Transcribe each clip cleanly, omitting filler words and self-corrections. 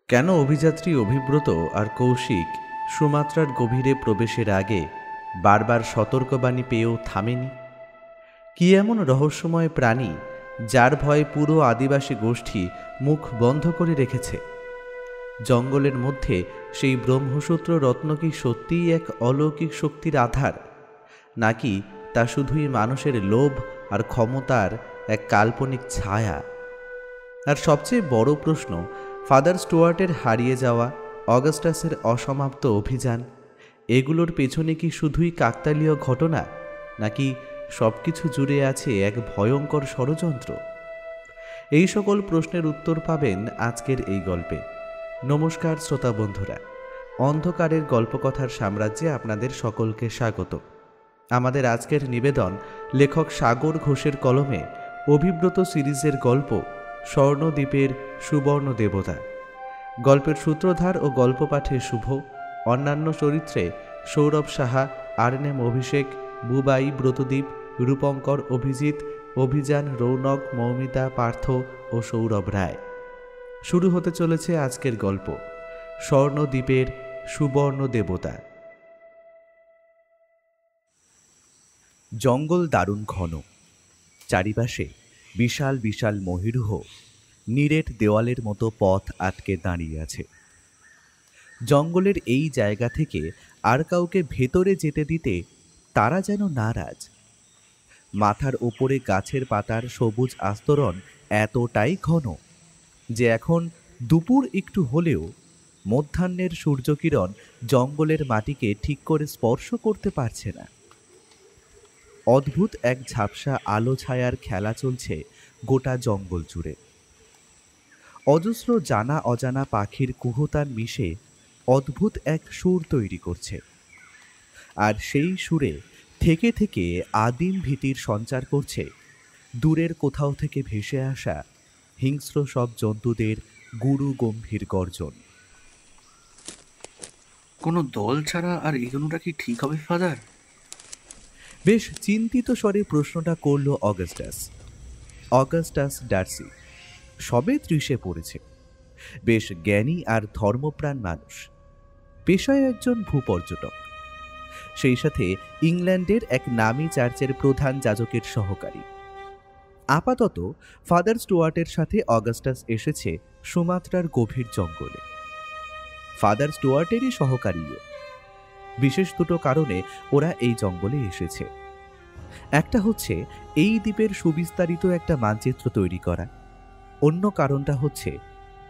কেন অভিযাত্রী অভিব্রত আর কৌশিক সুমাত্রার গভীরে প্রবেশের আগে বারবার সতর্কবাণী পেয়েও থামেনি? কি এমন রহস্যময় প্রাণী যার ভয়ে পুরো আদিবাসী গোষ্ঠী মুখ বন্ধ করে রেখেছে? জঙ্গলের মধ্যে সেই ব্রহ্মসূত্র রত্ন কি সত্যিই এক অলৌকিক শক্তির আধার, নাকি তা শুধুই মানুষের লোভ আর ক্ষমতার এক কাল্পনিক ছায়া? আর সবচেয়ে বড় প্রশ্ন, ফাদার স্টুয়ার্টের হারিয়ে যাওয়া, অগাস্টাসের অসমাপ্ত অভিযান, এগুলোর পেছনে কি শুধুই কাকতালীয় ঘটনা, নাকি সবকিছু জুড়ে আছে এক ভয়ঙ্কর ষড়যন্ত্র? এই সকল প্রশ্নের উত্তর পাবেন আজকের এই গল্পে। নমস্কার শ্রোতা বন্ধুরা, অন্ধকারের গল্পকথার সাম্রাজ্যে আপনাদের সকলকে স্বাগত। আমাদের আজকের নিবেদন লেখক সাগর ঘোষের কলমে অভিব্রত সিরিজের গল্প স্বর্ণদ্বীপের সুবর্ণ দেবতা। গল্পের সূত্রধার ও গল্প পাঠে শুভ, অন্যান্য চরিত্রে সৌরভ সাহা, আরএনএম অভিষেক, বুবাই, ব্রতদীপ, রূপঙ্কর, অভিজিৎ, অভিযান, রৌনক, মৌমিতা, পার্থ ও সৌরভ রায়। শুরু হতে চলেছে আজকের গল্প স্বর্ণদ্বীপের সুবর্ণ দেবতা। জঙ্গল দারুণ ঘন, চারিপাশে বিশাল বিশাল মহিরুহ নিরেট দেওয়ালের মতো পথ আটকে দাঁড়িয়ে আছে। জঙ্গলের এই জায়গা থেকে আর কাউকে ভেতরে যেতে দিতে তারা যেন নারাজ। মাথার ওপরে গাছের পাতার সবুজ আস্তরণ এতটাই ঘন যে এখন দুপুর একটু হলেও মধ্যাহ্নের সূর্যকিরণ জঙ্গলের মাটিকে ঠিক করে স্পর্শ করতে পারছে না। অদ্ভুত এক ঝাপসা আলো ছায়ার খেলা চলছে গোটা জঙ্গল জুড়ে। অজস্র জানা অজানা পাখির কুহুতান মিশে অদ্ভুত এক সুর তৈরি করছে, আর সেই সুরে থেকে থেকে আদিম ভীতির সঞ্চার করছে দূরের কোথাও থেকে ভেসে আসা হিংস্র সব জন্তুদের গুরু গম্ভীর গর্জন। কোনো দল ছাড়া আর এগোনোটা কি ঠিক হবে ফাদার? বেশ চিন্তিত স্বরে প্রশ্নটা করল অগাস্টাস ডার্সি। সবে 30-এ পড়েছে, বেশ জ্ঞানী আর ধর্মপ্রাণ মানুষ, পেশায় একজন ভূপর্যটক, সেই সাথে ইংল্যান্ডের এক নামী চার্চের প্রধান যাজকের সহকারী। আপাতত ফাদার স্টুয়ার্টের সাথে অগাস্টাস এসেছে সুমাত্রার গভীর জঙ্গলে। ফাদার স্টুয়ার্টেরই সহকারীও। বিশেষ দুটো কারণে ওরা এই জঙ্গলে এসেছে। একটা হচ্ছে এই দ্বীপের সুবিস্তারিত একটা মানচিত্র তৈরি করা, অন্য কারণটা হচ্ছে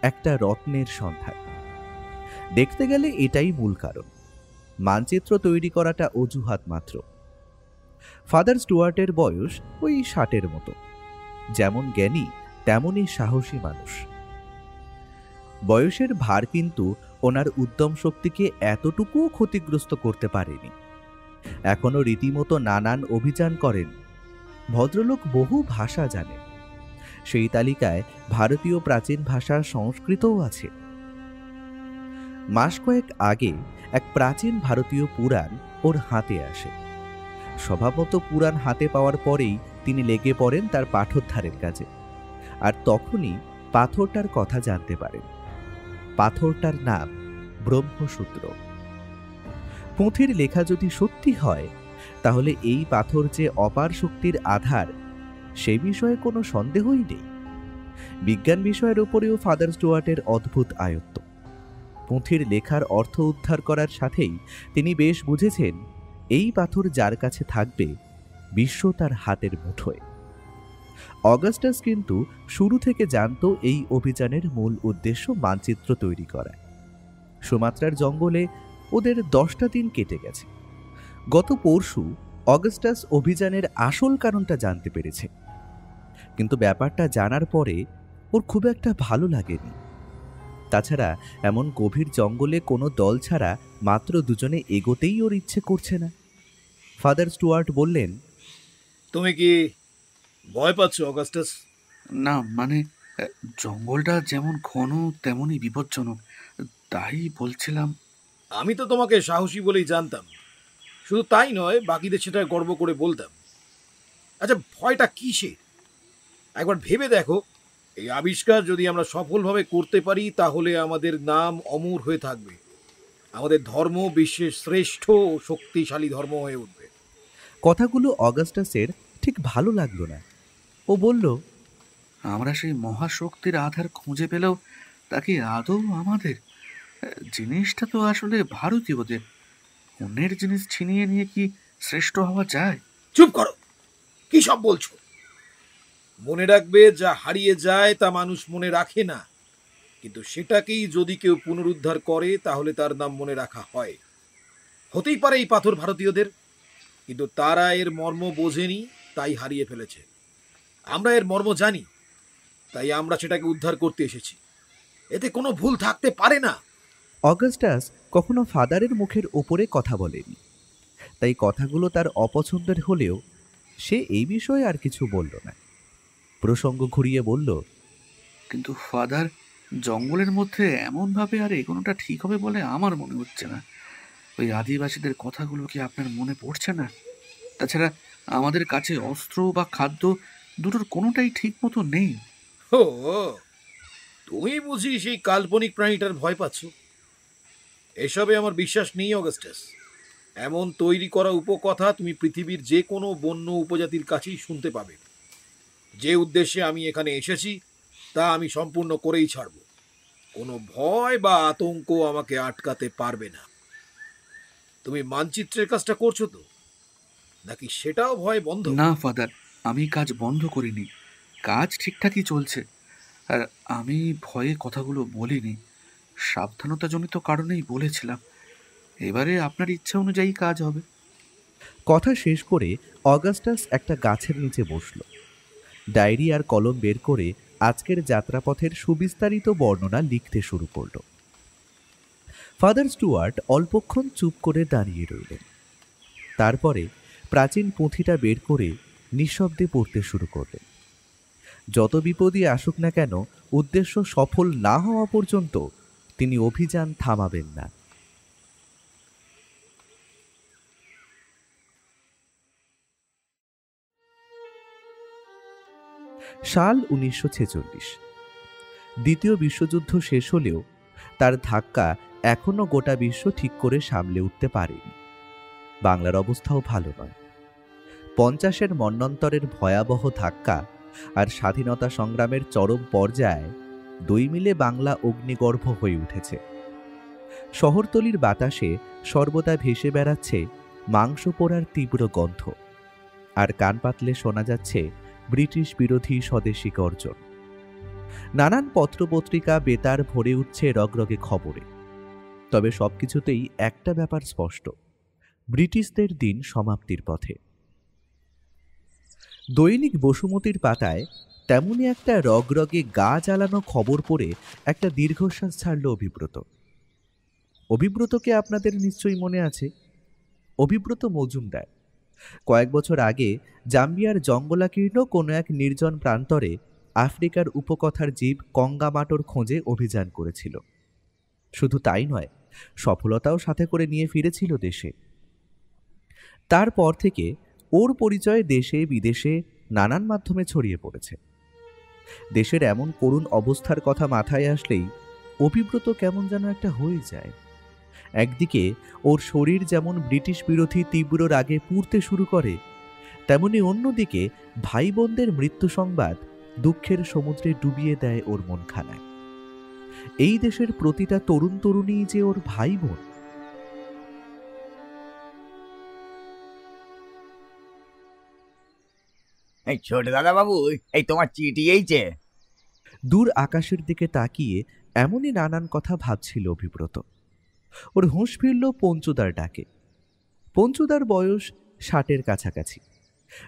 একটা রত্নের সন্ধান। দেখতে গেলে এটাই মূল কারণ, মানচিত্র তৈরি করাটা অজুহাত মাত্র। ফাদার স্টুয়ার্টের বয়স ওই 60-এর মতো, যেমন জ্ঞানী তেমনই সাহসী মানুষ। বয়সের ভার কিন্তু ওনার উদ্যম শক্তিকে এতটুকুও ক্ষতিগ্রস্ত করতে পারেনি। এখনো রীতিমতো নানান অভিযান করেন। ভদ্রলোক বহু ভাষা জানে, সেই তালিকায় ভারতীয় প্রাচীন ভাষা সংস্কৃতও আছে। মাস কয়েক আগে এক প্রাচীন ভারতীয় পুরাণ ওর হাতে আসে। স্বভাবত পুরাণ হাতে পাওয়ার পরেই তিনি লেগে পড়েন তার পাঠোদ্ধারের কাজে, আর তখনই পাথরটার কথা জানতে পারেন। পাথরটার নাম ব্রহ্মসূত্র। পুঁথির লেখা যদি সত্যি হয়, তাহলে এই পাথর যে অপার শক্তির আধার, সে বিষয়ে কোনো সন্দেহই নেই। বিজ্ঞান বিষয়ের উপরেও ফাদার স্টুয়ার্টের অদ্ভুত আয়ত্ত। পুঁথির লেখার অর্থ উদ্ধার করার সাথেই তিনি বেশ বুঝেছেন এই পাথর যার কাছে থাকবে, বিশ্ব তার হাতের মুঠোয়। অগাস্টাস কিন্তু শুরু থেকে জানত এই অভিযানের মূল উদ্দেশ্য মানচিত্র তৈরি করা। সুমাত্রার জঙ্গলে ওদের 10টা দিন কেটে গেছে। গত পরশু অগাস্টাস অভিযানের আসল কারণটা জানতে পেরেছে, কিন্তু ব্যাপারটা জানার পরে ওর খুব একটা ভালো লাগেনি। তাছাড়া এমন গভীর জঙ্গলে কোনো দল ছাড়া মাত্র দুজনে এগোতেই ওর ইচ্ছে করছে না। ফাদার স্টুয়ার্ট বললেন, তুমি কি ভয় পাচ্ছ অগাস্টাস? না মানে, জঙ্গলটা যেমন ঘন তেমনই বিপজ্জনক, তাই বলছিলাম। আমি তো তোমাকে সাহসী বলেই জানতাম, শুধু তাই নয়, বাকিদের সেটা গর্ব করে বলতাম। আচ্ছা, ভয়টা কিসে? একবার ভেবে দেখো, এই আবিষ্কার যদি আমরা সফলভাবে করতে পারি তাহলে আমাদের নাম অমর হয়ে থাকবে। আমাদের ধর্ম বিশ্বের শ্রেষ্ঠ ও শক্তিশালী ধর্ম হয়ে উঠবে। কথাগুলো অগাস্টাসের ঠিক ভালো লাগলো না। ও বলল, আমরা সেই মহাশক্তির আধার খুঁজে পেলেও তাকে আদৌ আমাদের? জিনিসটা তো আসলে ভারতীয়দের। অন্যের জিনিস ছিনিয়ে নিয়ে কি শ্রেষ্ঠ হওয়া যায়? চুপ করো, কি সব বলছো? মনে রাখবে, যা হারিয়ে যায় তা মানুষ মনে রাখে না, কিন্তু সেটাকেই যদি কেউ পুনরুদ্ধার করে তাহলে তার নাম মনে রাখা হয়। হতেই পারে এই পাথর ভারতীয়দের, কিন্তু তারা এর মর্ম বোঝেনি, তাই হারিয়ে ফেলেছে। আমরা এর মর্ম জানি, তাই আমরা সেটাকে উদ্ধার করতে এসেছি। এতে কোনো ভুল থাকতে পারে না। অগাস্টাস কখনো ফাদারের মুখের ওপরে কথা বলেনি, তাই কথাগুলো তার অপছন্দের হলেও সে এই বিষয়ে আর কিছু বলল না। প্রসঙ্গ ঘুরিয়ে বলল, কিন্তু ফাদার, জঙ্গলের মধ্যে এমনভাবে আর এগোনোটা ঠিক হবে বলে আমার মনে হচ্ছে না। ওই আদিবাসীদের কথাগুলো কি আপনার মনে পড়ছে না? তাছাড়া আমাদের কাছে অস্ত্র বা খাদ্য দুটোর কোনোটাই ঠিক মতো নেই। ও, তুমি বুঝি সেই কাল্পনিক প্রাণীটার ভয় পাচ্ছ? এসবে আমার বিশ্বাস নেই অগাস্টাস। এমন তৈরি করা উপকথা তুমি পৃথিবীর যে কোনো বন্য উপজাতির কাছেই শুনতে পাবে। যে উদ্দেশ্যে আমি এখানে এসেছি তা আমি সম্পূর্ণ করেই ছাড়ব। কোনো ভয় বা আতঙ্ক আমাকে আটকাতে পারবে না। তুমি মানচিত্রের কাজটা করছো তো, নাকি সেটাও ভয় বন্ধ? না ফাদার, আমি কাজ বন্ধ করিনি। কাজ ঠিকঠাকই চলছে। আর আমি ভয়ে কথাগুলো বলিনি, সাবধানতাজনিত কারণেই বলেছিলাম। এবারে আপনার ইচ্ছা অনুযায়ী কাজ হবে। কথা শেষ করে অগাস্টাস একটা গাছের নিচে বসল। ডায়েরি আর কলম বের করে আজকের যাত্রাপথের সুবিস্তারিত বর্ণনা লিখতে শুরু করল। ফাদার স্টুয়ার্ট অল্পক্ষণ চুপ করে দাঁড়িয়ে রইলেন। তারপরে প্রাচীন পুঁথিটা বের করে নিঃশব্দে পড়তে শুরু করলেন। যত বিপদই আসুক না কেন, উদ্দেশ্য সফল না হওয়া পর্যন্ত তিনি অভিযান থামাবেন না। সাল 1946। দ্বিতীয় বিশ্বযুদ্ধ শেষ হলেও তার ধাক্কা এখনো গোটা বিশ্ব ঠিক করে সামলে উঠতে পারেনি। বাংলার অবস্থাও ভালো নয়। 50-এর মন্বন্তরের ভয়াবহ ধাক্কা আর স্বাধীনতা সংগ্রামের চরম পর্যায়ে দুই মিলে বাংলা অগ্নিগর্ভ হয়ে উঠেছে। শহরতলির বাতাসে সর্বদা ভেসে বেড়াচ্ছে মাংস পোড়ার তীব্র গন্ধ, আর কান পাতলে শোনা যাচ্ছে ব্রিটিশ বিরোধী স্বদেশী গর্জন। নানান পত্রপত্রিকা বেতার ভরে উঠছে রগরগে খবরে। তবে সবকিছুতেই একটা ব্যাপার স্পষ্ট, ব্রিটিশদের দিন সমাপ্তির পথে। দৈনিক বসুমতীর পাতায় তেমনি একটা রগরগে গা জ্বালানো খবর পড়ে একটা দীর্ঘশ্বাস ছাড়ল অভিব্রত। অভিব্রতকে আপনাদের নিশ্চয়ই মনে আছে। অভিব্রত মজুমদার কয়েক বছর আগে জাম্বিয়ার জঙ্গলাকীর্ণ কোনো এক নির্জন প্রান্তরে আফ্রিকার উপকথার জীব কঙ্গামাটোর খোঁজে অভিযান করেছিল। শুধু তাই নয়, সফলতাও সাথে করে নিয়ে ফিরেছিল দেশে। তারপর থেকে ওর পরিচয় দেশে বিদেশে নানান মাধ্যমে ছড়িয়ে পড়েছে। দেশের এমন করুণ অবস্থার কথা মাথায় আসলেই অভিব্রত কেমন যেন একটা হয়ে যায়। একদিকে ওর শরীর যেমন ব্রিটিশ বিরোধী তীব্র রাগে পুড়তে শুরু করে, তেমনি অন্যদিকে ভাই বোনদের মৃত্যু সংবাদ দুঃখের সমুদ্রে ডুবিয়ে দেয় ওর মনখানায়। এই দেশের প্রতিটা তরুণ তরুণী যে ওর ভাই বোন। এই ছোট দাদা বাবু, এই তোমার চিঠি এইছে। দূর আকাশের দিকে তাকিয়ে এমনই নানান কথা ভাবছিল অভিব্রত। ওর হুঁশ ফিরল পঞ্চুদার ডাকে। পঞ্চুদার বয়স 60-এর কাছাকাছি।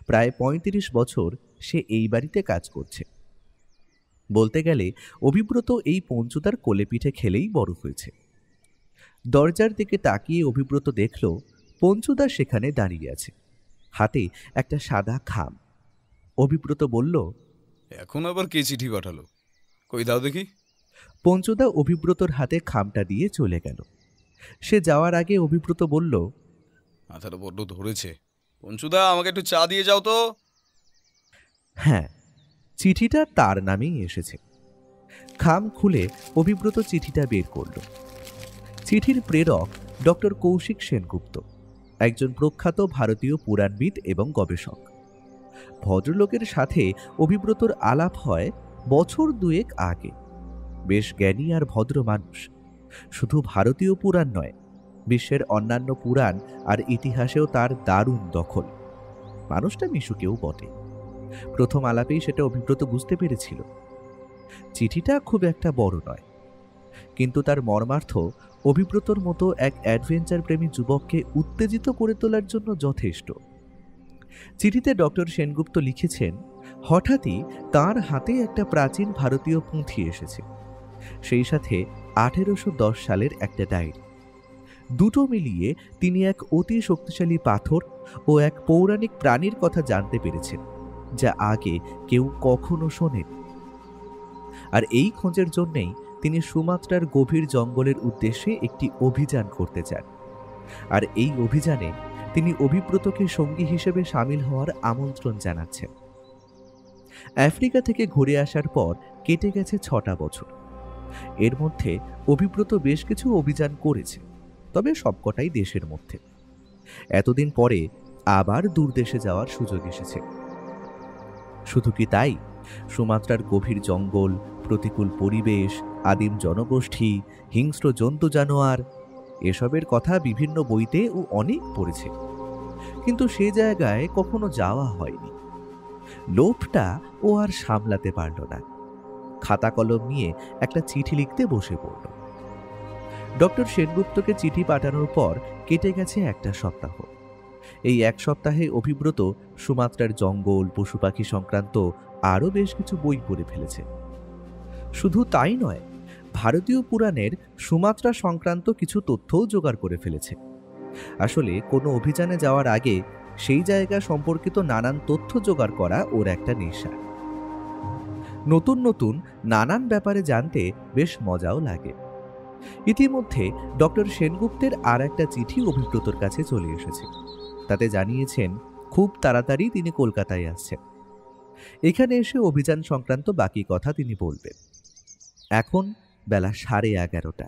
প্রায় 35 বছর সে এই বাড়িতে কাজ করছে। বলতে গেলে অভিব্রত এই পঞ্চুদার কোলে পিঠে খেলেই বড় হয়েছে। দরজার দিকে তাকিয়ে অভিব্রত দেখল পঞ্চুদা সেখানে দাঁড়িয়ে আছে, হাতে একটা সাদা খাম। অভিব্রত বলল, এখন আবার কে চিঠি পাঠালো? কই দাও দেখি। পঞ্চুদা অভিব্রতর হাতে খামটা দিয়ে চলে গেল। সে যাওয়ার আগে অভিব্রত বলল, মাথাটা বড্ড ধরেছে। পঞ্চুদা, আমাকে একটু চা দিয়ে যাও তো। হ্যাঁ, চিঠিটা তার নামেই এসেছে। খাম খুলে অভিব্রত চিঠিটা বের করল। চিঠির প্রেরক ডক্টর কৌশিক সেনগুপ্ত, একজন প্রখ্যাত ভারতীয় পুরাণবিদ এবং গবেষক। ভদ্রলোকের সাথে অভিব্রতর আলাপ হয় বছর দুয়েক আগে। বেশ জ্ঞানী আর ভদ্র মানুষ। শুধু ভারতীয় পুরাণ নয়, বিশ্বের অন্যান্য পুরাণ আর ইতিহাসেও তার দারুণ দখল। মানুষটা মিশুকেও বটে। প্রথম আলাপেই সেটা অভিব্রত বুঝতে পেরেছিল। চিঠিটা খুব একটা বড় নয়, কিন্তু তার মর্মার্থ অভিব্রতর মতো এক অ্যাডভেঞ্চার প্রেমী যুবককে উত্তেজিত করে তোলার জন্য যথেষ্ট। চিঠিতে ডক্টর সেনগুপ্ত লিখেছেন, হঠাৎই তার হাতে একটা প্রাচীন ভারতীয় পুঁথি এসেছে, সেই সাথে 1810 সালের একটা ডায়েরি। দুটো মিলিয়ে তিনি এক অতি শক্তিশালী পাথর ও এক পৌরাণিক প্রাণীর কথা জানতে পেরেছেন, যা আগে কেউ কখনো শোনেন। আর এই খোঁজের জন্যেই তিনি সুমাত্রার গভীর জঙ্গলের উদ্দেশ্যে একটি অভিযান করতে চান। আর এই অভিযানে তিনি অভিব্রতকে সঙ্গী হিসেবে সামিল হওয়ার আমন্ত্রণ জানাচ্ছেন। আফ্রিকা থেকে ঘুরে আসার পর কেটে গেছে 6টা বছর। এর মধ্যে অভিব্রত বেশ কিছু অভিযান করেছে, তবে সবকটাই দেশের মধ্যে। এতদিন পরে আবার দূরদেশে যাওয়ার সুযোগ এসেছে। শুধু কি তাই, সুমাত্রার গভীর জঙ্গল, প্রতিকূল পরিবেশ, আদিম জনগোষ্ঠী, হিংস্র জন্তু জানোয়ার, এসবের কথা বিভিন্ন বইতে ও অনেক পড়েছে, কিন্তু সে জায়গায় কখনো যাওয়া হয়নি। লোভটা ও আর সামলাতে পারল না। খাতা কলম নিয়ে একটা চিঠি লিখতে বসে পড়ল। ডক্টর সেনগুপ্তকে চিঠি পাঠানোর পর কেটে গেছে একটা সপ্তাহ। এই এক সপ্তাহে অভিব্রত সুমাত্রার জঙ্গল, পশু পাখি সংক্রান্ত আরও বেশ কিছু বই পড়ে ফেলেছে। শুধু তাই নয়, ভারতীয় পুরাণের সুমাত্রা সংক্রান্ত কিছু তথ্যও জোগাড় করে ফেলেছে। আসলে কোনো অভিযানে যাওয়ার আগে সেই জায়গা সম্পর্কিত নানান তথ্য জোগাড় করা ওর একটা নেশা। নতুন নতুন নানান ব্যাপারে জানতে বেশ মজাও লাগে। ইতিমধ্যে ডক্টর সেনগুপ্তের আর একটা চিঠি অভিব্রতর কাছে চলে এসেছে। তাতে জানিয়েছেন খুব তাড়াতাড়ি তিনি কলকাতায় আসছেন। এখানে এসে অভিযান সংক্রান্ত বাকি কথা তিনি বলবেন। এখন বেলা 11:30।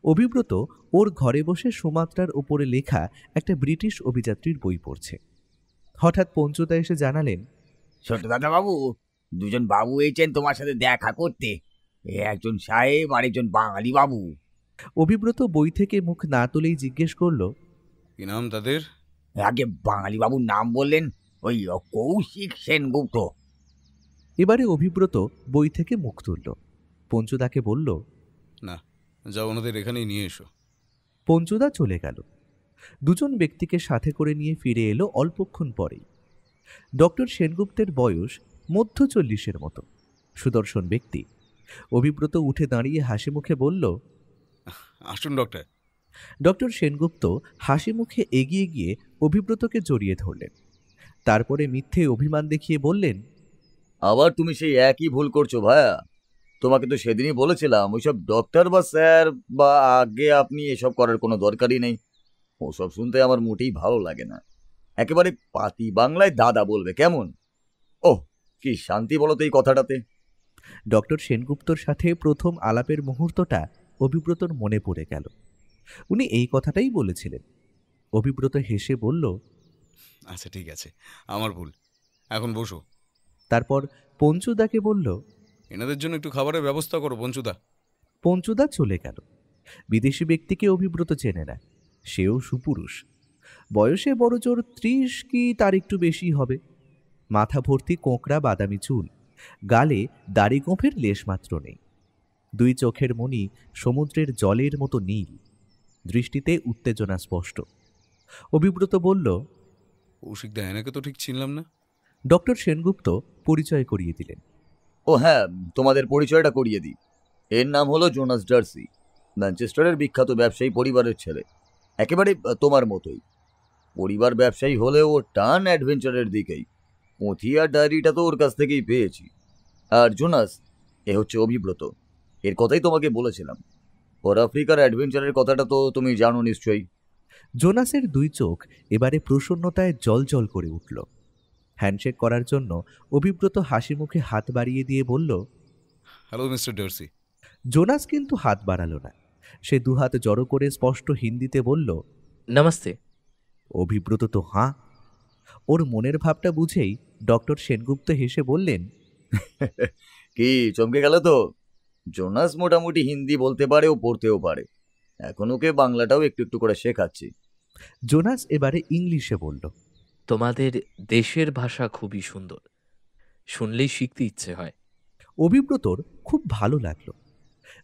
অভিব্রত ওর ঘরে বসে সুমাত্রার উপরে লেখা একটা ব্রিটিশ অভিযাত্রীর বই পড়ছে। হঠাৎ পঞ্চুদা এসে জানালেন, ছোট দাদা বাবু, দুজন বাবু এসেছেন তোমার সাথে দেখা করতে। একজন সাহেব আর একজন বাঙালি বাবু। অভিব্রত বই থেকে মুখ না তুলেই জিজ্ঞেস করল, কি নাম তাদের? আগে বাঙালি বাবুর নাম বললেন, ওই কৌশিক সেনগুপ্ত। এবারে অভিব্রত বই থেকে মুখ তুলল। পঞ্চুদাকে বলল, না, যাও ওনাদের এখানেই নিয়ে এসো। পঞ্চুদা চলে গেল। দুজন ব্যক্তিকে সাথে করে নিয়ে ফিরে এলো অল্পক্ষণ পরেই। ডক্টর সেনগুপ্তের বয়স মধ্য 40-এর মতো, সুদর্শন ব্যক্তি। অভিব্রত উঠে দাঁড়িয়ে হাসি মুখে বলল, আসুন ডক্টর। ডক্টর সেনগুপ্ত হাসি মুখে এগিয়ে গিয়ে অভিব্রতকে জড়িয়ে ধরলেন। তারপরে মিথ্যে অভিমান দেখিয়ে বললেন, আবার তুমি সেই একই ভুল করছো ভায়া। তোমাকে তো সেদিনই বলেছিলাম ওইসব ডক্টর বা স্যার বা আগে আপনি এসব করার কোনো দরকারই নেই। ওসব শুনতে আমার মোটেই ভালো লাগে না। একেবারে পাতি বাংলায় দাদা বলবে কেমন? ওহ, কি শান্তি বলো তো এই কথাটাতে। ডক্টর সেনগুপ্তর সাথে প্রথম আলাপের মুহূর্তটা অভিব্রতর মনে পড়ে গেল। উনি এই কথাটাই বলেছিলেন। অভিব্রত হেসে বলল, আচ্ছা ঠিক আছে, আমার ভুল, এখন বসো। তারপর পঞ্চুদাকে বলল, এনাদের জন্য একটু খাবারের ব্যবস্থা করো পঞ্চুদা। পঞ্চুদা চলে গেল। বিদেশি ব্যক্তিকে অভিব্রত চেনে না। সেও সুপুরুষ, বয়সে বড়জোর 30 কি তার একটু বেশি হবে। মাথা ভর্তি কোঁকড়া বাদামি চুল, গালে দাড়ি গোঁফের লেশমাত্র নেই। দুই চোখের মণি সমুদ্রের জলের মতো নীল, দৃষ্টিতে উত্তেজনা স্পষ্ট। অভিব্রত বলল, কৌশিকদা, এনাকে তো ঠিক চিনলাম না। ডক্টর সেনগুপ্ত পরিচয় করিয়ে দিলেন। ও হ্যাঁ, তোমাদের পরিচয়টা করিয়ে দিই। এর নাম হলো জোনাস ডার্সি, ম্যানচেস্টারের বিখ্যাত ব্যবসায়ী পরিবারের ছেলে। একেবারে তোমার মতোই। পরিবার ব্যবসায়ী হলেও ও টান অ্যাডভেঞ্চারের দিকেই। পুঁথি আর ডায়েরিটা তো ওর কাছ থেকেই পেয়েছি। আর জোনাস, এ হচ্ছে অভিব্রত। এর কথাই তোমাকে বলেছিলাম। ওর আফ্রিকার অ্যাডভেঞ্চারের কথাটা তো তুমি জানো নিশ্চয়ই। জোনাসের দুই চোখ এবারে প্রসন্নতায় জল জল করে উঠল। হ্যান্ডশেক করার জন্য অভিব্রত হাসি মুখে হাত বাড়িয়ে দিয়ে বলল, হ্যালো মিস্টার ডার্সি। জোনাস কিন্তু হাত বাড়াল না। সে দুহাত জড়ো করে স্পষ্ট হিন্দিতে বলল, নমস্তে। অভিব্রত তো হাঁ। ওর মনের ভাবটা বুঝেই ডক্টর সেনগুপ্ত হেসে বললেন, কি চমকে গেল তো? জোনাস মোটামুটি হিন্দি বলতে পারে ও পড়তেও পারে। এখন ওকে বাংলাটাও একটু একটু করে শেখাচ্ছি। জোনাস এবারে ইংলিশে বলল, তোমাদের দেশের ভাষা খুবই সুন্দর, শুনলেই শিখতে ইচ্ছে হয়। অভিব্রতর খুব ভালো লাগলো।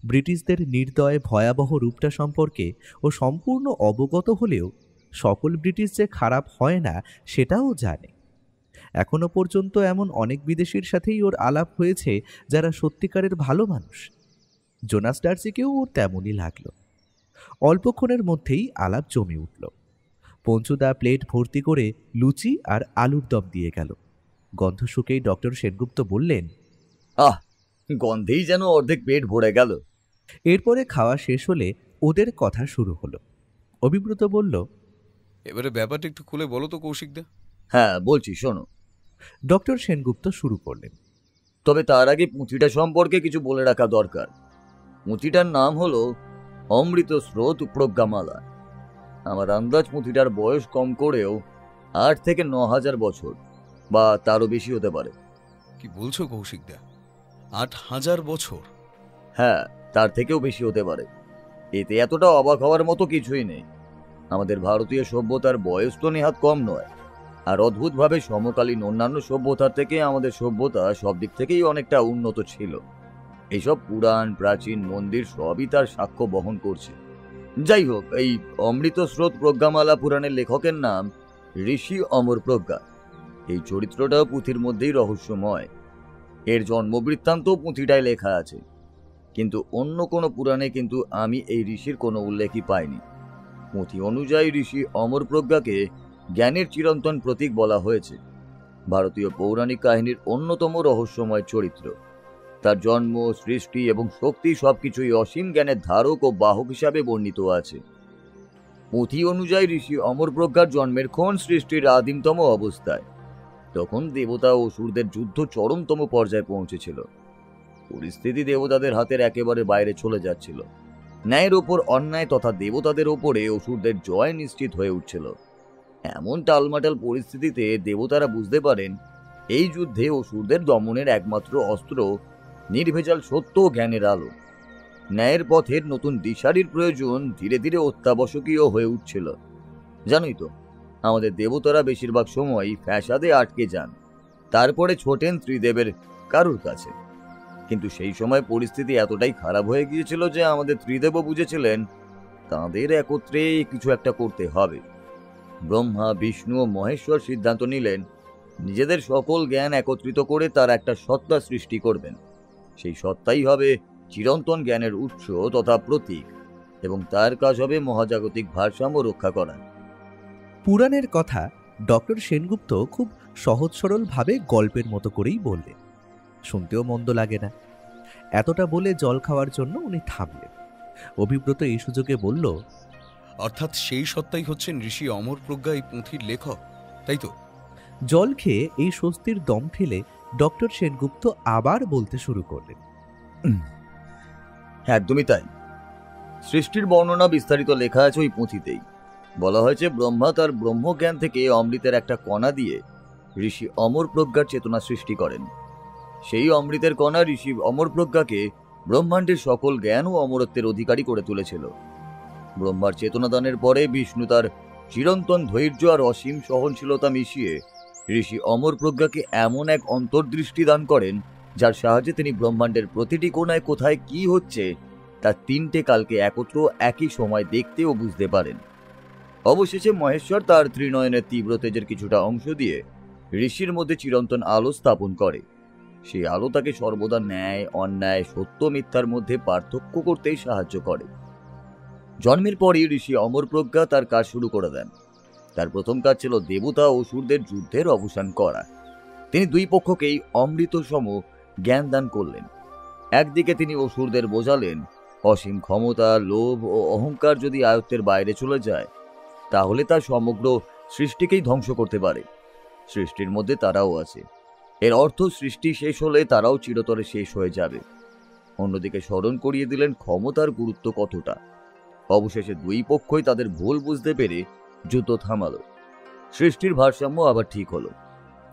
ব্রিটিশদের নির্দয় ভয়াবহ রূপটা সম্পর্কে ও সম্পূর্ণ অবগত হলেও সকল ব্রিটিশ যে খারাপ হয় না সেটাও জানে। এখনো পর্যন্ত এমন অনেক বিদেশির সাথেই ওর আলাপ হয়েছে যারা সত্যিকারের ভালো মানুষ। জোনাস ডার্সিকেও ওর তেমনই লাগলো। অল্পক্ষণের মধ্যেই আলাপ জমে উঠল। পঞ্চুদা প্লেট ভর্তি করে লুচি আর আলুর দম দিয়ে গেল। গন্ধ শুকেই ডক্টর সেনগুপ্ত বললেন, আহ, গন্ধেই যেন অর্ধেক পেট ভরে গেল। এরপরে খাওয়া শেষ হলে ওদের কথা শুরু হলো। অভিব্রত বলল, এবারে ব্যাপারটা একটু খুলে বলো তো কৌশিকদা। হ্যাঁ বলছি, শোনো। ডক্টর সেনগুপ্ত শুরু করলেন, তবে তার আগে পুঁথিটা সম্পর্কে কিছু বলে রাখা দরকার। পুঁথিটার নাম হলো অমৃত স্রোত প্রজ্ঞামালা। আমার আন্দাজ পুঁথিটার বয়স কম করেও 8 থেকে 9,000 বছর বা তারও বেশি হতে পারে। কি বলছো কৌশিকদা? 8,000 বছর? হ্যাঁ, তার থেকেও বেশি হতে পারে। এতে এতটা অবাক হওয়ার মতো কিছুই নেই। আমাদের ভারতীয় সভ্যতার বয়স তো নেহাত কম নয়, আর অদ্ভুতভাবে সমকালীন অন্যান্য সভ্যতার থেকে আমাদের সভ্যতা সব দিক থেকেই অনেকটা উন্নত ছিল। এইসব পুরাণ, প্রাচীন মন্দির সবই তার সাক্ষ্য বহন করছে। যাই হোক, এই অমৃত স্রোত প্রজ্ঞামালা পুরাণের লেখকের নাম ঋষি অমর প্রজ্ঞা। এই চরিত্রটাও পুঁথির মধ্যেই রহস্যময়। এর জন্মবৃত্তান্ত পুঁথিটায় লেখা আছে, কিন্তু অন্য কোনো পুরাণে কিন্তু আমি এই ঋষির কোনো উল্লেখই পাইনি। পুঁথি অনুযায়ী ঋষি অমর প্রজ্ঞাকে জ্ঞানের চিরন্তন প্রতীক বলা হয়েছে। ভারতীয় পৌরাণিক কাহিনীর অন্যতম রহস্যময় চরিত্র। তার জন্ম, সৃষ্টি এবং শক্তি সবকিছুই অসীম জ্ঞানের ধারক ও বাহক হিসাবে বর্ণিত আছে। পুঁথি অনুযায়ী ঋষি অমর প্রজ্ঞার জন্মের ক্ষণ সৃষ্টির আদিমতম অবস্থায়। তখন দেবতা ও অসুরদের যুদ্ধ চরমতম পর্যায়ে পৌঁছেছিল। পরিস্থিতি দেবতাদের হাতের একেবারে বাইরে চলে যাচ্ছিল। ন্যায়ের ওপর অন্যায় তথা দেবতাদের ওপরে অসুরদের জয় নিশ্চিত হয়ে উঠছিল। এমন টালমাটাল পরিস্থিতিতে দেবতারা বুঝতে পারেন এই যুদ্ধে অসুরদের দমনের একমাত্র অস্ত্র নির্ভেজাল সত্য ও জ্ঞানের আলো। ন্যায়ের পথের নতুন দিশারির প্রয়োজন ধীরে ধীরে অত্যাবশ্যকীয় হয়ে উঠছিল। জানোই তো, আমাদের দেবতারা বেশিরভাগ সময়ই ফ্যাসাদে আটকে যান, তারপরে ছোটেন ত্রিদেবের কারুর কাছে। কিন্তু সেই সময় পরিস্থিতি এতটাই খারাপ হয়ে গিয়েছিল যে আমাদের ত্রিদেবও বুঝেছিলেন তাঁদের একত্রে কিছু একটা করতে হবে। ব্রহ্মা, বিষ্ণু ও মহেশ্বর সিদ্ধান্ত নিলেন নিজেদের সকল জ্ঞান একত্রিত করে তার একটা সত্তা সৃষ্টি করবেন। সেই সত্তাই হবে চিরন্তন জ্ঞানের উৎস তথা প্রতীক, এবং তার কাজ হবে মহাজাগতিক ভারসাম্য রক্ষা করা। পুরাণের কথা ডক্টর সেনগুপ্ত খুব সহজ সরলভাবে গল্পের মতো করেই বললেন। শুনতেও মন্দ লাগে না। এতটা বলে জল খাওয়ার জন্য উনি থামলেন। অভিব্রত এই সুযোগে বলল, অর্থাৎ সেই সত্তাই হচ্ছেন ঋষি অমর প্রজ্ঞা, এই পুঁথির লেখক, তাই তো? জল খেয়ে এই স্বস্তির দম ফেলে ডক্টর সেনগুপ্ত আবার বলতে শুরু করলেন, একদমই তাই। সৃষ্টির বর্ণনা বিস্তারিত লেখা আছে ওই পুঁথিতেই। বলা হয়েছে ব্রহ্মা তার ব্রহ্মজ্ঞান থেকে অমৃতের একটা কণা দিয়ে ঋষি অমর প্রজ্ঞার চেতনা সৃষ্টি করেন। সেই অমৃতের কণা ঋষি অমর প্রজ্ঞাকে ব্রহ্মাণ্ডের সকল জ্ঞান ও অমরত্বের অধিকারী করে তুলেছিল। ব্রহ্মার চেতনাদানের পরে বিষ্ণু তার চিরন্তন ধৈর্য আর অসীম সহনশীলতা মিশিয়ে ঋষি অমর প্রজ্ঞাকে এমন এক অন্তর্দৃষ্টি দান করেন যার সাহায্যে তিনি ব্রহ্মাণ্ডের প্রতিটি কোণায় কোথায় কি হচ্ছে তা 3টে কালকে একত্র একই সময় দেখতে ও বুঝতে পারেন। অবশেষে মহেশ্বর তার ত্রিনয়নের তীব্র তেজের কিছুটা অংশ দিয়ে ঋষির মধ্যে চিরন্তন আলো স্থাপন করে। সেই আলো তাকে সর্বদা ন্যায়, অন্যায়, সত্য, মিথ্যার মধ্যে পার্থক্য করতেই সাহায্য করে। জন্মের পরই ঋষি অমর প্রজ্ঞা তার কাজ শুরু করে দেন। তার প্রথম কাজ ছিল দেবতা ও অসুরদের যুদ্ধের অবসান করা। তিনি দুই পক্ষকেই অমৃত সম জ্ঞান দান করলেন। একদিকে তিনি অসুরদের বোঝালেন অসীম ক্ষমতা, লোভ ও অহংকার যদি আয়ত্তের বাইরে চলে যায় তাহলে তা সমগ্র সৃষ্টিকেই ধ্বংস করতে পারে। সৃষ্টির মধ্যে তারাও আছে। এর অর্থ সৃষ্টি শেষ হলে তারাও চিরতরে শেষ হয়ে যাবে। অন্যদিকে স্মরণ করিয়ে দিলেন ক্ষমতার গুরুত্ব কতটা। অবশেষে দুই পক্ষই তাদের ভুল বুঝতে পেরে যুদ্ধ থামালো। সৃষ্টির ভারসাম্য আবার ঠিক হলো।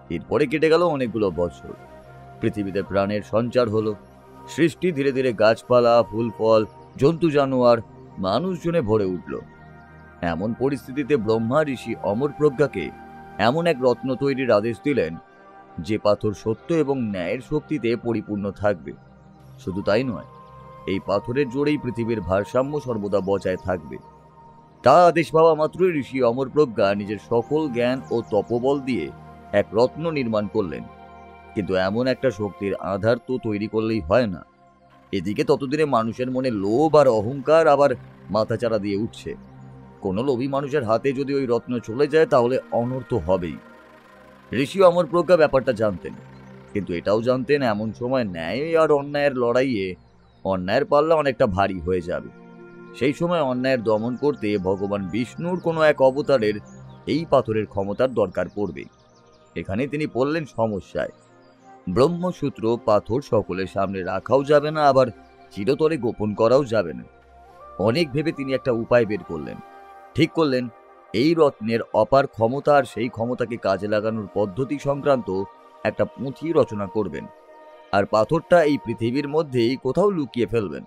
এরপরে কেটে গেল অনেকগুলো বছর। পৃথিবীতে প্রাণের সঞ্চার হলো। সৃষ্টি ধীরে ধীরে গাছপালা, ফুল ফল, জন্তু জানোয়ার, মানুষজনে ভরে উঠল। এমন পরিস্থিতিতে ব্রহ্মা ঋষি অমর প্রজ্ঞাকে এমন এক রত্ন তৈরির আদেশ দিলেন যে পাথর সত্য এবং ন্যায়ের শক্তিতে পরিপূর্ণ থাকবে। শুধু তাই নয়, এই পাথরের জোরেই পৃথিবীর ভারসাম্য সর্বদা বজায় থাকবে। তা আদেশ পাওয়া মাত্রই ঋষি অমর প্রজ্ঞা নিজের সকল জ্ঞান ও তপবল দিয়ে এক রত্ন নির্মাণ করলেন। কিন্তু এমন একটা শক্তির আধার তো তৈরি করলেই হয় না। এদিকে ততদিনে মানুষের মনে লোভ আর অহংকার আবার মাথাচাড়া দিয়ে উঠছে। কোনো লোভী মানুষের হাতে যদি ওই রত্ন চলে যায় তাহলে অনর্থ হবেই। ঋষি অমর প্রজ্ঞা ব্যাপারটা জানতেন, কিন্তু এটাও জানতেন এমন সময় ন্যায় আর অন্যায়ের লড়াইয়ে অন্যায়ের পাল্লা অনেকটা ভারী হয়ে যাবে। সেই সময় অন্যায়ের দমন করতে ভগবান বিষ্ণুর কোনো এক অবতারের এই পাথরের ক্ষমতার দরকার পড়বে। এখানে তিনি পড়লেন সমস্যায়। ব্রহ্মসূত্র পাথর সকলের সামনে রাখাও যাবে না, আবার চিরতরে গোপন করাও যাবে না। অনেক ভেবে তিনি একটা উপায় বের করলেন। ঠিক করলেন এই রত্নের অপার ক্ষমতা আর সেই ক্ষমতাকে কাজে লাগানোর পদ্ধতি সংক্রান্ত একটা পুঁথি রচনা করবেন, আর পাথরটা এই পৃথিবীর মধ্যেই কোথাও লুকিয়ে ফেলবেন।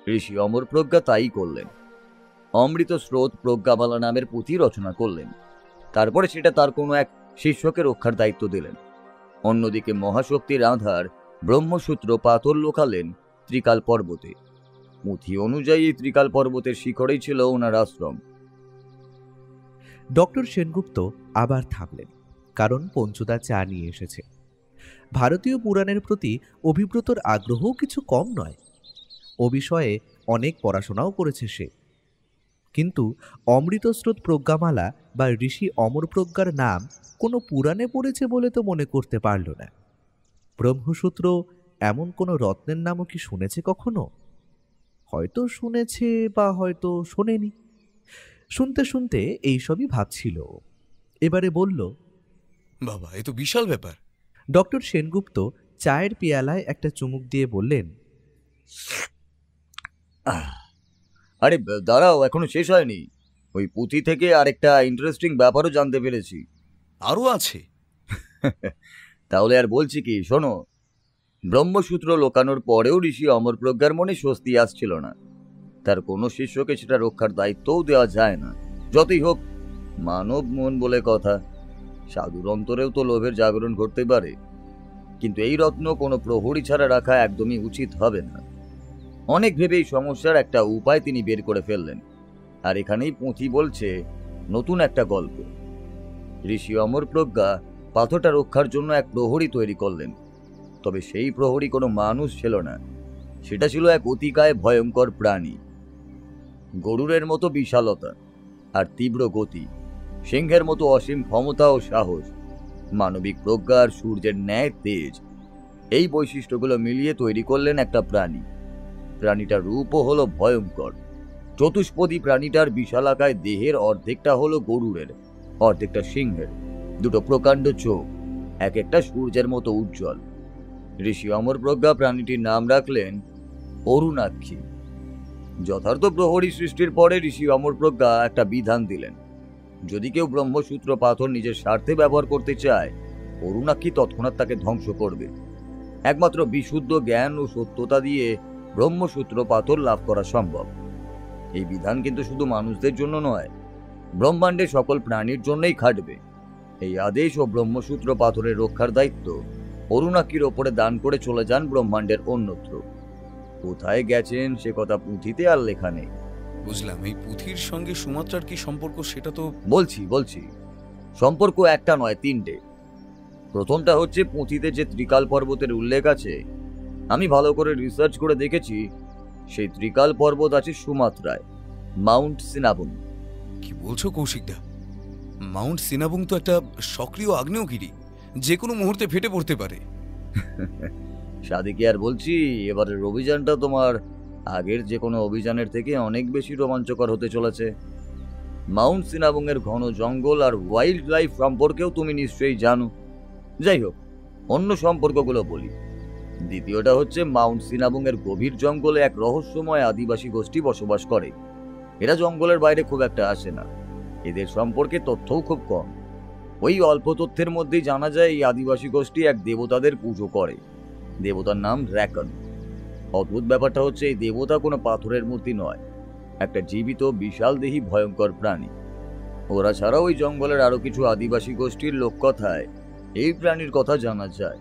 ঋষি অমর প্রজ্ঞা তাই করলেন। অমৃত স্রোত প্রজ্ঞামালা নামের পুঁথি রচনা করলেন। তারপরে সেটা তার কোনো এক শিষ্যকে রক্ষার দায়িত্ব দিলেন। অন্যদিকে মহাশক্তির আধার ব্রহ্মসূত্র পাথর লোকালেন ত্রিকাল পর্বতে। পুঁথি অনুযায়ী ত্রিকাল পর্বতের শিখরেই ছিল ওনার আশ্রম। ডক্টর সেনগুপ্ত আবার থামলেন, কারণ পঞ্চুদা চা নিয়ে এসেছে। ভারতীয় পুরাণের প্রতি অভিব্রতর আগ্রহও কিছু কম নয়। ও বিষয়ে অনেক পড়াশোনাও করেছে সে। কিন্তু অমৃতস্রোত প্রজ্ঞামালা বা ঋষি অমর প্রজ্ঞার নাম কোনো পুরাণে পড়েছে বলে তো মনে করতে পারল না। ব্রহ্মসূত্র এমন কোনো রত্নের নামও কি শুনেছে কখনো? হয়তো শুনেছে বা হয়তো শোনেনি। শুনতে শুনতে এইসবই ভাবছিল। এবারে বলল, বাবা, এ তো বিশাল ব্যাপার। ডক্টর সেনগুপ্ত চায়ের পেয়ালায় একটা চুমুক দিয়ে বললেন, আরে দাঁড়াও, এখনো শেষ হয়নি। ওই পুঁথি থেকে আরেকটা ইন্টারেস্টিং ব্যাপারও জানতে পেরেছি। আরও আছে? তাহলে আর বলছি কি, শোনো। ব্রহ্মসূত্র লোকানোর পরেও ঋষি অমর প্রজ্ঞার মনে স্বস্তি আসছিল না। তার কোনো শিষ্যকে সেটা রক্ষার দায়িত্বও দেওয়া যায় না। যতই হোক মানব মন বলে কথা, সাধুর অন্তরেও তো লোভের জাগরণ ঘটতে পারে। কিন্তু এই রত্ন কোনো প্রহরী ছাড়া রাখা একদমই উচিত হবে না। অনেক ভেবে এই সমস্যার একটা উপায় তিনি বের করে ফেললেন। আর এখানেই পুঁথি বলছে নতুন একটা গল্প। ঋষি অমর প্রজ্ঞা পাথরটা রক্ষার জন্য এক প্রহরী তৈরি করলেন। তবে সেই প্রহরী কোনো মানুষ ছিল না, সেটা ছিল এক অতিকায় ভয়ঙ্কর প্রাণী। গরুরের মতো বিশালতা আর তীব্র গতি, সিংহের মতো অসীম ক্ষমতা ও সাহস, মানবিক প্রজ্ঞা আর সূর্যের ন্যায় তেজ, এই বৈশিষ্ট্যগুলো মিলিয়ে তৈরি করলেন একটা প্রাণী। প্রাণীটার রূপও হলো ভয়ঙ্কর। চতুষ্পদী প্রাণীটার বিশালাকায় দেহের অর্ধেকটা হলো গরুরের, অর্ধেকটা সিংহের, দুটো প্রকাণ্ড চোখ, এক একটা সূর্যের মতো উজ্জ্বল। ঋষি অমর প্রজ্ঞা প্রাণীটির নাম রাখলেন অরুণাক্ষী। যথার্থ প্রহরী সৃষ্টির পরে ঋষি অমর প্রজ্ঞা একটা বিধান দিলেন, যদি কেউ ব্রহ্মসূত্র পাথর নিজের স্বার্থে ব্যবহার করতে চায়, অরুণাক্ষী তৎক্ষণাৎ তাকে ধ্বংস করবে। একমাত্র বিশুদ্ধ জ্ঞান ও সত্যতা দিয়ে ব্রহ্মসূত্র পাথর লাভ করা সম্ভব। এই বিধান কিন্তু শুধু মানুষদের জন্য নয়, ব্রহ্মাণ্ডের সকল প্রাণীর জন্যই খাটবে। এই আদেশ ও ব্রহ্মসূত্র পাথরের রক্ষার দায়িত্ব অরুণাক্ষীর ওপরে দান করে চলে যান ব্রহ্মাণ্ডের অন্যত্র। কোথায় গেছেন সে কথা পুঁথিতে আর লেখা নেই। বুঝলাম। এই পুঁথির সঙ্গে সুমাত্রার কি সম্পর্ক সেটা তো বলছি সম্পর্ক একটা নয়, তিনটে। প্রথমটা হচ্ছে পুঁথিতে যে ত্রিকাল পর্বতের উল্লেখ আছে, আমি ভালো করে রিসার্চ করে দেখেছি সেই ত্রিকাল পর্বত আছে সুমাত্রায়, মাউন্ট সিনাবুং। কি বলছো কৌশিকদা? মাউন্ট সিনাবুং তো একটা সক্রিয় আগ্নেয়গিরি, যে কোনো মুহূর্তে ফেটে পড়তে পারে। সাদিকে আর বলছি, এবারের অভিযানটা তোমার আগের যে কোনো অভিযানের থেকে অনেক বেশি রোমাঞ্চকর হতে চলেছে। মাউন্ট সিনাবংয়ের ঘন জঙ্গল আর ওয়াইল্ড লাইফ সম্পর্কেও তুমি নিশ্চয়ই জানো। যাই হোক, অন্য সম্পর্কগুলো বলি। দ্বিতীয়টা হচ্ছে মাউন্ট সিনাবংয়ের গভীর জঙ্গলে এক রহস্যময় আদিবাসী গোষ্ঠী বসবাস করে। এরা জঙ্গলের বাইরে খুব একটা আসে না, এদের সম্পর্কে তথ্যও খুব কম। ওই অল্প তথ্যের মধ্যেই জানা যায় এই আদিবাসী গোষ্ঠী এক দেবতাদের পুজো করে। দেবতার নাম র্যাকন। অদ্ভুত ব্যাপারটা হচ্ছে এই দেবতা কোনো পাথরের মূর্তি নয়, একটা জীবিত বিশালদেহী ভয়ঙ্কর প্রাণী। ওরা ছাড়াও ওই জঙ্গলের আরো কিছু আদিবাসী গোষ্ঠীর লোককথায় এই প্রাণীর কথা জানা যায়।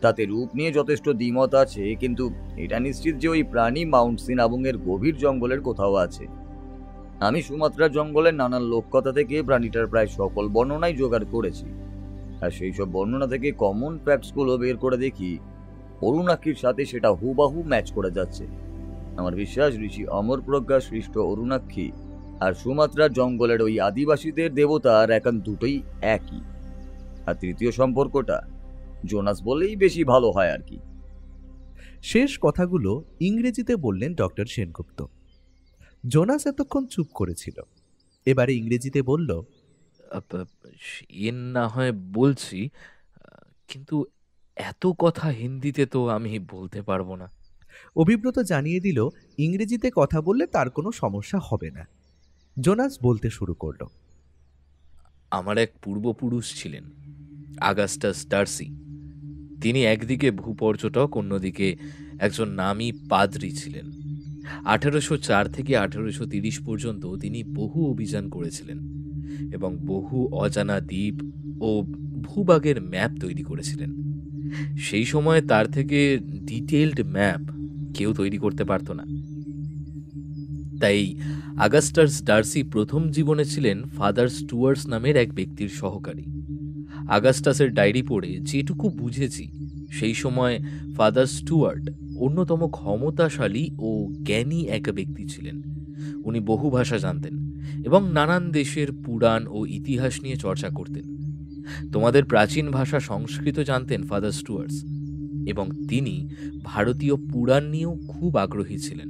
তাতে রূপ নিয়ে যথেষ্ট দ্বিমত আছে, কিন্তু এটা নিশ্চিত যে ওই প্রাণী মাউন্ট সিনাবংয়ের গভীর জঙ্গলের কোথাও আছে। আমি সুমাত্রার জঙ্গলের নানান লোককথা থেকে প্রাণীটার প্রায় সকল বর্ণনাই জোগাড় করেছি, আর সেই সব বর্ণনা থেকে কমন ফ্যাক্টসগুলো বের করে দেখি অরুণাক্ষীর সাথে সেটা হুবাহু ম্যাচ করে যাচ্ছে। আমার বিশ্বাস ঋষি অমর প্রজ্ঞা সৃষ্ট অরুণাক্ষী আর সুমাত্রার জঙ্গলের ওই আদিবাসীদের দেবতার এখন দুটোই একই। আর তৃতীয় সম্পর্কটা জোনাস বললেই বেশি ভালো হয় আর কি। শেষ কথাগুলো ইংরেজিতে বললেন ডক্টর সেনগুপ্ত। জোনাস এতক্ষণ চুপ করেছিল, এবারে ইংরেজিতে বলল, এ না হয় বলছি, কিন্তু এত কথা হিন্দিতে তো আমি বলতে পারবো না। অভিব্রত জানিয়ে দিল ইংরেজিতে কথা বললে তার কোনো সমস্যা হবে না। জোনাস বলতে শুরু করল, আমার এক পূর্বপুরুষ ছিলেন, আগাস্টাস ডার্সি। তিনি একদিকে ভূপর্যটক, অন্যদিকে একজন নামী পাদ্রী ছিলেন। 1804 থেকে 1830 পর্যন্ত তিনি বহু অভিযান করেছিলেন এবং বহু অজানা দ্বীপ ও ভূভাগের ম্যাপ তৈরি করেছিলেন। সেই সময় তার থেকে ডিটেইলড ম্যাপ কেউ তৈরি করতে পারত না। তাই আগাস্টাস ডার্সি প্রথম জীবনে ছিলেন ফাদার স্টুয়ার্টস নামের এক ব্যক্তির সহকারী। আগাস্টাসের ডায়েরি পড়ে যেটুকু বুঝেছি, সেই সময় ফাদার স্টুয়ার্ট অন্যতম ক্ষমতাশালী ও জ্ঞানী এক ব্যক্তি ছিলেন। উনি বহু ভাষা জানতেন এবং নানান দেশের পুরাণ ও ইতিহাস নিয়ে চর্চা করতেন। তোমাদের প্রাচীন ভাষা সংস্কৃত জানতেন ফাদার স্টুয়ার্টস, এবং তিনি ভারতীয় পুরাণ নিয়েও খুব আগ্রহী ছিলেন।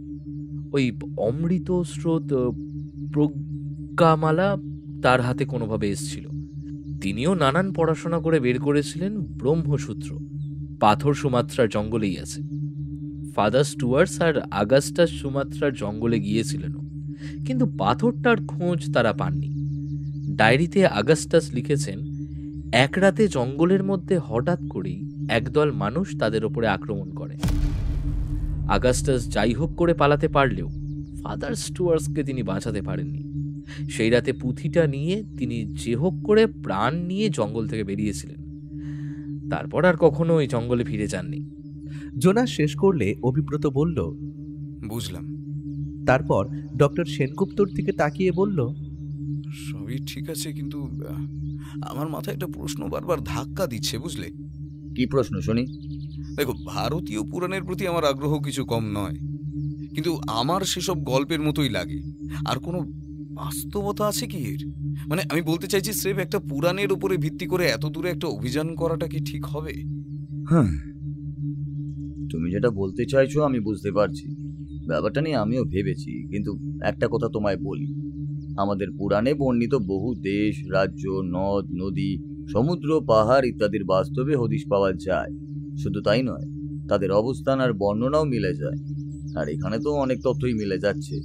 ওই অমৃত স্রোত প্রজ্ঞামালা তার হাতে কোনোভাবে এসছিল। তিনিও নানান পড়াশোনা করে বের করেছিলেন ব্রহ্মসূত্র। পাথর সুমাত্রার জঙ্গলেই আছে। ফাদার স্টুয়ার্টস আর আগাস্টাস সুমাত্রার জঙ্গলে গিয়েছিলেন, কিন্তু পাথরটার খোঁজ তারা পাননি। ডায়েরিতে আগাস্টাস লিখেছেন, এক রাতে জঙ্গলের মধ্যে হঠাৎ করেই একদল মানুষ তাদের ওপরে আক্রমণ করে। আগাস্টাস যাই হোক করে পালাতে পারলেও ফাদার স্টুয়ার্টসকে তিনি বাঁচাতে পারেননি। সেই রাতে পুঁথিটা নিয়ে তিনি যে হোক করে প্রাণ নিয়ে জঙ্গল থেকে বেরিয়েছিলেন। তারপর আর কখনো ওই জঙ্গলে ফিরে যাননি। জোনাস শেষ করলে অভিব্রত বলল, বুঝলাম। তারপর ডক্টর সেনগুপ্তর দিকে তাকিয়ে বলল, সবই ঠিক আছে, কিন্তু আমার মাথায় একটা প্রশ্ন বারবার ধাক্কা দিচ্ছে, বুঝলে? কি প্রশ্ন শুনি? দেখো, ভারতীয় পুরাণের প্রতি আমার আগ্রহ কিছু কম নয়, কিন্তু আমার সেসব গল্পের মতোই লাগে। আর কোনো বাস্তবতা আছে কি এর? মানে আমি বলতে চাইছি, স্রেফ একটা পুরাণের উপরে ভিত্তি করে এত দূরে একটা অভিযান করাটা কি ঠিক হবে? হ্যাঁ, তুমি যেটা বলতে চাইছো আমি বুঝতে পারছি। ব্যাপারটা নিয়ে আমিও ভেবেছি, কিন্তু একটা কথা তোমায় বলি, আমাদের পুরাণে বর্ণিত বহু দেশ, রাজ্য, নদ নদী, সমুদ্র, পাহাড় ইত্যাদির বাস্তবে হদিশ পাওয়া যায়। শুধু তাই নয়, তাদের অবস্থান আর বর্ণনাও মিলে যায়। আর এখানে তো অনেক তথ্যই মিলে যাচ্ছে।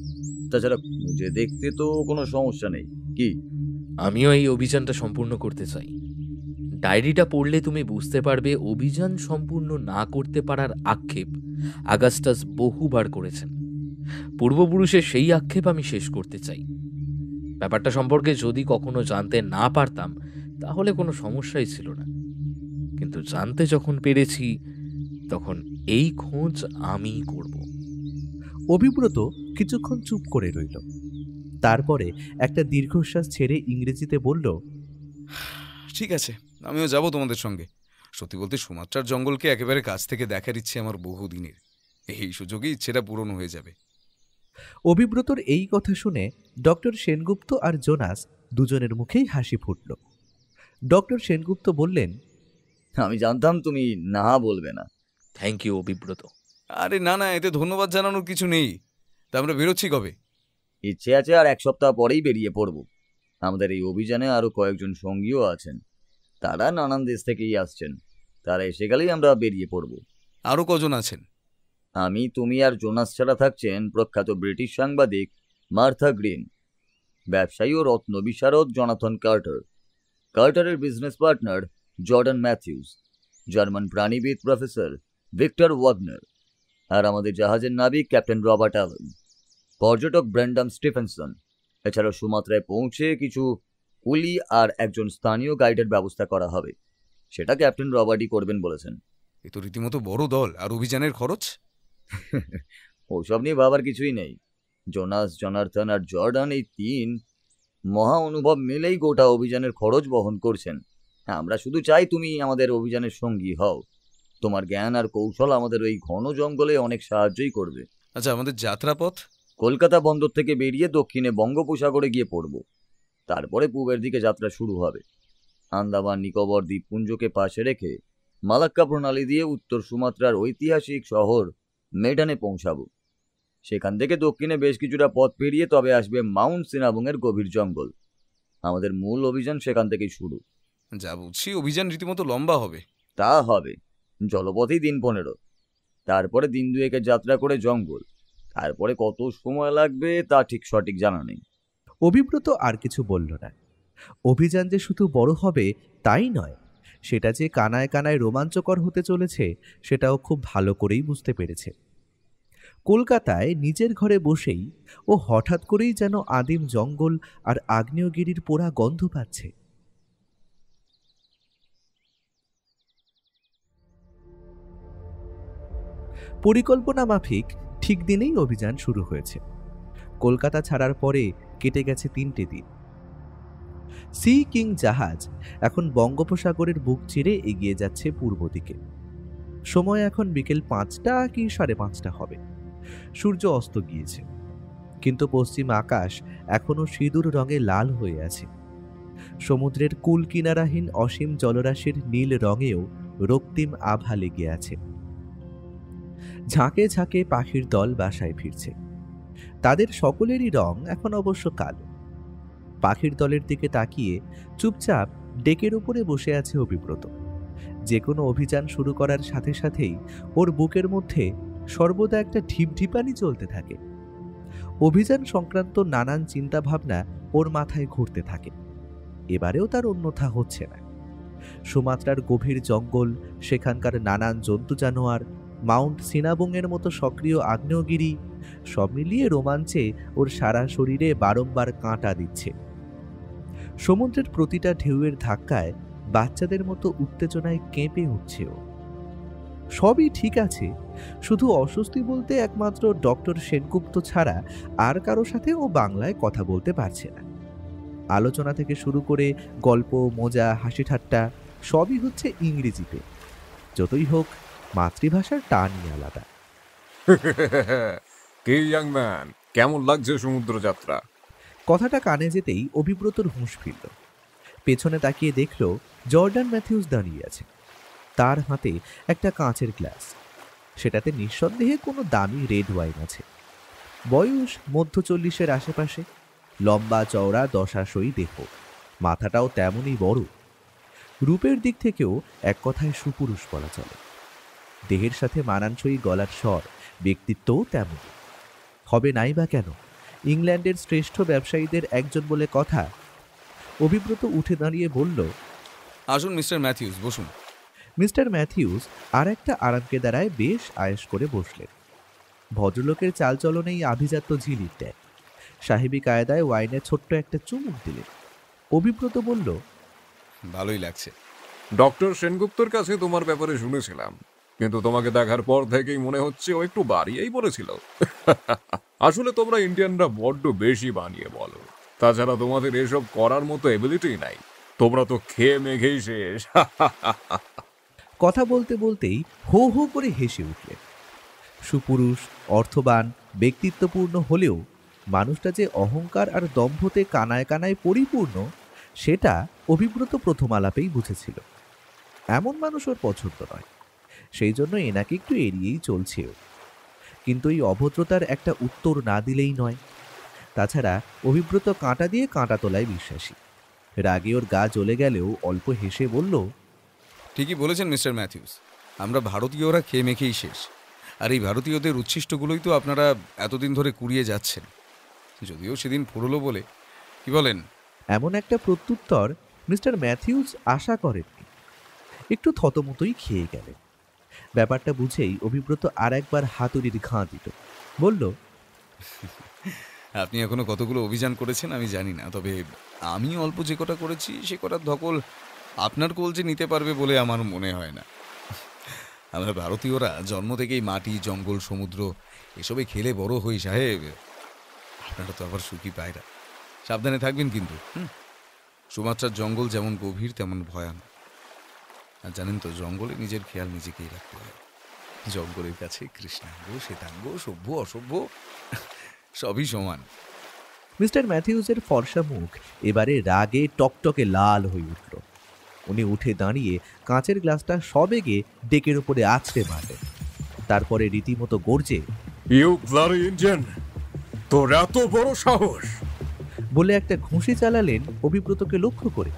তাছাড়া খুঁজে দেখতে তো কোনো সমস্যা নেই, কি? আমিও এই অভিযানটা সম্পূর্ণ করতে চাই। ডায়েরিটা পড়লে তুমি বুঝতে পারবে অভিযান সম্পূর্ণ না করতে পারার আক্ষেপ আগাস্টাস বহুবার করেছেন। পূর্বপুরুষের সেই আক্ষেপ আমি শেষ করতে চাই। ব্যাপারটা সম্পর্কে যদি কখনো জানতে না পারতাম তাহলে কোনো সমস্যাই ছিল না, কিন্তু জানতে যখন পেরেছি তখন এই খোঁজ আমি করব। অভিব্রত কিছুক্ষণ চুপ করে রইল। তারপরে একটা দীর্ঘশ্বাস ছেড়ে ইংরেজিতে বলল, ঠিক আছে, আমিও যাব তোমাদের সঙ্গে। সত্যি বলতে সুমাত্রার জঙ্গলকে একেবারে কাছ থেকে দেখার ইচ্ছে আমার বহুদিনের। এই সুযোগে ইচ্ছেটা পূরণ হয়ে যাবে। অভিব্রতর এই কথা শুনে ডক্টর সেনগুপ্ত আর জোনাস দুজনের মুখেই হাসি ফুটল। ডক্টর সেনগুপ্ত বললেন, আমি জানতাম তুমি না বলবে না। Thank you Abhibrata. আরে না না, এতে ধন্যবাদ জানানোর কিছু নেই। তা আমরা বেরোচ্ছি কবে? ইচ্ছে আছে আর 1 সপ্তাহ পরেই বেরিয়ে পড়ব। আমাদের এই অভিযানে আরও কয়েকজন সঙ্গীও আছেন, তারা নানান দেশ থেকেই আসছেন। তারা এসে গেলেই আমরা বেরিয়ে পড়ব। আরও কজন আছেন? আমি, তুমি আর জোনাস ছাড়া থাকছেন প্রখ্যাত ব্রিটিশ সাংবাদিক মার্থা গ্রিন, ব্যবসায়ী ও রত্ন বিশারদ জনাথন কার্টার, কার্টারের business partner Jordan Mathews, German প্রাণীবিদ প্রফেসর ভিক্টর ওয়াগনার, আর আমাদের জাহাজের নাবিক ক্যাপ্টেন রবার্ট অ্যালেন, পর্যটক ব্র্যান্ডাম স্টিফেনসন। এছাড়াও সুমাত্রায় পৌঁছে কিছু কুলি আর একজন স্থানীয় গাইডের ব্যবস্থা করা হবে। সেটা ক্যাপ্টেন রবার্টই করবেন বলেছেন। এ তো রীতিমতো বড় দল। আর অভিযানের খরচ? ওসব নিয়ে ভাবার কিছুই নেই। জোনাস, জনার্থন আর জর্ডান, এই 3 মহা অনুভব মিলেই গোটা অভিযানের খরচ বহন করছেন। আমরা শুধু চাই তুমি আমাদের অভিযানের সঙ্গী হও। তোমার জ্ঞান আর কৌশল আমাদের ওই ঘন জঙ্গলে অনেক সাহায্যই করবে। আচ্ছা, আমাদের যাত্রাপথ? কলকাতা বন্দর থেকে বেরিয়ে দক্ষিণে বঙ্গোপসাগরে গিয়ে পড়ব। তারপরে পূবের দিকে যাত্রা শুরু হবে। আন্দামান নিকোবর দ্বীপপুঞ্জকে পাশে রেখে মালাক্কা প্রণালী দিয়ে উত্তর সুমাত্রার ঐতিহাসিক শহর মেডানে পৌঁছাবো। সেখান থেকে দক্ষিণে বেশ কিছুটা পথ পেরিয়ে তবে আসবে মাউন্ট সিনাবুংয়ের গভীর জঙ্গল। আমাদের মূল অভিযান সেখান থেকেই শুরু। যা বুঝছি অভিযান রীতিমতো লম্বা হবে। তা হবে, জলপথেই দিন 15, তারপরে দিন 2 যাত্রা করে জঙ্গল। তারপরে কত সময় লাগবে তা ঠিক সঠিক জানা নেই। অভিব্রত আর কিছু বলল না। অভিযান যে শুধু বড় হবে তাই নয়, সেটা যে কানায় কানায় রোমাঞ্চকর হতে চলেছে সেটাও খুব ভালো করেই বুঝতে পেরেছে। কলকাতায় নিজের ঘরে বসেই ও হঠাৎ করেই যেন আদিম জঙ্গল আর আগ্নেয়গিরির পোড়া গন্ধ পাচ্ছে। পরিকল্পনা মাফিক ঠিক দিনেই অভিযান শুরু হয়েছে। কলকাতা ছাড়ার পরে কেটে গেছে 3টে দিন। সি কিং জাহাজ এখন বঙ্গোপসাগরের বুক চিরে এগিয়ে যাচ্ছে পূর্ব দিকে। সময় এখন বিকেল 5টা কি 5:30 হবে। সূর্য অস্ত গিয়েছে, কিন্তু পশ্চিম আকাশ এখনো সিঁদুর রঙে লাল হয়ে আছে। সমুদ্রের কুল কিনারাহীন অসীম জলরাশির নীল রঙেও রক্তিম আভা লেগে আছে। ঝাঁকে ঝাঁকে পাখির দল বাসায় ফিরছে। তাদের সকলেরই রং এখন অবশ্য কালো। পাখির দলের দিকে তাকিয়ে চুপচাপ ডেকের উপরে বসে আছে অভিব্রত। যে কোনো অভিযান শুরু করার সাথে সাথেই ওর বুকের মধ্যে সর্বদা একটা ঢিপঢিপানি চলতে থাকে। অভিযান সংক্রান্ত নানান চিন্তা ভাবনা ওর মাথায় ঘুরতে থাকে। এবারেও তার অন্যথা হচ্ছে না। সুমাত্রার গভীর জঙ্গল, সেখানকার নানান জন্তু জানোয়ার, মাউন্ট সিনাবুংয়ের মতো সক্রিয় আগ্নেয়গিরি, সব মিলিয়ে রোমাঞ্চে ওর সারা শরীরে বারংবার কাঁটা দিচ্ছে। সমুদ্রের প্রতিটা ঢেউয়ের ধাক্কায় বাচ্চাদের মতো উত্তেজনায় কেঁপে উঠছে ও। সবই ঠিক আছে, শুধু অস্বস্তি বলতে একমাত্র ডক্টর সেনগুপ্ত ছাড়া আর কারো সাথে ও বাংলায় কথা বলতে পারছে না। আলোচনা থেকে শুরু করে গল্প, মজা, হাসি ঠাট্টা সবই হচ্ছে ইংরেজিতে। যতই হোক মাতৃভাষার টানই আলাদা। কে ইয়াং ম্যান, কেমন লাগছে সমুদ্র যাত্রা? কথাটা কানে যেতেই অভিব্রতর হুঁশ ফিরল। পেছনে তাকিয়ে দেখল জর্ডান ম্যাথিউস দাঁড়িয়ে আছে। তার হাতে একটা কাঁচের গ্লাস, সেটাতে নিঃসন্দেহে কোনো দামি রেড ওয়াইন আছে। বয়স মধ্য 40-এর আশেপাশে, লম্বা চওড়া দশাশয়ী দেহ, মাথাটাও তেমনই বড়। রূপের দিক থেকেও এক কথায় সুপুরুষ বলা চলে। দেহের সাথে মানানসই গলার স্বর, ব্যক্তিত্বও তেমন হবে নাই বা কেন, ইংল্যান্ডের শ্রেষ্ঠ ব্যবসায়ীদের একজন বলে কথা। অভিব্রত উঠে দাঁড়িয়ে বলল, আসুন মিস্টার ম্যাথিউস, বসুন। মিস্টার ম্যাথিউস আর একটা আরামকেদারায় বেশ আয়েশ করে বসলেন। ভদ্রলোকের চালচলনেই আভিজাত্য ঝিলিক দেয়। সাহেবী কায়দায় ওয়াইনে ছোট্ট একটা চুমুক দিলেন। অভিব্রত বলল, ভালোই লাগছে। ডক্টর সেনগুপ্তর কাছে তোমার ব্যাপারে শুনেছিলাম, কিন্তু তোমাকে দেখার পর থেকেই মনে হচ্ছে ও একটু বাড়িয়েই বলেছিল। আসলে তোমরা ইন্ডিয়ানরা বড্ড বেশি বানিয়ে বলো। তাছাড়া তোমাদের এসব করার মতো এবিলিটি নাই। তোমরা তো খেয়ে মেঘেই শেষ। কথা বলতে বলতেই হো হো করে হেসে উঠলেন। সুপুরুষ, অর্থবান, ব্যক্তিত্বপূর্ণ হলেও মানুষটা যে অহংকার আর দম্ভতে কানায় কানায় পরিপূর্ণ, সেটা অভিব্রত প্রথম আলাপেই বুঝেছিল। এমন মানুষ ওর পছন্দ নয়, সেই জন্য এনাকে একটু এড়িয়েই চলছেও। কিন্তু এই অভদ্রতার একটা উত্তর না দিলেই নয়। তাছাড়া অভিব্রত কাঁটা দিয়ে কাঁটা তোলায় বিশ্বাসী। রাগে ওর গা জ্বলে গেলেও অল্প হেসে বলল, ঠিকই বলেছেন মিস্টার ম্যাথিউস, আমরা ভারতীয়রা খেয়ে মেখেই শেষ। আর এই ভারতীয়দের উচ্ছিষ্টগুলোই তো আপনারা এতদিন ধরে কুড়িয়ে যাচ্ছেন, যদিও সেদিন ফুরলো বলে। কি বলেন? এমন একটা প্রত্যুত্তর মিস্টার ম্যাথিউস আশা করেননি। একটু থতমতই খেয়ে গেলেন। ব্যাপারটা বুঝেই অভিব্রত আর একবার হাতুড়ির ঘাঁ দিল, বলল, আপনি এখনো কতগুলো অভিযান করেছেন আমি জানি না, তবে আমি অল্প যে কটা করেছি সে কটার ধকল আপনার কলজে নিতে পারবে বলে আমার মনে হয় না। আমরা ভারতীয়রা জন্ম থেকেই মাটি, জঙ্গল, সমুদ্র এসবে খেলে বড় হই সাহেব। আপনারা তো আবার সুখী পায়রা। সাবধানে থাকবেন কিন্তু। সুমাত্রার জঙ্গল যেমন গভীর তেমন ভয়ানক। আর জানেন তো, জঙ্গলে নিজের খেয়াল নিজেকেই রাখতে হয়। জঙ্গলের কাছে কৃষ্ণাঙ্গ, শ্বেতাঙ্গ, সভ্য, অসভ্য সবই সমান। মিস্টার ম্যাথিউসের ফর্সা মুখ এবারে রাগে টকটকে লাল হয়ে উঠল। উনি উঠে দাঁড়িয়ে কাঁচের গ্লাসটা সবেগে ডেকের উপরে আছড়ে মারলেন। তারপরে রীতিমতো গর্জে, ইউ ব্লাডি ইন্ডিয়ান, তোর এত বড় সাহস! বলে একটা ঘুষি চালালেন অভিব্রতকে লক্ষ্য করে।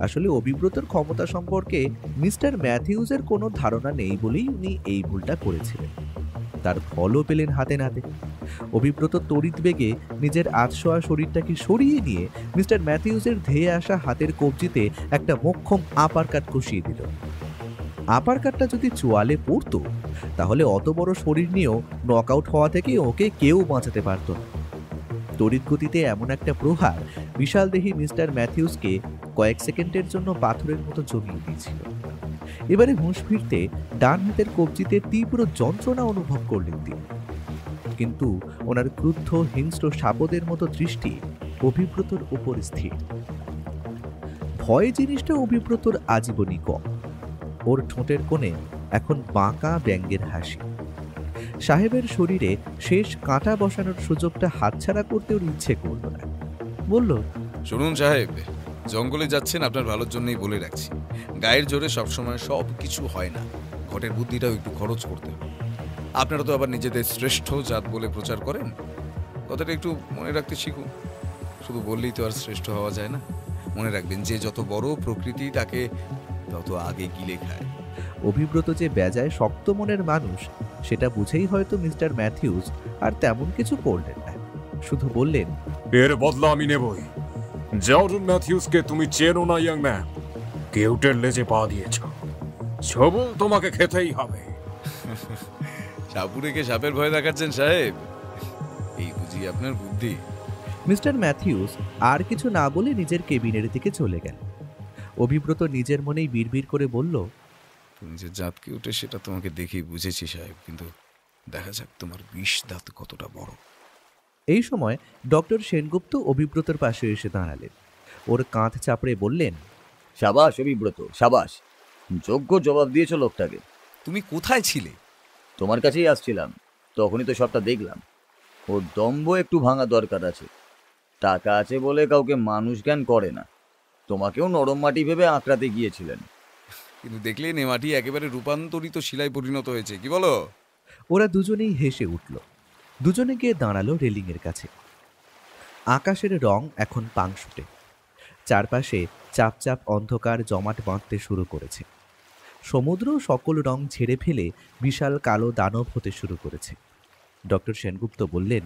আসলে অভিব্রতর ক্ষমতা সম্পর্কে মিস্টার ম্যাথিউসের কোনো ধারণা নেই বলেই উনি এই ভুলটা করেছিলেন। তার ফলও পেলেন হাতে নাতে। অভিব্রত তড়িৎ বেগে নিজের আধশোয়া শরীরটাকে সরিয়ে নিয়ে মিস্টার ম্যাথিউসের ধেয়ে আসা হাতের কবজিতে একটা মোক্ষম আপার কাট কষিয়ে দিল। আপার কাটটা যদি চোয়ালে পড়তো তাহলে অত বড় শরীর নিয়েও নক আউট হওয়া থেকে ওকে কেউ বাঁচাতে পারত না। তড়িৎ গতিতে এমন একটা প্রহার বিশাল দেহী মিস্টার ম্যাথিউসকে কয়েক সেকেন্ডের জন্য পাথরের মতো জমিয়ে দিয়েছিল। এবারে হুঁশ ফিরতে ডান হাতের কবজিতে তীব্র যন্ত্রণা অনুভব করলেন তিনি। কিন্তু ওনার ক্রুদ্ধ হিংস্র সাপদের মতো দৃষ্টি অভিব্রতর উপর স্থির। ভয় জিনিসটা অভিব্রতর আজীবনই কম। ওর ঠোঁটের কোণে এখন বাঁকা ব্যঙ্গের হাসি। সাহেবের শরীরে শেষ কাঁটা বসানোর সুযোগটা হাতছাড়া করতে ওর ইচ্ছে করল না। বলল, শুনুন সাহেব, জঙ্গলে যাচ্ছেন আপনার ভালোর জন্যই বলে রাখছি। গায়ের জোরে সবসময় সব কিছু হয় না, ঘটের বুদ্ধিটাও একটু খরচ করতে হবে। আপনারা তো আবার নিজেদের শ্রেষ্ঠ জাত বলে প্রচার করেন, কথাটা একটু মনে রাখতে শিখুন। শুধু বললেই তো আর শ্রেষ্ঠ হওয়া যায় না। মনে রাখবেন, যে যত বড় প্রকৃতি তাকে তত আগে গিলে খায়। অভিব্রত যে বেজায় শক্ত মনের মানুষ সেটা বুঝেই হয়তো মিস্টার ম্যাথিউস আর তেমন কিছু করলেন না। শুধু বললেন, এর বদলা আমি নেবই। জর্ডন ম্যাথিউসকে তুমি চেনো না ইয়াং ম্যান, কেউটের লেজে পা দিয়েছ, ছবল তোমাকে খেতেই হবে। সাপুরেকে সাপের ভয় দেখাচ্ছেন সাহেব, এই বুঝি আপনার বুদ্ধি? মিস্টার ম্যাথিউস আর কিছু না বলে নিজের কেবিনের দিকে চলে গেল। অভিব্রত নিজের মনেই বিড়বিড় করে বলল, তুমি যে জাতকে উঠে সেটা তোমাকে দেখেই বুঝেছি সাহেব, কিন্তু দেখা যাক তোমার বিষ দাঁত কতটা বড়। এই সময় ডক্টর সেনগুপ্ত অভিব্রতর পাশে এসে দাঁড়ালেন। ওর কাঁধ চাপড়ে বললেন, সাবাস অভিব্রত, সাবাস, যোগ্য জবাব দিয়েছ লোকটাকে। তুমি কোথায় ছিলে? তোমার কাছেই আসছিলাম, তখনই তো সবটা দেখলাম। ওর দম্ভ একটু ভাঙা দরকার আছে। টাকা আছে বলে কাউকে মানুষ জ্ঞান করে না। তোমাকেও নরম মাটি ভেবে আঁকড়াতে গিয়েছিলেন, কিন্তু দেখলে নেমাটি একেবারে রূপান্তরিত শিলায় পরিণত হয়েছে, কি বলো? ওরা দুজনেই হেসে উঠল। দুজনে গিয়ে দাঁড়ালো রেলিংয়ের কাছে। আকাশের রং এখন পাংশুটে। চারপাশে চাপচাপ অন্ধকার জমাট বাঁধতে শুরু করেছে। সমুদ্র সকল রং ঝেড়ে ফেলে বিশাল কালো দানব হতে শুরু করেছে। ডক্টর সেনগুপ্ত বললেন,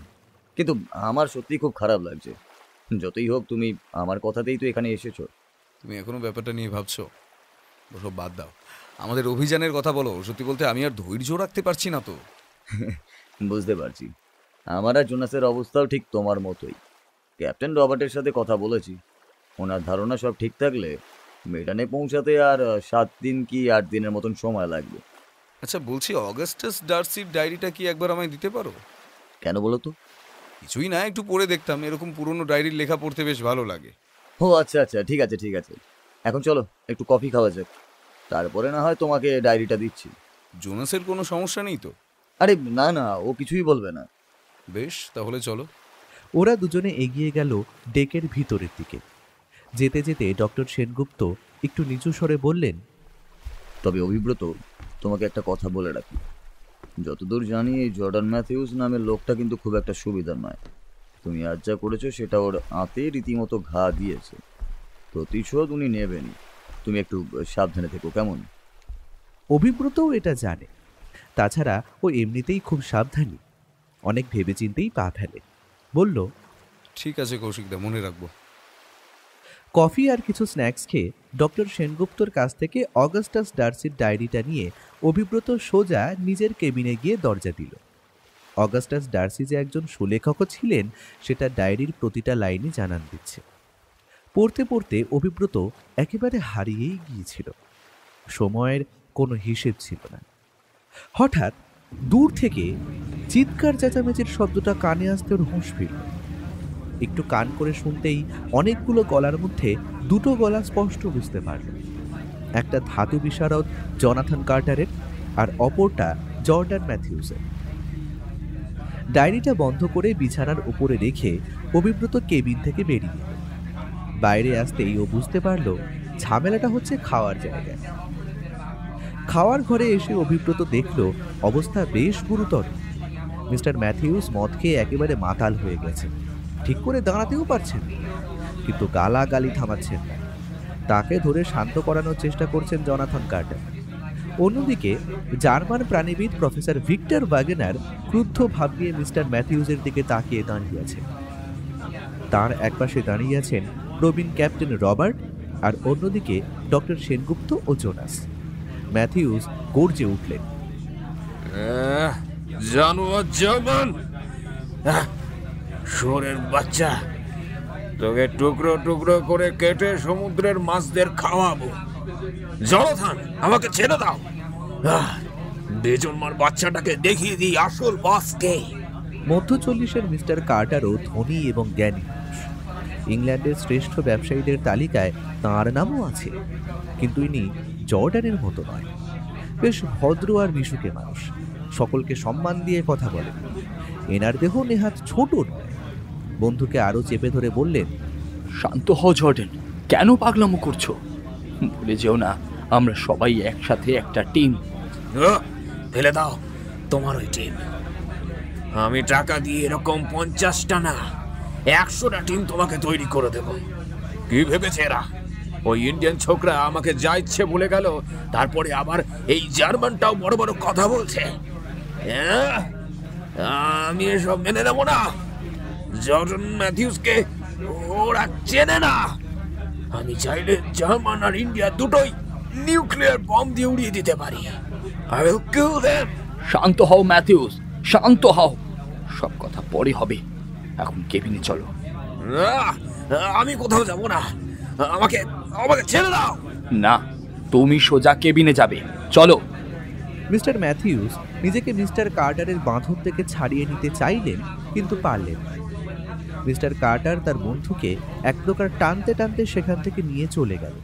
কিন্তু আমার সত্যি খুব খারাপ লাগছে। যতই হোক তুমি আমার কথাতেই তো এখানে এসেছো। তুমি এখনো ব্যাপারটা নিয়ে ভাবছো? ওসব বাদ দাও, আমাদের অভিযানের কথা বলো। সত্যি বলতে আমি আর ধৈর্য রাখতে পারছি না তো। বুঝতে পারছি, আমার আর জোনাসের অবস্থাও ঠিক তোমার মতোই। ক্যাপ্টেন রবার্টের সাথে কথা বলেছি, ওনার ধারণা সব ঠিক থাকলে মেডানে পৌঁছাতে আর 7 দিন কি 8 দিনের মতন সময় লাগবে। আচ্ছা বলছি, অগাস্টাস ডার্সির ডায়েরিটা কি একবার আমায় দিতে পারো? কেন বলো তো? কিছুই না, একটু পড়ে দেখতাম। এরকম পুরনো ডায়েরির লেখা পড়তে বেশ ভালো লাগে। ও আচ্ছা আচ্ছা, ঠিক আছে ঠিক আছে। এখন চলো একটু কফি খাওয়া যাক, তারপরে না হয় তোমাকে ডায়েরিটা দিচ্ছি। জোনাসের কোনো সমস্যা নেই তো? আরে না না, ও কিছুই বলবে না। বেশ, তাহলে চলো। ওরা দুজনে এগিয়ে গেল ডেকের ভিতরের দিকে। যেতে যেতে ডক্টর সেনগুপ্ত একটু নিচু স্বরে বললেন, তবে অভিব্রত, তোমাকে একটা কথা বলে রাখি। যতদূর জানি এই জর্ডান ম্যাথিউস নামের লোকটা কিন্তু খুব একটা সুবিধার নয়। তুমি আজ যা করেছো সেটা ওর আঁতে রীতিমতো ঘা দিয়েছে। প্রতিশোধ উনি নেবেনই। তুমি একটু সাবধানে থেকো, কেমন? অভিব্রতও এটা জানে। তাছাড়া ও এমনিতেই খুব সাবধানী, অনেক ভেবেচিন্তেই পা ফেলে। বলল, ঠিক আছে কৌশিকদা, মনে রাখবো। কফি আর কিছু স্ন্যাক্স খেয়ে ডক্টর সেনগুপ্তর কাছ থেকে অগাস্টাস ডার্সির ডায়েরিটা নিয়ে অভিব্রত সোজা নিজের কেবিনে গিয়ে দরজা দিল। অগাস্টাস ডার্সি যে একজন সুলেখকও ছিলেন সেটা ডায়েরির প্রতিটা লাইনে জানান দিচ্ছে। পড়তে পড়তে অভিব্রত একেবারে হারিয়েই গিয়েছিল। সময়ের কোনো হিসেব ছিল না। হঠাৎ দূর থেকে চিৎকার চেঁচামেচির শব্দটা কানে আসতে ওর হুঁশ ফিরল। একটু কান করে শুনতেই অনেকগুলো গলার মধ্যে দুটো গলা স্পষ্ট বুঝতে পারল। একটা ধাতু বিশারদ জনাথন কার্টারের, আর অপরটা জর্ডান ম্যাথিউসের। ডায়েরিটা বন্ধ করে বিছানার উপরে রেখে অভিব্রত কেবিন থেকে বেরিয়ে এল। বাইরে আসতেই ও বুঝতে পারল ঝামেলাটা হচ্ছে খাওয়ার জায়গায়। খাওয়ার ঘরে এসে অভিব্রত দেখল অবস্থা বেশ গুরুতর। মিস্টার ম্যাথিউস মদ খেয়ে একেবারে মাতাল হয়ে গেছে, ঠিক করে দাঁড়াতেও পারছেন না, কিন্তু গালাগালি থামাচ্ছেন না। তাকে ধরে শান্ত করানোর চেষ্টা করছেন জনাথন কার্টার। অন্যদিকে জার্মান প্রাণীবিদ প্রফেসর ভিক্টর ওয়াগনার ক্রুদ্ধ ভাব নিয়ে মিস্টার ম্যাথিউসের দিকে তাকিয়ে দাঁড়িয়ে আছেন। তার একপাশে দাঁড়িয়ে আছেন প্রবীণ ক্যাপ্টেন রবার্ট, আর অন্যদিকে ডক্টর সেনগুপ্ত ও জোনাস। ম্যাথিউস গর্জে উঠলেন, জানোয়ার জার্মান, শুয়োরের বাচ্চা, তোকে টুকরো টুকরো করে কেটে সমুদ্রের মাছদের খাওয়াবো। জনাথন, আমাকে ছেড়ে দাও। বেজন্মার বাচ্চাটাকে দেখিয়ে দিই আসল বসকে। মধ্য 40-এর মিস্টার কার্টারও ধনী এবং জ্ঞানী মানুষ। ইংল্যান্ডের শ্রেষ্ঠ ব্যবসায়ীদের তালিকায় তাঁর নামও আছে, কিন্তু ইনি জর্ডানের মতো নয়। বেশ ভদ্র আর মিশুকে মানুষ, সকলকে সম্মান দিয়ে কথা বলেন। এনার দেহ নেহাত ছোট নয়। বন্ধুকে আরো চেপে ধরে বললেন, শান্ত হও জর্ডান, কেন পাগলামো করছো? ভুলে যেও না, আমরা সবাই একসাথে একটা টিম। ফেলে দাও তোমার ওই টিম। আমি টাকা দিয়ে এরকম 50টা না 100টা টিম তোমাকে তৈরি করে দেব। কি ভেবেছে এরা? ওই ইন্ডিয়ান ছোকরা আমাকে যা ইচ্ছে বলে গেল, তারপরে আবার এই জার্মানটাও বড় বড় কথা বলছে। আমি এসব মেনে নেব না। জর্ডন ম্যাথিউসকে ওরা চেনে না। আমি চাইলে জার্মান আর ইন্ডিয়া দুটোই নিউক্লিয়ার বম দিয়ে উড়িয়ে দিতে পারি। I will kill them. শান্ত হও ম্যাথিউস, শান্ত হও। সব কথা পরে হবে, এখন কেবিনে চলো। আমি কোথাও যাব না। আমাকে আমাকে ছেড়ে দাও। না, তুমি সোজা কেবিনে যাবে, চলো। মিস্টার ম্যাথিউস নিজেকে মিস্টার কার্টারের বাঁধন থেকে ছাড়িয়ে নিতে চাইলেন, কিন্তু পারলেন না। মিস্টার কার্টার তার বন্ধুকে এক প্রকার টানতে টানতে সেখান থেকে নিয়ে চলে গেল।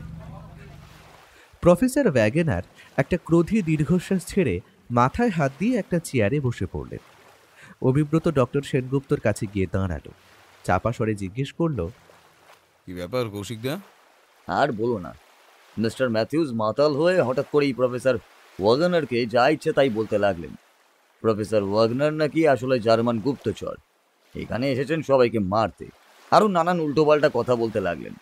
প্রফেসর ওয়াগনার একটা ক্রোধী দীর্ঘশ্বাস ছেড়ে মাথায় হাত দিয়ে একটা চেয়ারে বসে পড়লেন। অভিব্রত ডক্টর সেনগুপ্তর কাছে গিয়ে দাঁড়ালো। চাপা স্বরে জিজ্ঞেস করল, কি ব্যাপার কৌশিকদা? আর বলো না, মিস্টার ম্যাথিউস মাতাল হয়ে হঠাৎ করেই প্রফেসর ওয়াগনারকে যা ইচ্ছে তাই বলতে লাগলেন। প্রফেসর ওয়াগনার নাকি আসলে জার্মান গুপ্তচর, এখানে এসেছেন সবাইকে মারতে। আরও নানান উল্টোপাল্টা কথা বলতে লাগলেন।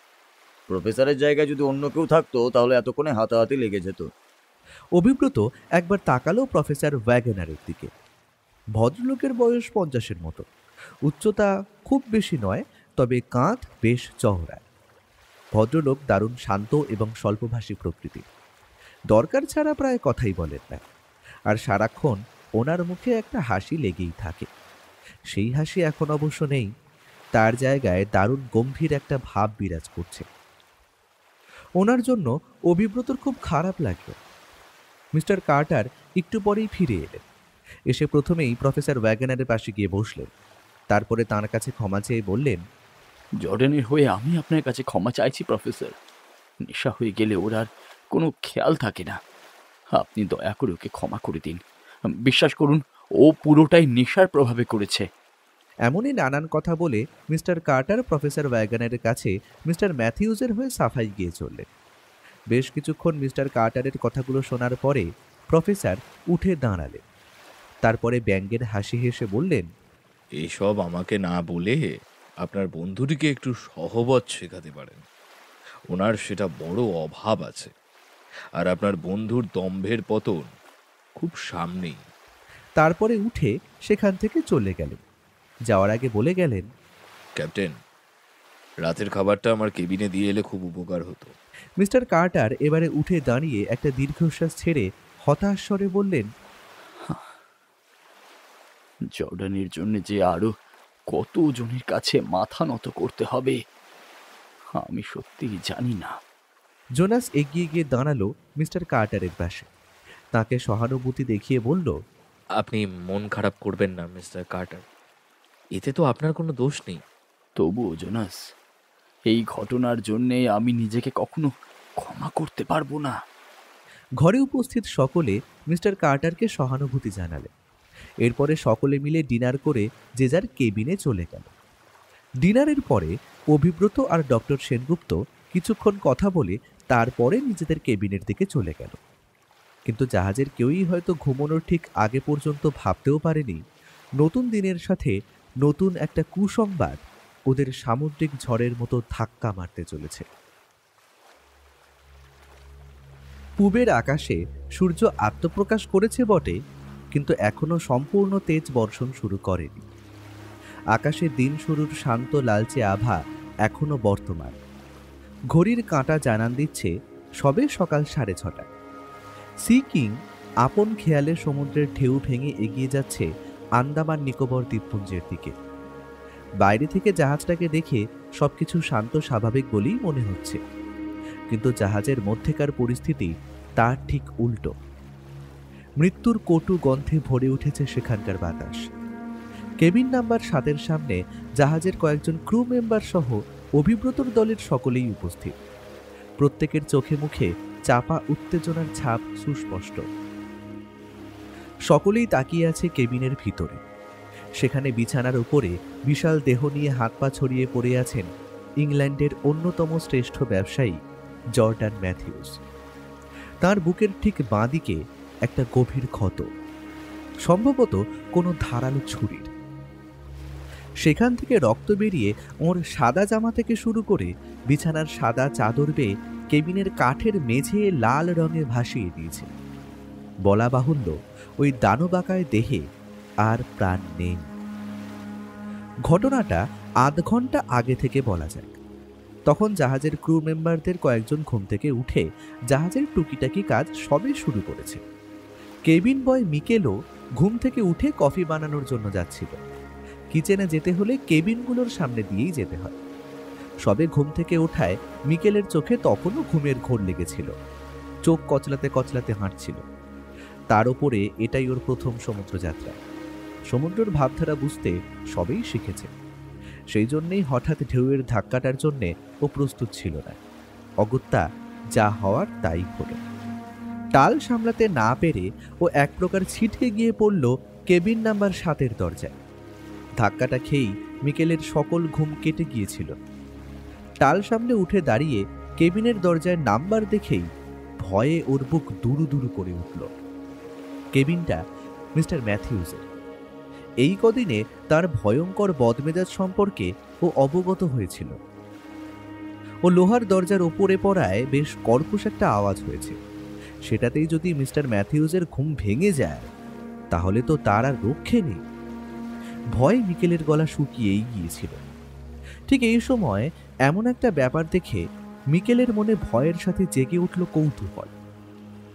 প্রফেসরের জায়গায় যদি অন্য কেউ থাকতো তাহলে এতক্ষণে হাতাহাতি লেগে যেত। অভিব্রত একবার তাকালো প্রফেসর ওয়াগনারের দিকে। ভদ্রলোকের বয়স 50-এর মতো, উচ্চতা খুব বেশি নয়, তবে কাঁধ বেশ চওড়া। ভদ্রলোক দারুণ শান্ত এবং স্বল্পভাষী প্রকৃতির। দরকার ছাড়া প্রায় কথাই বলেন না, আর সারাক্ষণ ওনার মুখে একটা হাসি লেগেই থাকে। সেই হাসি এখন অবশ্য নেই, তার জায়গায় দারুণ গম্ভীর একটা ভাব বিরাজ করছে। ওনার জন্য অভিব্রতর খুব খারাপ লাগলো। মিস্টার কার্টার একটু পরেই ফিরে এলেন। এসে প্রথমেই প্রফেসর ওয়াগনারের পাশে গিয়ে বসলেন। তারপরে তাঁর কাছে ক্ষমা চেয়ে বললেন, জর্ডানের হয়ে আমি আপনার কাছে ক্ষমা চাইছি প্রফেসর। নেশা হয়ে গেলে ওর আর কোনো খেয়াল থাকে না। আপনি দয়া করে ওকে ক্ষমা করে দিন। বিশ্বাস করুন, ও পুরোটাই নেশার প্রভাবে করেছে। এমনই নানান কথা বলে মিস্টার কার্টার প্রফেসর ওয়াগনারের কাছে মিস্টার ম্যাথিউসের হয়ে সাফাই গিয়ে চললেন। বেশ কিছুক্ষণ মিস্টার কার্টারের কথাগুলো শোনার পরে প্রফেসর উঠে দাঁড়ালেন। তারপরে ব্যঙ্গের হাসি হেসে বললেন, এইসব আমাকে না বলে আপনার বন্ধুটিকে একটু সহবত শেখাতে পারেন। ওনার সেটা বড় অভাব আছে। আর আপনার বন্ধুর দম্ভের পতন খুব সামনেই। তারপরে উঠে সেখান থেকে চলে গেলেন। যাওয়ার আগে বলে গেলেন, ক্যাপ্টেন, রাতের খাবারটা আমার কেবিনে দিয়ে এলে খুব উপকার হতো। মিস্টার কার্টার এবারে উঠে দাঁড়িয়ে একটা দীর্ঘশ্বাস ছেড়ে হতাশ স্বরে বললেন, জর্ডানের জন্য যে আরো কত জনের কাছে মাথা নত করতে হবে আমি সত্যিই জানি না। জোনাস এগিয়ে গিয়ে দাঁড়ালো মিস্টার কার্টারের পাশে। তাকে সহানুভূতি দেখিয়ে বলল, আপনি মন খারাপ করবেন না মিস্টার কার্টার, এতে তো আপনার কোনো দোষ নেই। তবুও জোনাস, এই ঘটনার জন্যে আমি নিজেকে কখনো ক্ষমা করতে পারবো না। ঘরে উপস্থিত সকলে মিস্টার কার্টারকে সহানুভূতি জানালেন। এরপরে সকলে মিলে ডিনার করে যে যার কেবিনে চলে গেল। ডিনারের পরে অভিব্রত আর ডক্টর সেনগুপ্ত কিছুক্ষণ কথা বলে তারপরে নিজেদের কেবিনের দিকে চলে গেল। কিন্তু জাহাজের কেউই হয়তো ঘুমানোর ঠিক আগে পর্যন্ত ভাবতেও পারেনি নতুন দিনের সাথে নতুন একটা কুসংবাদ ওদের সামুদ্রিক ঝড়ের মতো ধাক্কা মারতে চলেছে। পূবের আকাশে সূর্য আত্মপ্রকাশ করেছে বটে, কিন্তু এখনো সম্পূর্ণ তেজ বর্ষণ শুরু করেনি। আকাশে দিন শুরুর শান্ত লালচে আভা এখনো বর্তমান। ঘড়ির কাঁটা জানান দিচ্ছে সবে সকাল 6:30। সি কিং আপন খেয়ালে সমুদ্রের ঢেউ ভেঙে এগিয়ে যাচ্ছে আন্দামান নিকোবর দ্বীপপুঞ্জের দিকে। বাইরে থেকে জাহাজটাকে দেখে সবকিছু শান্ত স্বাভাবিক বলেই মনে হচ্ছে, কিন্তু জাহাজের মধ্যেকার পরিস্থিতি তার ঠিক উল্টো। মৃত্যুর কটু গন্ধে ভরে উঠেছে সেখানকার বাতাস। কেবিন নাম্বার 7-এর সামনে জাহাজের কয়েকজন ক্রু মেম্বার সহ অভিব্রতর দলের সকলেই উপস্থিত। প্রত্যেকের চোখে মুখে চাপা উত্তেজনার ছাপ সুস্পষ্ট। সকলেই তাকিয়ে আছে কেবিনের ভিতরে। সেখানে বিছানার উপরে বিশাল দেহ নিয়ে হাত পা ছড়িয়ে পড়ে আছেন ইংল্যান্ডের অন্যতম শ্রেষ্ঠ ব্যবসায়ী জর্ডান ম্যাথিউস। তার বুকের ঠিক বাঁ দিকে একটা গভীর ক্ষত, সম্ভবত কোনো ধারালো ছুরির। সেখান থেকে রক্ত বেরিয়ে ওর সাদা জামা থেকে শুরু করে বিছানার সাদা চাদর বেয়ে কেবিনের কাঠের মেঝে লাল রঙে ভাসিয়ে দিয়েছে। বলা বাহুল্য, ওই দানবাকায় দেহে আর প্রাণ নেই। ঘটনাটা আধ ঘন্টা আগে থেকে বলা যায়। তখন জাহাজের ক্রু মেম্বারদের কয়েকজন ঘুম থেকে উঠে জাহাজের টুকিটাকি কাজ সবে শুরু করেছে। কেবিন বয় মিকেলও ঘুম থেকে উঠে কফি বানানোর জন্য যাচ্ছিল। কিচেনে যেতে হলে কেবিনগুলোর সামনে দিয়েই যেতে হয়। সবে ঘুম থেকে ওঠায় মিকেলের চোখে তখনও ঘুমের ঘোর লেগেছিল। চোখ কচলাতে কচলাতে হাঁটছিল। তার উপরে এটাই ওর প্রথম সমুদ্রযাত্রা। সমুদ্রের ভাবধারা বুঝতে সবেই শিখেছে। সেই জন্যেই হঠাৎ ঢেউয়ের ধাক্কাটার জন্যে ও প্রস্তুত ছিল না। অগত্যা যা হওয়ার তাই হলো। টাল সামলাতে না পেরে ও এক প্রকার ছিটকে গিয়ে পড়ল কেবিন নাম্বার 7-এর দরজায়। ধাক্কাটা খেয়েই মিকেলের সকল ঘুম কেটে গিয়েছিল। টাল সামলে উঠে দাঁড়িয়ে কেবিনের দরজায় নাম্বার দেখেই ভয়ে ওর বুক দুরু দুরু করে উঠল। কেবিনটা মিস্টার ম্যাথিউসের। এই কদিনে তার ভয়ঙ্কর বদমেজাজ সম্পর্কে ও অবগত হয়েছিল। ও লোহার দরজার ওপরে পড়ায় বেশ কর্কশ একটা আওয়াজ হয়েছে। সেটাতেই যদি মিস্টার ম্যাথিউসের ঘুম ভেঙে যায় তাহলে তো তার আর রক্ষে নেই। ভয়ে মিকেলের গলা শুকিয়েই গিয়েছিল। ঠিক এই সময় এমন একটা ব্যাপার দেখে মিকেলের মনে ভয়ের সাথে জেগে উঠল কৌতূহল।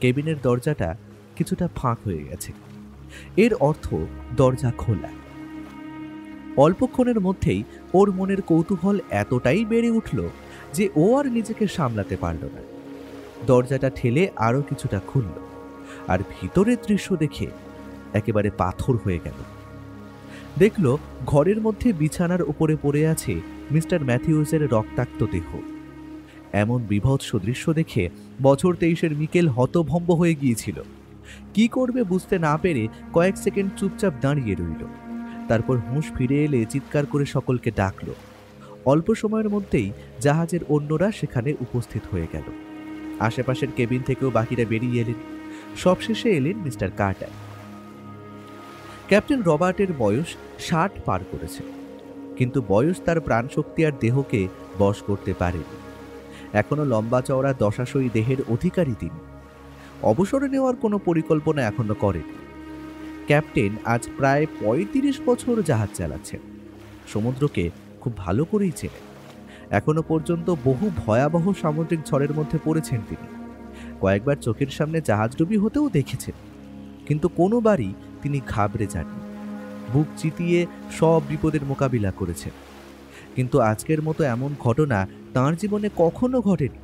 কেবিনের দরজাটা কিছুটা ফাঁক হয়ে গেছে। এর অর্থ দরজা খোলা। অল্পক্ষণের মধ্যেই ওর মনের কৌতূহল এতটাই বেড়ে উঠল যে ও আর নিজেকে সামলাতে পারল না। দরজাটা ঠেলে আরো কিছুটা খুলল, আর ভিতরের দৃশ্য দেখে একেবারে পাথর হয়ে গেল। দেখল ঘরের মধ্যে বিছানার উপরে পড়ে আছে মিস্টার ম্যাথিউসের রক্তাক্ত দেহ। এমন বিভৎস দৃশ্য দেখে বছর 23-এর মিকেল হতভম্ব হয়ে গিয়েছিল। কি করবে বুঝতে না পেরে কয়েক সেকেন্ড চুপচাপ দাঁড়িয়ে রইল। তারপর হুঁশ ফিরে এলে চিৎকার করে সকলকে ডাকল। অল্প সময়ের মধ্যেই জাহাজের অন্যরা সেখানে উপস্থিত হয়ে গেল। আশেপাশের কেবিন থেকেও বাকিরা বেরিয়ে এলেন। সবশেষে এলেন মিস্টার কার্টার। ক্যাপ্টেন রবার্টের বয়স 60 পার করেছে, কিন্তু বয়স তার প্রাণশক্তি আর দেহকে বশ করতে পারেনি। এখনো লম্বা চওড়া দশাশয়ী দেহের অধিকারী তিনি। অবসরে নেওয়ার কোনো পরিকল্পনা এখনো করেনি। ক্যাপ্টেন আজ প্রায় 35 বছর জাহাজ চালাচ্ছেন, সমুদ্রকে খুব ভালো করেই চেনেন। এখনো পর্যন্ত বহু ভয়াবহ সামুদ্রিক ঝড়ের মধ্যে পড়েছেন তিনি। কয়েকবার চোখের সামনে জাহাজডুবি হতেও দেখেছেন, কিন্তু কোনোবারই তিনি ঘাবড়ে যাননি। বুক চিতিয়ে সব বিপদের মোকাবিলা করেছেন। কিন্তু আজকের মতো এমন ঘটনা তাঁর জীবনে কখনো ঘটেনি।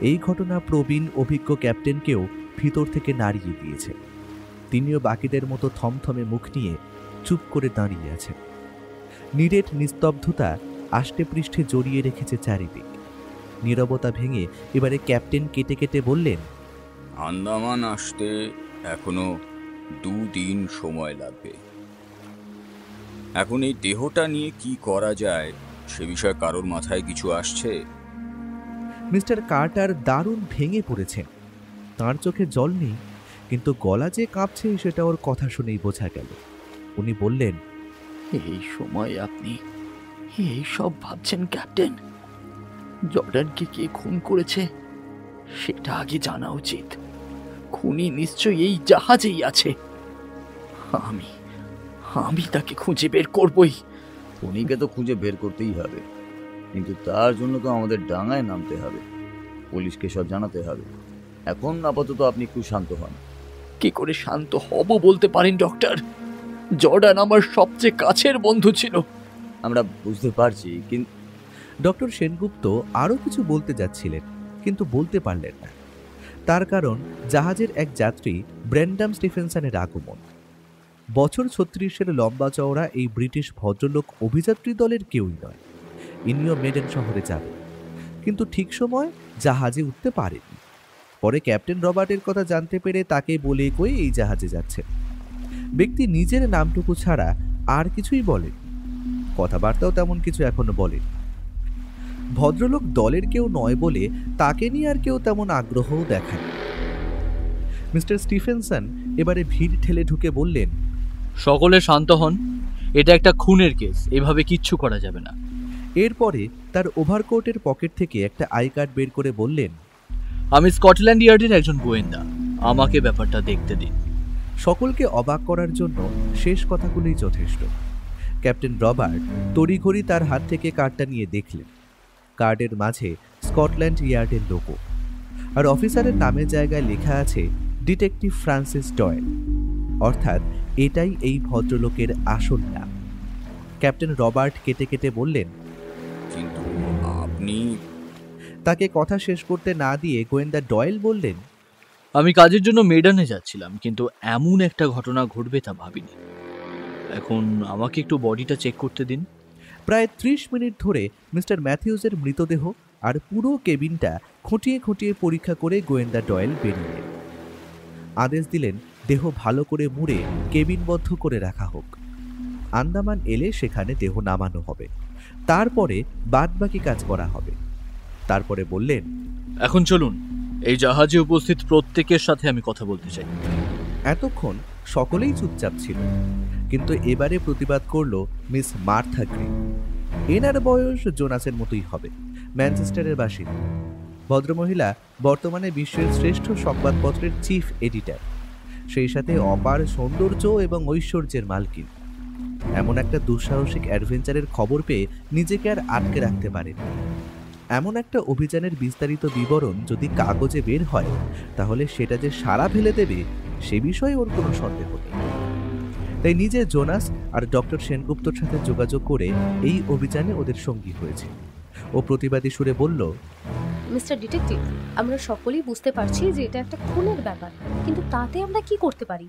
এই ঘটনা প্রবীণ অভিজ্ঞ ক্যাপ্টেনকেও ভিতর থেকে নাড়িয়ে দিয়েছে। তিনিও বাকিদের মতো থমথমে মুখ নিয়ে চুপ করে দাঁড়িয়ে আছেন। নিরেট নিস্তব্ধতা আষ্টে পৃষ্ঠে জড়িয়ে রেখেছে চারিদিক। নীরবতা ভেঙে এবারে ক্যাপ্টেন কেটে কেটে বললেন, আন্দামান আসতে এখনো 2 দিন সময় লাগবে। এখন এই দেহটা নিয়ে কি করা যায় সে বিষয়ে কারোর মাথায় কিছু আসছে? মিস্টার কার্টার দারুণ ভেঙে পড়েছেন। তাঁর চোখে জল নেই, কিন্তু গলা যে কাঁপছে সেটা ওর কথা শুনেই বোঝা গেল। উনি বললেন, এই সময় আপনি এই সব ভাবছেন ক্যাপ্টেন? জর্ডানকে কে খুন করেছে সেটা আগে জানা উচিত। খুনি নিশ্চয়ই এই জাহাজেই আছে। আমি তাকে খুঁজে বের করবই। খুনিকে তো খুঁজে বের করতেই হবে, কিন্তু তার জন্য তো আমাদের ডাঙায় নামতে হবে, পুলিশকে সব জানাতে হবে। এখন আপাতত আপনি একটু শান্ত হন। কি করে শান্ত হব বলতে পারেন ডক্টর? জর্ডান আমার সবচেয়ে কাছের বন্ধু ছিল। আমরা বুঝতে পারছি, কিন্তু ডক্টর সেনগুপ্ত আরও কিছু বলতে যাচ্ছিলেন, কিন্তু বলতে পারলেন না। তার কারণ জাহাজের এক যাত্রী ব্র্যান্ডাম স্টিফেনসনের আগমন। বছর 36-এর লম্বা চওড়া এই ব্রিটিশ ভদ্রলোক অভিযাত্রী দলের কেউই নয়। ইনিও মেডেন শহরে যাবেন, কিন্তু ঠিক সময় জাহাজে উঠতে পারেনি। পরে ক্যাপ্টেন রবার্টের কথা জানতে পেরে তাকে বলে কয়ে এই জাহাজে যাচ্ছেন। ব্যক্তি নিজের নামটুকু ছাড়া আর কিছুই বলেন, কথাবার্তাও তেমন কিছু এখনো বলেন। ভদ্রলোক দলের কেউ নয় বলে তাকে নিয়ে আর কেউ তেমন আগ্রহও দেখায়। মিস্টার স্টিফেনসন এবারে ভিড় ঠেলে ঢুকে বললেন, সকলে শান্ত হন, এটা একটা খুনের কেস, এভাবে কিচ্ছু করা যাবে না। এরপরে তার ওভারকোটের পকেট থেকে একটা আই কার্ড বের করে বললেন, আমি স্কটল্যান্ড ইয়ার্ডের একজন গোয়েন্দা, আমাকে ব্যাপারটা দেখতে দিন। সকলকে অবাক করার জন্য শেষ কথাগুলোই যথেষ্ট। ক্যাপ্টেন রবার্ট তড়িঘড়ি তার হাত থেকে কার্ডটা নিয়ে দেখলেন। কার্ডের মাঝে স্কটল্যান্ড ইয়ার্ডের লোগো, আর অফিসারের নামের জায়গায় লেখা আছে ডিটেকটিভ ফ্রান্সিস ডয়েল। অর্থাৎ এটাই এই ভদ্রলোকের আসল নাম। ক্যাপ্টেন রবার্ট কেটে কেটে বললেন, কিন্তু আপনি... তাকে কথা শেষ করতে না দিয়ে গোয়েন্দা ডয়েল বললেন, আমি কাজের জন্য মেডানে যাচ্ছিলাম, কিন্তু এমন একটা ঘটনা ঘটবে তা ভাবিনি। এখন আমাকে একটু বডিটা চেক করতে দিন। প্রায় 30 মিনিট ধরে মিস্টার ম্যাথিউসের মৃতদেহ আর পুরো কেবিনটা খুঁটিয়ে খুঁটিয়ে পরীক্ষা করে গোয়েন্দা ডয়েল বেরিয়ে আদেশ দিলেন দেহ ভালো করে মুড়ে কেবিনবদ্ধ করে রাখা হোক। আন্দামান এলে সেখানে দেহ নামানো হবে, তারপরে বাদবাকি কাজ করা হবে। তারপরে বললেন, এখন চলুন, এই জাহাজে উপস্থিত প্রত্যেকের সাথে আমি কথা বলতে চাই। এতক্ষণ সকলেই চুপচাপ ছিল, কিন্তু এবারে প্রতিবাদ করল মিস মার্থা গ্রিন। এনার বয়স জোনাসের মতোই হবে, ম্যানচেস্টারের বাসিন্দা। ভদ্রমহিলা বর্তমানে বিশ্বের শ্রেষ্ঠ সংবাদপত্রের চিফ এডিটর, সেই সাথে অপার সৌন্দর্য এবং ঐশ্বর্যের মালকিন। এমন একটা দুঃসাহসিক অ্যাডভেঞ্চারের খবর পেয়ে নিজেকে আর আটকে রাখতে পারেন। এমন একটা অভিযানের বিস্তারিত বিবরণ যদি কাগজে বের হয়, তাহলে সেটা যে সাড়া ফেলে দেবে সে বিষয়ে ওর কোনো সন্দেহ নেই। তাই নিজে জোনাস আর ডক্টর সেনগুপ্তর সাথে যোগাযোগ করে এই অভিযানে ওদের সঙ্গী হয়েছে। ও প্রতিবাদী সুরে বলল, মিস্টার ডিটেকটিভ, আমরা সকলেই বুঝতে পারছি যে এটা একটা খুনের ব্যাপার, কিন্তু তাতে আমরা কি করতে পারি?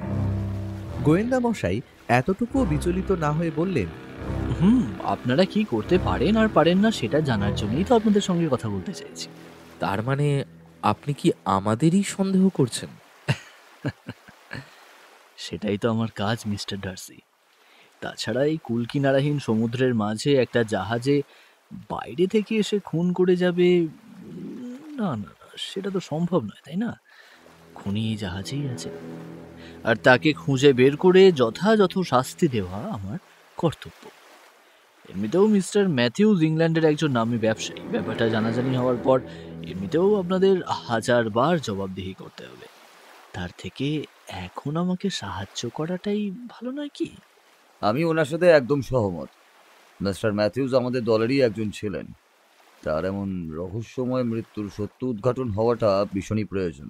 গোয়েন্দা মশাই এতটুকুও বিচলিত না হয়ে বললেন, আপনারা কি করতে পারেন আর পারেন না সেটা জানার জন্যই তো আপনাদের সঙ্গে কথা বলতে চাইছি। তার মানে আপনি কি আমাদেরই সন্দেহ করছেন? সেটাই তো আমার কাজ মিস্টার ডার্সি। তাছাড়া এই কুলকিনারাহীন সমুদ্রের মাঝে একটা জাহাজে বাইরে থেকে এসে খুন করে যাবে, না না না, সেটা তো সম্ভব নয়, তাই না? খুনি এই জাহাজেই আছে। আর তাকে খুঁজে বের করে যথাযথ শাস্তি দেওয়া আমার কর্তব্য। এমনিতেও মিস্টার ম্যাথিউজ ইংল্যান্ডের একজন নামী ব্যবসায়ী। ব্যাপারটা জানাজানি হওয়ার পর এমনিতেও আপনাদের 1000 বার জবাবদিহি করতে হবে। তার থেকে এখন আমাকে সাহায্য করাটাই ভালো নয় কি? আমি ওনার সাথে একদম সহমত। মিস্টার ম্যাথিউস আমাদের দলেরই একজন ছিলেন। তার এমন রহস্যময় মৃত্যুর সত্য উদ্ঘাটন হওয়াটা ভীষণই প্রয়োজন।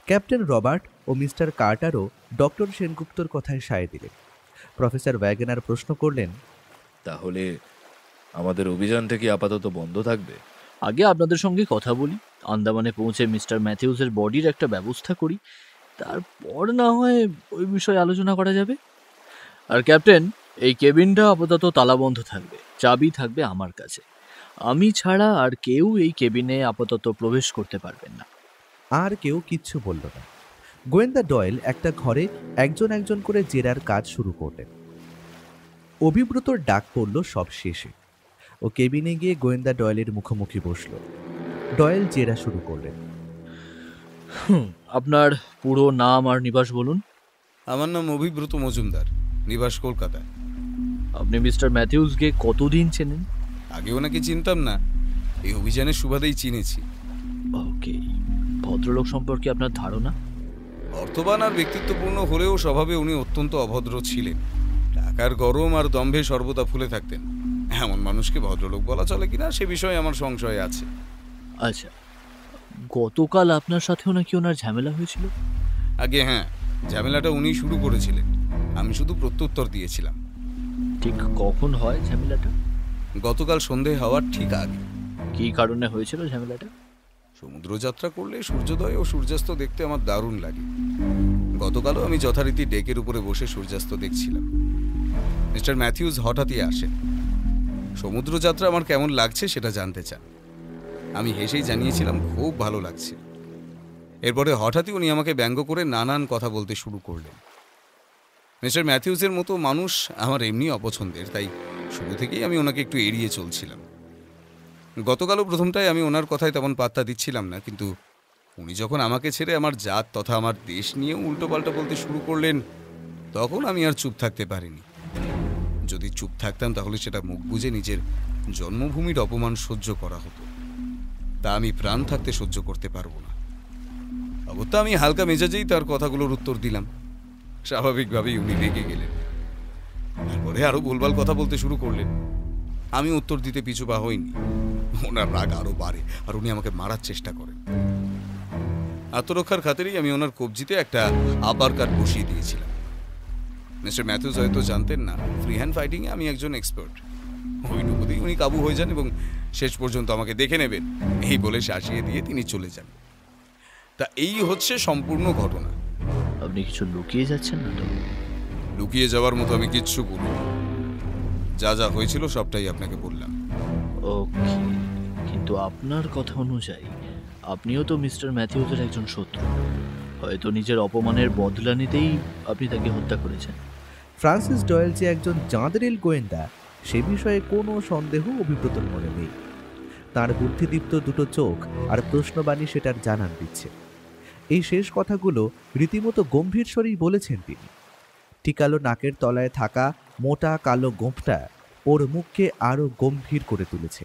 ক্যাপ্টেন রবার্ট ও মিস্টার কার্টারও ডক্টর সেনগুপ্তর কথায় সায় দিলেন। প্রফেসর ওয়াগনার প্রশ্ন করলেন, তাহলে আমাদের অভিযানটা কি আপাতত বন্ধ থাকবে? আগে আপনাদের সঙ্গে কথা বলি, আন্দামানে পৌঁছে মিস্টার ম্যাথিউসের বডির একটা ব্যবস্থা করি, তারপর না হয় ওই বিষয়ে আলোচনা করা যাবে। আর ক্যাপ্টেন, এই কেবিনটা আপাতত তালাবন্ধ থাকবে, চাবি থাকবে আমার কাছে। আমি ছাড়া আর কেউ এই কেবিনে আপাতত প্রবেশ করতে পারবেন না। আর কেউ কিচ্ছু বলল না। গোয়েন্দা ডয়েল একটা ঘরে একজন একজন করে জেরার কাজ শুরু করলেন। অভিব্রতর ডাক পড়ল সব শেষে। ও কেবিনে গিয়ে গোয়েন্দা ডয়েলের মুখোমুখি বসল। ডয়েল জেরা শুরু করলেন। আপনার পুরো নাম আর নিবাস বলুন। আমার নাম অভিব্রত মজুমদার, নিবাস কলকাতায়। আপনি মিস্টার ম্যাথিউসকে কতদিন চেনেন? আগেও নাকি চিনতাম না, এই অভিযানের সুবাদেই চিনেছি। ওকে, ভদ্রলোক সম্পর্কে আপনার ধারণা? অর্থবান আর ব্যক্তিত্বপূর্ণ হলেও স্বভাবে উনি অত্যন্ত অভদ্র ছিলেন। টাকার গরম আর দম্ভে সর্বদা ফুলে থাকতেন। এমন মানুষকে ভদ্রলোক বলা চলে কিনা সে বিষয়ে আমার সংশয় আছে। আচ্ছা, গতকাল আপনার সাথেও নাকি ওনার ঝামেলা হয়েছিল? আগে হ্যাঁ, ঝামেলাটা উনি শুরু করেছিলেন, আমি শুধু প্রত্যুত্তর দিয়েছিলাম। ঠিক কখন হয় ঝামেলাটা? গতকাল সন্ধে হওয়ার ঠিক আগে। কী কারণে হয়েছিল ঝামেলাটা? সমুদ্রযাত্রা করলে সূর্যোদয় ও সূর্যাস্ত দেখতে আমার দারুণ লাগে। গতকালও আমি যথারীতি ডেকের উপরে বসে সূর্যাস্ত দেখছিলাম। মিস্টার ম্যাথিউস হঠাৎই আসেন। সমুদ্রযাত্রা আমার কেমন লাগছে সেটা জানতে চান। আমি হেসেই জানিয়েছিলাম খুব ভালো লাগছে। এরপরে হঠাৎই উনি আমাকে ব্যঙ্গ করে নানান কথা বলতে শুরু করলেন। মিস্টার ম্যাথিউসের মতো মানুষ আমার এমনি অপছন্দের, তাই শুরু থেকেই আমি ওনাকে একটু এড়িয়ে চলছিলাম। গতকালও প্রথমটায় আমি ওনার কথায় তেমন পাত্তা দিচ্ছিলাম না, কিন্তু উনি যখন আমাকে ছেড়ে আমার জাত তথা আমার দেশ নিয়েও উল্টোপাল্টা বলতে শুরু করলেন, তখন আমি আর চুপ থাকতে পারিনি। যদি চুপ থাকতাম তাহলে সেটা মুখ বুজে নিজের জন্মভূমির অপমান সহ্য করা হতো, তা আমি প্রাণ থাকতে সহ্য করতে পারবো না। অগত্যা আমি হালকা মেজাজেই তার কথাগুলোর উত্তর দিলাম। স্বাভাবিকভাবেই উনি রেগে গেলেন। তারপরে আরো ভুলভাল কথা বলতে শুরু করলেন। আমি উত্তর দিতে পিছু পা হইনি। ওনার রাগ আরো বাড়ে আর উনি আমাকে মারার চেষ্টা করেন। আত্মরক্ষার খাতিরেই আমি ওনার কবজিতে একটা আপার কাট বসিয়ে দিয়েছিলাম। মিস্টার ম্যাথিউস হয়তো জানতেন না, ফ্রি হ্যান্ড ফাইটিংয়ে আমি একজন এক্সপার্ট। ওইটুকুতেই উনি কাবু হয়ে যান এবং শেষ পর্যন্ত আমাকে দেখে নেবেন এই বলে শাসিয়ে দিয়ে তিনি চলে যান। তা এই হচ্ছে সম্পূর্ণ ঘটনা। আপনি কিছু লুকিয়ে যাচ্ছেন না তো? লুকিয়ে যাওয়ার মতো আমি কিচ্ছু করি, যা যা হয়েছিল সবটাই আপনাকে বললাম। ওকে, কিন্তু আপনার কথা অনুযায়ী আপনিও তো মিস্টার ম্যাথিউসের একজন শত্রু। হয়তো নিজের অপমানের বদলা নিতেই আপনি তাকে হত্যা করেছেন। ফ্রান্সিস ডয়েল যে একজন জাঁদরেল গোয়েন্দা সে বিষয়ে কোনো সন্দেহ অভিব্রতর মনে নেই। তার বুদ্ধিদীপ্ত দুটো চোখ আর প্রশ্নবাণী সেটার জানান দিচ্ছে। এই শেষ কথাগুলো রীতিমতো গম্ভীর স্বরেই বলেছেন তিনি। টিকালো নাকের তলায় থাকা মোটা কালো গোঁফটা ওর মুখকে আরও গম্ভীর করে তুলেছে।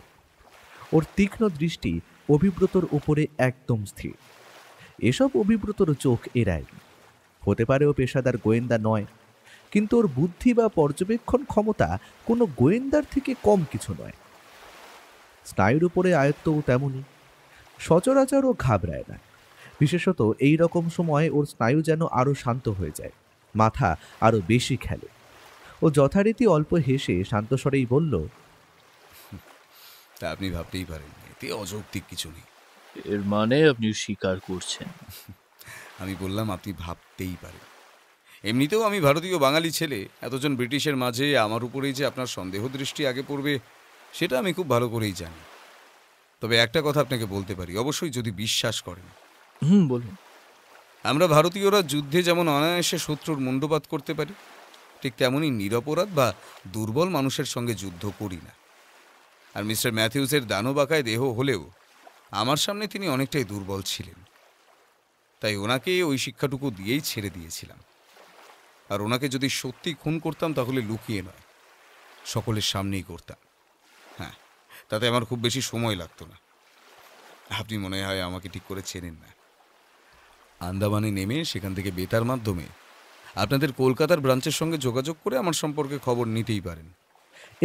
ওর তীক্ষ্ণ দৃষ্টি অভিব্রতর উপরে একদম স্থির। এসব অভিব্রতর চোখ এড়ায়নি। হতে পারে ও পেশাদার গোয়েন্দা নয়, কিন্তু ওর বুদ্ধি বা পর্যবেক্ষণ ক্ষমতা কোনো গোয়েন্দার থেকে কম কিছু নয়। স্নায়ুর উপরে আয়ত্তও তেমনই। সচরাচর ও ঘাবড়ায় না। বিশেষত এই রকম সময় ওর স্নায়ু যেন আরও শান্ত হয়ে যায়, মাথা আরও বেশি খেলে। ও যথারীতি অল্প হেসে শান্তস্বরেই বলল, তা আপনি ভাবতেই পারেন এতে অযৌক্তিক কিছু নেই। এর মানে আপনি স্বীকার করছেন? আমি বললাম আপনি ভাবতেই পারেন। এমনিতেও আমি ভারতীয় বাঙালি ছেলে, এতজন ব্রিটিশের মাঝে আমার উপরেই যে আপনার সন্দেহ দৃষ্টি আগে পড়বে সেটা আমি খুব ভালো করেই জানি। তবে একটা কথা আপনাকে বলতে পারি, অবশ্যই যদি বিশ্বাস করেন। বলুন। আমরা ভারতীয়রা যুদ্ধে যেমন অনায়াসে শত্রুর মুণ্ডপাত করতে পারি, ঠিক তেমনই নিরপরাধ বা দুর্বল মানুষের সঙ্গে যুদ্ধ করি না। আর মিস্টার ম্যাথিউসের দানবাকায় দেহ হলেও আমার সামনে তিনি অনেকটাই দুর্বল ছিলেন, তাই ওনাকে ওই শিক্ষাটুকু দিয়েই ছেড়ে দিয়েছিলাম। আর ওনাকে যদি সত্যি খুন করতাম তাহলে লুকিয়ে নয়, সকলের সামনেই করতাম। হ্যাঁ, তাতে আমার খুব বেশি সময় লাগতো না। আপনি মনে হয় আমাকে ঠিক করে চেনেন না। আন্দামানে নেমে সেখান থেকে বেতার মাধ্যমে আপনাদের কলকাতার ব্রাঞ্চের সঙ্গে যোগাযোগ করে আমার সম্পর্কে খবর নিতেই পারেন।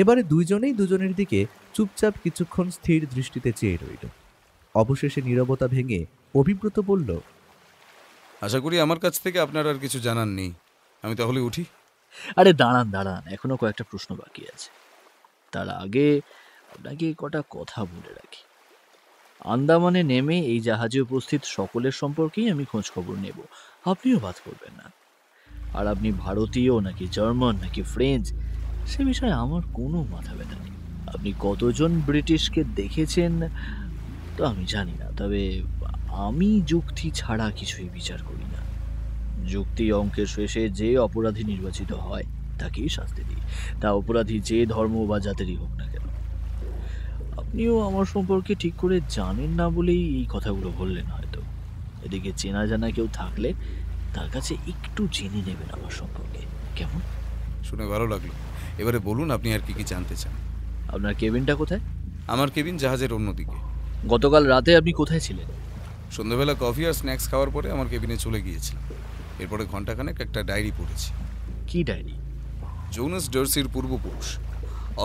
এবারে দুইজনেই দুজনের দিকে চুপচাপ কিছুক্ষণ স্থির দৃষ্টিতে চেয়ে রইল। অবশেষে নীরবতা ভেঙে অভিব্রত বলল, আশা করি আমার কাছ থেকে আপনার আর কিছু জানার নেই। আমি তাহলে উঠি। আরে দাঁড়ান দাঁড়ান, এখনো কয়েকটা প্রশ্ন বাকি আছে। তার আগে আপনাকে কটা কথা বলে রাখি। আন্দামানে নেমে এই জাহাজে উপস্থিত সকলের সম্পর্কেই আমি খোঁজ খবর নেব, আপনিও বাদ করবেন না। আর আপনি ভারতীয় নাকি জার্মান নাকি ফ্রেঞ্চ সে বিষয়ে আমার কোনো মাথা ব্যথা নেই। আপনি কতজন ব্রিটিশকে দেখেছেন তো আমি জানি না, তবে আমি যুক্তি ছাড়া কিছুই বিচার করি না। যুক্তি অঙ্কের শেষে যে অপরাধী নির্বাচিত হয় তাকেই শাস্তি দিই, তা অপরাধী যে ধর্ম বা জাতেরই হোক না কেন। আপনিও আমার সম্পর্কে ঠিক করে জানেন না বলেই এই কথাগুলো বললেন হয়তো। এদিকে চেনা জানা কেউ থাকলে তার কাছে একটু জেনে নেবেন আমার সম্পর্কে, কেমন? শুনে ভালো লাগলো। এবারে বলুন আপনি আর কি কি জানতে চান। আপনার কেবিনটা কোথায়? আমার কেবিন জাহাজের অন্যদিকে। গতকাল রাতে আপনি কোথায় ছিলেন? সন্ধ্যাবেলা কফি আর স্ন্যাক্স খাওয়ার পরে আমার কেবিনে চলে গিয়েছিলাম। এরপরে ঘন্টাখানেক একটা ডায়েরি পড়েছি। কি ডায়েরি? জোনাস ডার্সির পূর্বপুরুষ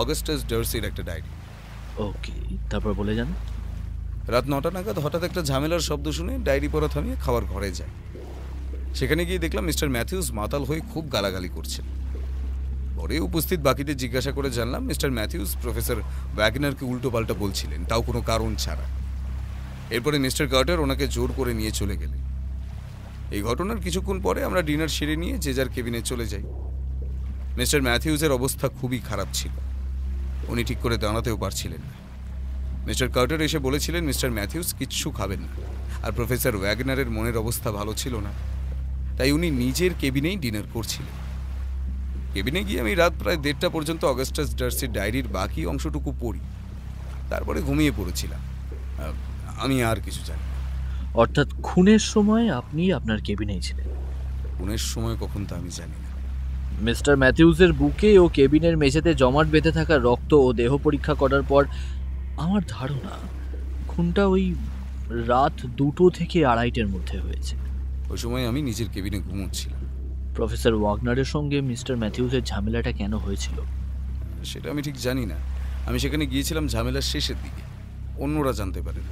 অগাস্টাস ডার্সির একটা ডায়েরি। ওকে, তারপর বলে যান। রাত 9টা নাগাদ হঠাৎ একটা ঝামেলার শব্দ শুনে ডায়েরি পড়া থামিয়ে খাওয়ার ঘরে যায়। সেখানে গিয়ে দেখলাম মিস্টার ম্যাথিউস মাতাল হয়ে খুব গালাগালি করছেন। পরে উপস্থিত বাকিদের জিজ্ঞাসা করে জানলাম মিস্টার ম্যাথিউস প্রফেসর ওয়াগনারকে উল্টো পাল্টা বলছিলেন, তাও কোনো কারণ ছাড়া। এরপরে মিস্টার কার্টার ওনাকে জোর করে নিয়ে চলে গেলেন। এই ঘটনার কিছুক্ষণ পরে আমরা ডিনার সেরে নিয়ে যে যার কেবিনে চলে যাই। মিস্টার ম্যাথিউসের অবস্থা খুবই খারাপ ছিল, উনি ঠিক করে দাঁড়াতেও পারছিলেন না। মিস্টার কার্টার এসে বলেছিলেন মিস্টার ম্যাথিউস কিচ্ছু খাবেন না, আর প্রফেসর ওয়াগনারের মনের অবস্থা ভালো ছিল না, তাই উনি নিজের কেবিনেই ডিনার করছিলেন। কেবিনে গিয়ে আমি রাত প্রায় 1:30টা পর্যন্ত অগাস্টাস ডার্সির ডায়েরির বাকি অংশটুকু পড়ি, তারপরে ঘুমিয়ে পড়েছিলাম। আমি আর কিছু জানি না। অর্থাৎ খুনের সময় আপনি আপনার কেবিনেই ছিলেন? খুনের সময় কখন তা আমি জানি না। মিস্টার ম্যাথিউসের বুকে ও কেবিনের মেঝেতে জমাট বেঁধে থাকা রক্ত ও দেহ পরীক্ষা করার পর আমার ধারণা খুনটা ওই রাত 2টো থেকে 2:30টার মধ্যে হয়েছে। ওই সময় আমি নিজের কেবিনে ঘুমোচ্ছিলাম। প্রফেসর ওয়াগনারের সঙ্গে মিস্টার ম্যাথিউসের ঝামেলাটা কেন হয়েছিল সেটা আমি ঠিক জানি না। আমি সেখানে গিয়েছিলাম ঝামেলার শেষের দিকে, অন্যরা জানতে পারেন।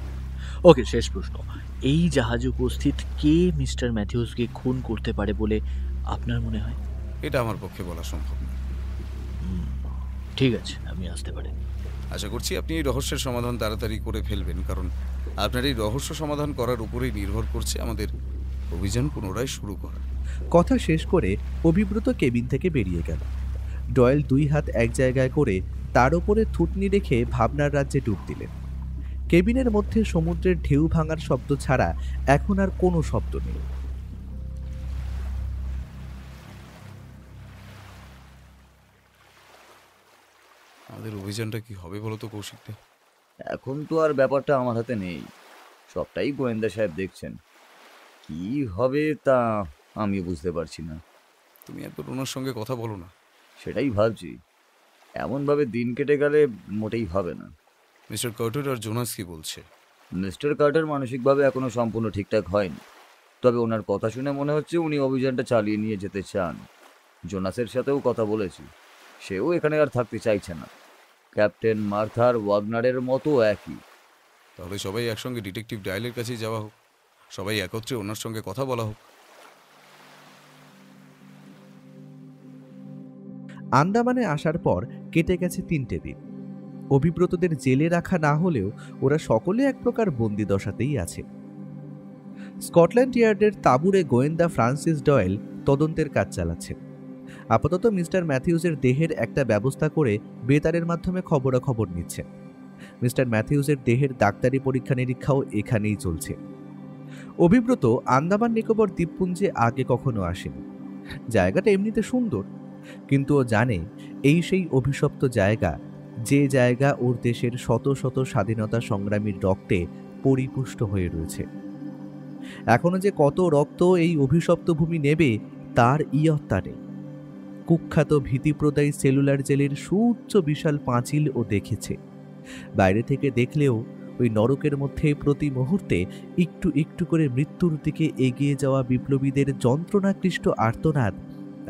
ওকে, শেষ প্রশ্ন। এই জাহাজে উপস্থিত কে মিস্টার ম্যাথিউসকে খুন করতে পারে বলে আপনার মনে হয়? এটা আমার পক্ষে বলা সম্ভব না। ঠিক আছে, আপনি আসতে পারেন। আশা করছি আপনি এই রহস্যের সমাধান তাড়াতাড়ি করে ফেলবেন, কারণ আপনার এই রহস্য সমাধান করার উপরেই নির্ভর করছে আমাদের অভিযান পুনরায় শুরু করা। কথা শেষ করে অভিব্রত কেবিন থেকে বেরিয়ে গেল। ডয়েল 2 হাত এক জায়গায় করে তার উপরে থুতনি রেখে ভাবনার রাজ্যে ডুব দিলেন। কেবিনের মধ্যে সমুদ্রের ঢেউ ভাঙার শব্দ ছাড়া এখন আর কোনো শব্দ নেই। আমাদের অভিযানটা কি হবে বলো তো কৌশিকদা? এখন তো আর ব্যাপারটা আমার হাতে নেই, সবটাই গোয়েন্দা সাহেব দেখছেন। কি হবে তা আমি বুঝতে পারছি না। তুমি একবার ওনার সঙ্গে কথা বলো না। সেটাই ভাবছি, এমনভাবে দিন কেটে গেলে মোটেই হবে না। মিস্টার কার্টার আর জোনাস কি বলছে? মিস্টার কার্টার মানসিকভাবে এখনো সম্পূর্ণ ঠিকঠাক হয়নি, তবে ওনার কথা শুনে মনে হচ্ছে উনি অভিযানটা চালিয়ে নিয়ে যেতে চান। জোনাসের সাথেও কথা বলেছি, সেও এখানে আর থাকতে চাইছে না। ক্যাপ্টেন মার্থার ওয়াগনারের মতো একই। তাহলে সবাই একসঙ্গে ডিটেকটিভ ডায়েলের কাছেই যাওয়া হোক, সবাই একত্রে ওনার সঙ্গে কথা বলা হোক। আন্দামানে আসার পর কেটে গেছে 3টে দিন। অভিব্রতদের জেলে রাখা না হলেও ওরা সকলে এক প্রকার বন্দিদশাতেই আছে। স্কটল্যান্ড ইয়ার্ডের তাঁবুরে গোয়েন্দা ফ্রান্সিস ডয়েল তদন্তের কাজ চালাচ্ছেন। আপাতত মিস্টার ম্যাথিউসের দেহের একটা ব্যবস্থা করে বেতারের মাধ্যমে খবরাখবর নিচ্ছেন। মিস্টার ম্যাথিউসের দেহের ডাক্তারি পরীক্ষা নিরীক্ষাও এখানেই চলছে। অভিব্রত আন্দামান নিকোবর দ্বীপপুঞ্জে আগে কখনো আসেনি। জায়গাটা এমনিতে সুন্দর, কিন্তু ও জানে এই সেই অভিশপ্ত জায়গা, যে জায়গা ওর দেশের শত শত স্বাধীনতা সংগ্রামীর রক্তে পরিপুষ্ট হয়ে রয়েছে। এখনো যে কত রক্ত এই অভিশপ্ত ভূমি নেবে তার ইয়ত্তা নেই। কুখ্যাত ভীতিপ্রদায়ী সেলুলার জেলের সুউচ্চ বিশাল পাঁচিল ও দেখেছে। বাইরে থেকে দেখলেও ওই নরকের মধ্যে প্রতি মুহূর্তে একটু একটু করে মৃত্যুর দিকে এগিয়ে যাওয়া বিপ্লবীদের যন্ত্রণাক্লিষ্ট আর্তনাদ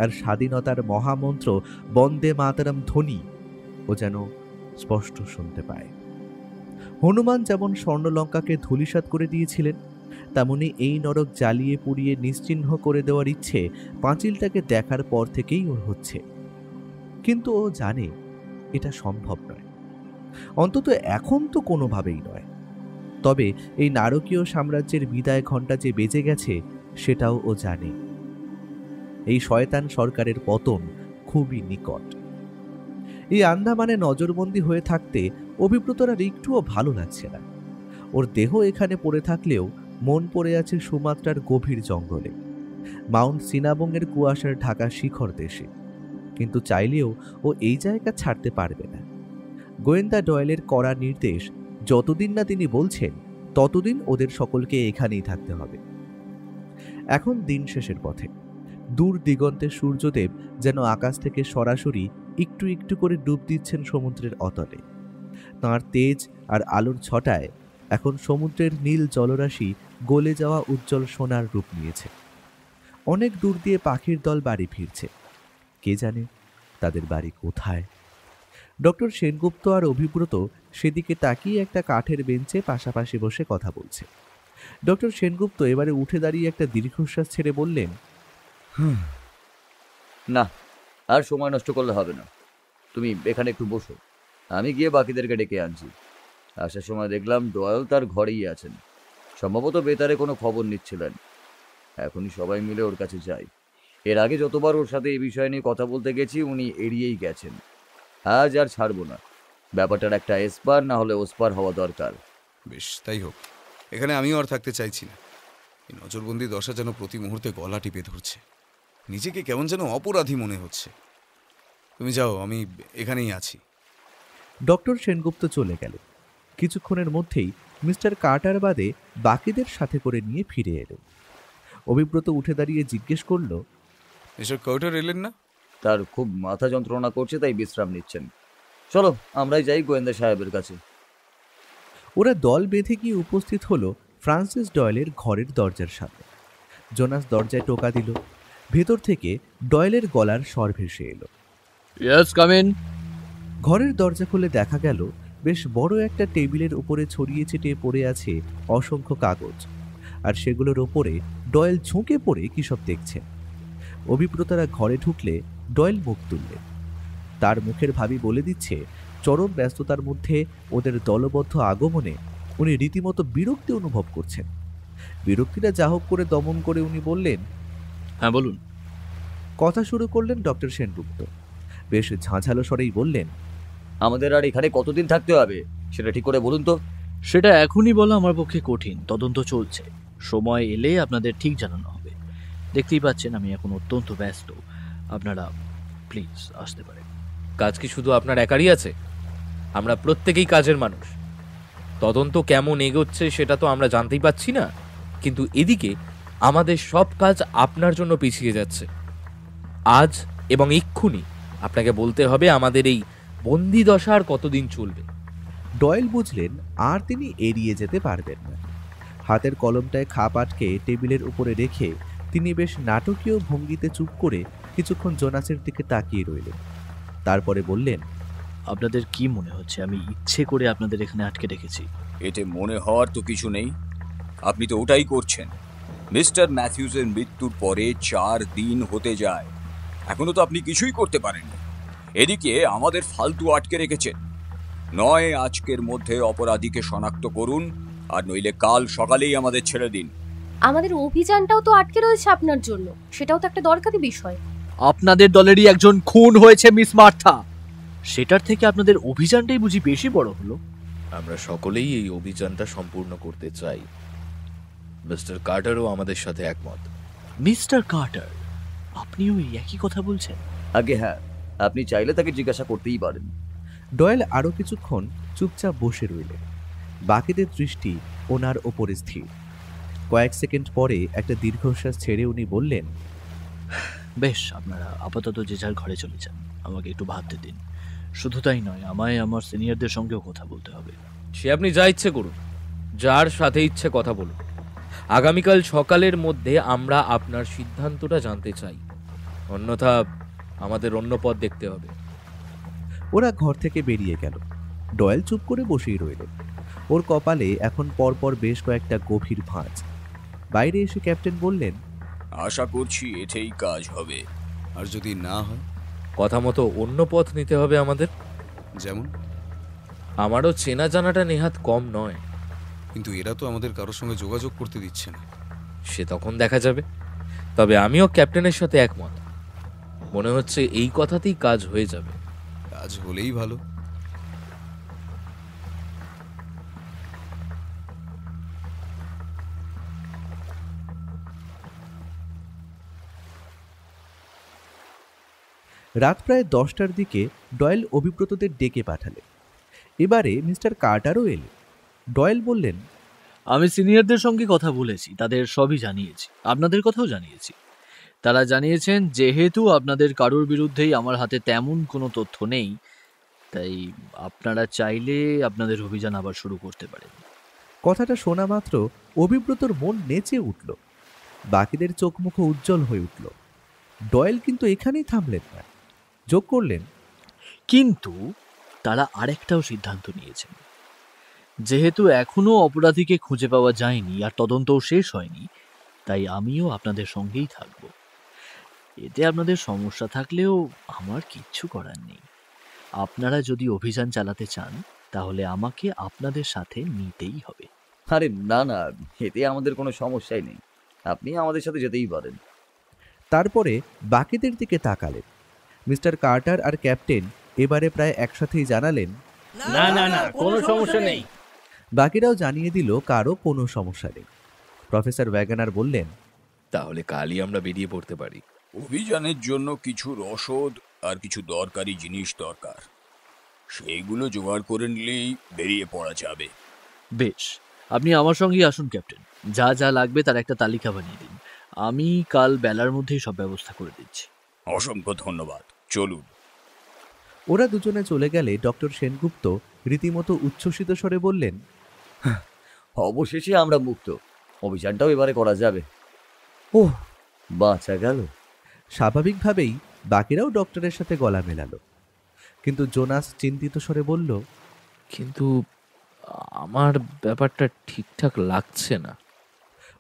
আর স্বাধীনতার মহামন্ত্র বন্দে মাতরম ধ্বনি ও যেন স্পষ্ট শুনতে পায়। হনুমান যেমন স্বর্ণলঙ্কাকে ধূলিসাৎ করে দিয়েছিলেন, তেমনি এই নরক জ্বালিয়ে পুড়িয়ে নিশ্চিহ্ন করে দেওয়ার ইচ্ছে পাঁচিলটাকে দেখার পর থেকেই ওর হচ্ছে। কিন্তু ও জানে এটা সম্ভব নয়, অন্তত এখন তো কোনোভাবেই নয়। তবে এই নারকীয় সাম্রাজ্যের বিদায় ঘণ্টা যে বেজে গেছে সেটাও ও জানে। এই শয়তান সরকারের পতন খুবই নিকট। এই আন্দামানে নজরবন্দি হয়ে থাকতে অভিব্রতর আর একটুও ভালো লাগছে না। ওর দেহ এখানে পড়ে থাকলেও মন পড়ে আছে সুমাত্রার গভীর জঙ্গলে, মাউন্ট সিনাবংয়ের কুয়াশার ঢাকা শিখর দেশে। কিন্তু চাইলেও ও এই জায়গা ছাড়তে পারবে না। গোয়েন্দা ডয়েলের কড়া নির্দেশ, যতদিন না তিনি বলছেন ততদিন ওদের সকলকে এখানেই থাকতে হবে। এখন দিন শেষের পথে। দূর দিগন্তে সূর্যদেব যেন আকাশ থেকে সরাসরি একটু একটু করে ডুব দিচ্ছেন সমুদ্রের অতলে। তাঁর তেজ আর আলোর ছটায় এখন সমুদ্রের নীল জলরাশি গলে যাওয়া উজ্জ্বল সোনার রূপ নিয়েছে। অনেক দূর দিয়ে পাখির দল বাড়ি ফিরছে। কে জানে তাদের বাড়ি কোথায়। ডক্টর সেনগুপ্ত আর অভিব্রত সেদিকে তাকিয়ে একটা কাঠের বেঞ্চে পাশাপাশি বসে কথা বলছে। ডক্টর সেনগুপ্ত এবারে উঠে দাঁড়িয়ে একটা দীর্ঘশ্বাস ছেড়ে বললেন, না, আর সময় নষ্ট করলে হবে না। তুমি এখানে একটু বসো, আমি গিয়ে বাকিদেরকে ডেকে আনছি। আসার সময় দেখলাম ডয়েল তার ঘরেই আছেন, সম্ভবত বেতারে কোনো খবর নিচ্ছিলেন। এখনই সবাই মিলে ওর কাছে যাই। এর আগে যতবার ওর সাথে এই বিষয় নিয়ে কথা বলতে গেছি উনি এড়িয়েই গেছেন। আজ আর ছাড়বো না। ব্যাপারটার একটা এসপার না হলে ওসপার হওয়া দরকার। বেশ, তাই হোক। এখানে আমিও আর থাকতে চাইছি না। এই নজরবন্দি দশা যেন প্রতি মুহূর্তে গলা টিপে ধরছে। নিজেকে কেমন যেন অপরাধী মনে হচ্ছে। তুমি যাও, আমি এখানেই আছি। ডক্টর সেনগুপ্ত চলে গেল। কিছুক্ষণের মধ্যেই মিস্টার কার্টার বাদে বাকিদের সাথে করে নিয়ে ফিরে এলো। অভিব্রত উঠে দাঁড়িয়ে জিজ্ঞেস করল, মিস্টার কার্টার এলেন না? তার খুব মাথা যন্ত্রণা করছে, তাই বিশ্রাম নিচ্ছেন। চলো আমরাই যাই গোয়েন্দা সাহেবের কাছে। ওরা দল বেঁধে গিয়ে উপস্থিত হলো ফ্রান্সিস ডয়েলের ঘরের দরজার সামনে। জোনাস দরজায় টোকা দিল। ভেতর থেকে ডয়েলের গলার স্বর ভেসে এলো, ইয়েস, কাম ইন। ঘরের দরজা খুলে দেখা গেল বেশ বড় একটা টেবিলের উপরে ছড়িয়ে ছিটিয়ে পড়ে আছে অসংখ্য কাগজ, আর সেগুলোর ওপরে ডয়েল ঝুঁকে পড়ে কি সব দেখছেন। অভিপ্রতারা ঘরে ঢুকলে ডয়েল মুখ তুললেন। তার মুখের ভাবি বলে দিচ্ছে চরম ব্যস্ততার মধ্যে ওদের দলবদ্ধ আগমনে উনি রীতিমতো বিরক্তি অনুভব করছেন। বিরক্তিটা যা হোক করে দমন করে উনি বললেন, হ্যাঁ বলুন। কথা শুরু করলেন ডক্টর সেনগুপ্ত। বেশ ঝাঁঝালো স্বরেই বললেন, আমাদের আর এখানে কতদিন থাকতে হবে সেটা ঠিক করে বলুন তো। সেটা এখনই বলা আমার পক্ষে কঠিন, তদন্ত চলছে। সময় এলে আপনাদের ঠিক জানানো হবে। দেখতেই পাচ্ছেন আমি এখন অত্যন্ত ব্যস্ত। আপনারা প্লিজ আসতে পারেন। কাজ কি শুধু আপনার একারই আছে? আমরা প্রত্যেকেই কাজের মানুষ। তদন্ত কেমন এগোচ্ছে সেটা তো আমরা জানতেই পাচ্ছি না, কিন্তু এদিকে আমাদের সব কাজ আপনার জন্য পিছিয়ে যাচ্ছে। আজ এবং এক্ষুনি আপনাকে বলতে হবে আমাদের এই বন্দি দশা আর কতদিন চলবে। ডয়েল বুঝলেন আর তিনি এড়িয়ে যেতে পারবেন না। হাতের কলমটায় খাপ আটকে টেবিলের উপরে রেখে তিনি বেশ নাটকীয় ভঙ্গিতে চুপ করে কিছুক্ষণ জোনাসের দিকে তাকিয়ে রইলেন। তারপরে বললেন, আপনাদের কি মনে হচ্ছে আমি ইচ্ছে করে আপনাদের এখানে আটকে রেখেছি? এতে মনে হওয়ার তো কিছু নেই, আপনি তো ওটাই করছেন। মিস্টার ম্যাথিউসের মৃত্যুর পরে 4 দিন হতে যায়, এখনো তো আপনি কিছুই করতে পারেননি। এদিকে আমাদের ফালতু আটকে রেখেছেন। নয় আজকের মধ্যে অপরাধীকে শনাক্ত করুন, আর নইলে কাল সকালেই আমাদের ছেড়ে দিন। আমাদের অভিযানটাও তো আটকে রয়েছে আপনার জন্য, সেটাও তো একটা দরকারি বিষয়। আপনাদের দলেরই একজন খুন হয়েছে, মিস মার্থা। সেটার থেকে আপনাদের অভিযানটাই বুঝি বেশি বড় হলো। আমরা সকলেই এই অভিযানটা সম্পূর্ণ করতে চাই। মিস্টার কার্টারও আমাদের সাথে একমত। মিস্টার কার্টার, আপনিও এই একই কথা বলছেন? আগে হ্যাঁ, আপনি চাইলে তাকে জিজ্ঞাসা করতেই পারেন। ডয়েল আরো কিছুক্ষণ চুপচাপ বসে রইলেন। বাকিদের দৃষ্টি ওনার ওপরে স্থির। কয়েক সেকেন্ড পরে একটা দীর্ঘশ্বাস ছেড়ে উনি বললেন, বেশ, আপনারা আপাতত যে যার ঘরে চলে যান, আমাকে একটু ভাবতে দিন। শুধু তাই নয়, আমায় আমার সিনিয়রদের সঙ্গেও কথা বলতে হবে। সে আপনি যা ইচ্ছে করুন, যার সাথে ইচ্ছে কথা বলুন। আগামীকাল সকালের মধ্যে আমরা আপনার সিদ্ধান্তটা জানতে চাই, অন্যথা আমাদের অন্য পথ দেখতে হবে। ওরা ঘর থেকে বেরিয়ে গেল। ডয়েল চুপ করে বসেই রইল। ওর কপালে এখন পরপর বেশ কয়েকটা গভীর ভাঁজ। বাইরে এসে ক্যাপ্টেন বললেন, আশা করছি এতেই কাজ হবে। আর যদি না হয়? কথা মতো অন্য পথ নিতে হবে আমাদের। যেমন? আমারও চেনা জানাটা নেহাত কম নয়। কিন্তু এরা তো আমাদের কারোর সঙ্গে যোগাযোগ করতে দিচ্ছে না। সে তখন দেখা যাবে। তবে আমিও ক্যাপ্টেনের সাথে একমত। মনে হচ্ছে এই কথাতেই কাজ হয়ে যাবে। কাজ হলেই ভালো। রাত প্রায় 10টার দিকে ডয়েল অভিব্রতদের ডেকে পাঠালেন। এবারে মিস্টার কার্টারও এলেন। ডয়েল বললেন, আমি সিনিয়রদের সঙ্গে কথা বলেছি, তাদের সবই জানিয়েছি, আপনাদের কথাও জানিয়েছি। তারা জানিয়েছেন যেহেতু আপনাদের কারোর বিরুদ্ধেই আমার হাতে তেমন কোনো তথ্য নেই, তাই আপনারা চাইলে আপনাদের অভিযান আবার শুরু করতে পারেন। কথাটা শোনা মাত্র অভিব্রতর মন নেচে উঠল। বাকিদের চোখ মুখ উজ্জ্বল হয়ে উঠল। ডয়েল কিন্তু এখানেই থামলেন না, যোগ করলেন, কিন্তু তারা আরেকটাও সিদ্ধান্ত নিয়েছেন। যেহেতু এখনো অপরাধীকে খুঁজে পাওয়া যায়নি আর তদন্তও শেষ হয়নি, তাই আমিও আপনাদের সঙ্গেই থাকব। এতে আপনাদের সমস্যা থাকলেও আমার কিচ্ছু করার নেই। আপনারা যদি অভিযান চালাতে চান তাহলে আমাকে আপনাদের সাথে নিতেই হবে। আরে না না, এতে আমাদের কোনো সমস্যাই নেই, আপনি আমাদের সাথে যেতেই পারেন। তারপরে বাকিদের দিকে তাকালেন। মিস্টার কার্টার আর ক্যাপ্টেন এবারে প্রায় একসাথেই জানালেন, না না না, কোনো সমস্যা নেই। বাকিরাও জানিয়ে দিল কারো কোনো সমস্যা নেই। প্রফেসর ওয়াগনার বললেন, তাহলে কালই আমরা বেরিয়ে পড়তে পারি। অভিযানের জন্য কিছু রসদ আর কিছু দরকারি জিনিস দরকার, সেইগুলো জোগাড় করে নিলেই বেরিয়ে পড়া যাবে। বেশ, আপনি আমার সঙ্গেই আসুন ক্যাপ্টেন। যা যা লাগবে তার একটা তালিকা বানিয়ে দিন, আমি কাল বেলার মধ্যেই সব ব্যবস্থা করে দিচ্ছি। অসংখ্য ধন্যবাদ, চলুন। ওরা দুজনে চলে গেলে ডক্টর সেনগুপ্ত রীতিমতো উচ্ছ্বসিত স্বরে বললেন, অবশেষে আমরা মুক্ত, অভিযানটাও এবারে করা যাবে। ওহ, বাঁচা গেল। স্বাভাবিকভাবেই বাকিরাও ডক্টরের সাথে গলা মেলালো। কিন্তু জোনাস চিন্তিত স্বরে বলল, কিন্তু আমার ব্যাপারটা ঠিকঠাক লাগছে না।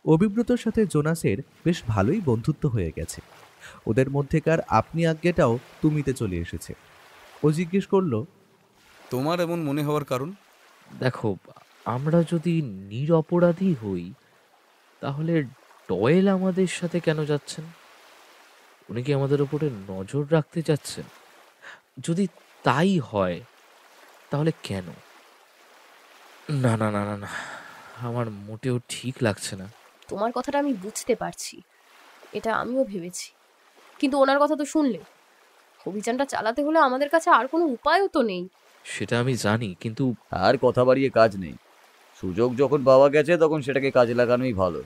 অভিব্রতর সাথে জোনাসের বেশ ভালোই বন্ধুত্ব হয়ে গেছে। ওদের মধ্যেকার আপনি আজ্ঞেটাও তুমিতে চলে এসেছে। ও জিজ্ঞেস করল, তোমার এমন মনে হওয়ার কারণ? দেখো, আমরা যদি নিরপরাধী হই তাহলে ডয়েল আমাদের সাথে কেন যাচ্ছেন? উনি কি আমাদের উপরে নজর রাখতে চাচ্ছেন? যদি তাই হয় তাহলে কেন? না না না না না, আমার মোটেও ঠিক লাগছে না। তোমার কথাটা আমি বুঝতে পারছি, এটা আমিও ভেবেছি, কিন্তু ওনার কথা তো শুনলে। অভিযানটা চালাতে হলে আমাদের কাছে আর কোনো উপায়ও তো নেই। সেটা আমি জানি, কিন্তু আর কথা বাড়িয়ে কাজ নেই, সুযোগ যখন পাওয়া গেছে তখন সেটাকে কাজে লাগানোই ভালো।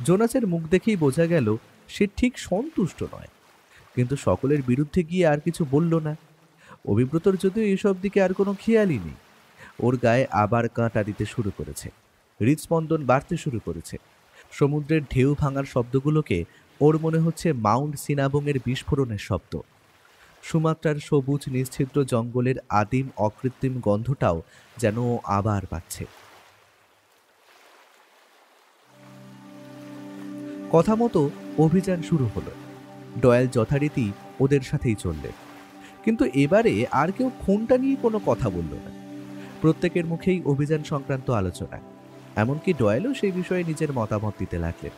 জোনাসের মুখ দেখেই বোঝা গেল সে ঠিক সন্তুষ্ট নয়, কিন্তু সকলের বিরুদ্ধে গিয়ে আর কিছু বলল না। অভিব্রতর যদিও এসব দিকে আর কোনো খেয়ালই নেই। ওর গায়ে আবার কাঁটা দিতে শুরু করেছে, হৃদস্পন্দন বাড়তে শুরু করেছে। সমুদ্রের ঢেউ ভাঙার শব্দগুলোকে ওর মনে হচ্ছে মাউন্ট সিনাবংয়ের বিস্ফোরণের শব্দ। সুমাত্রার সবুজ নিশ্ছিদ্র জঙ্গলের আদিম অকৃত্রিম গন্ধটাও যেন ও আবার পাচ্ছে। কথা মতো অভিযান শুরু হলো। ডয়েল যথারীতি ওদের সাথেই চললেন, কিন্তু এবারে আর কেউ খুনটা নিয়ে কোনো কথা বলল না। প্রত্যেকের মুখেই অভিযান সংক্রান্ত আলোচনা, এমনকি ডয়েলও সেই বিষয়ে নিজের মতামত দিতে লাগলেন।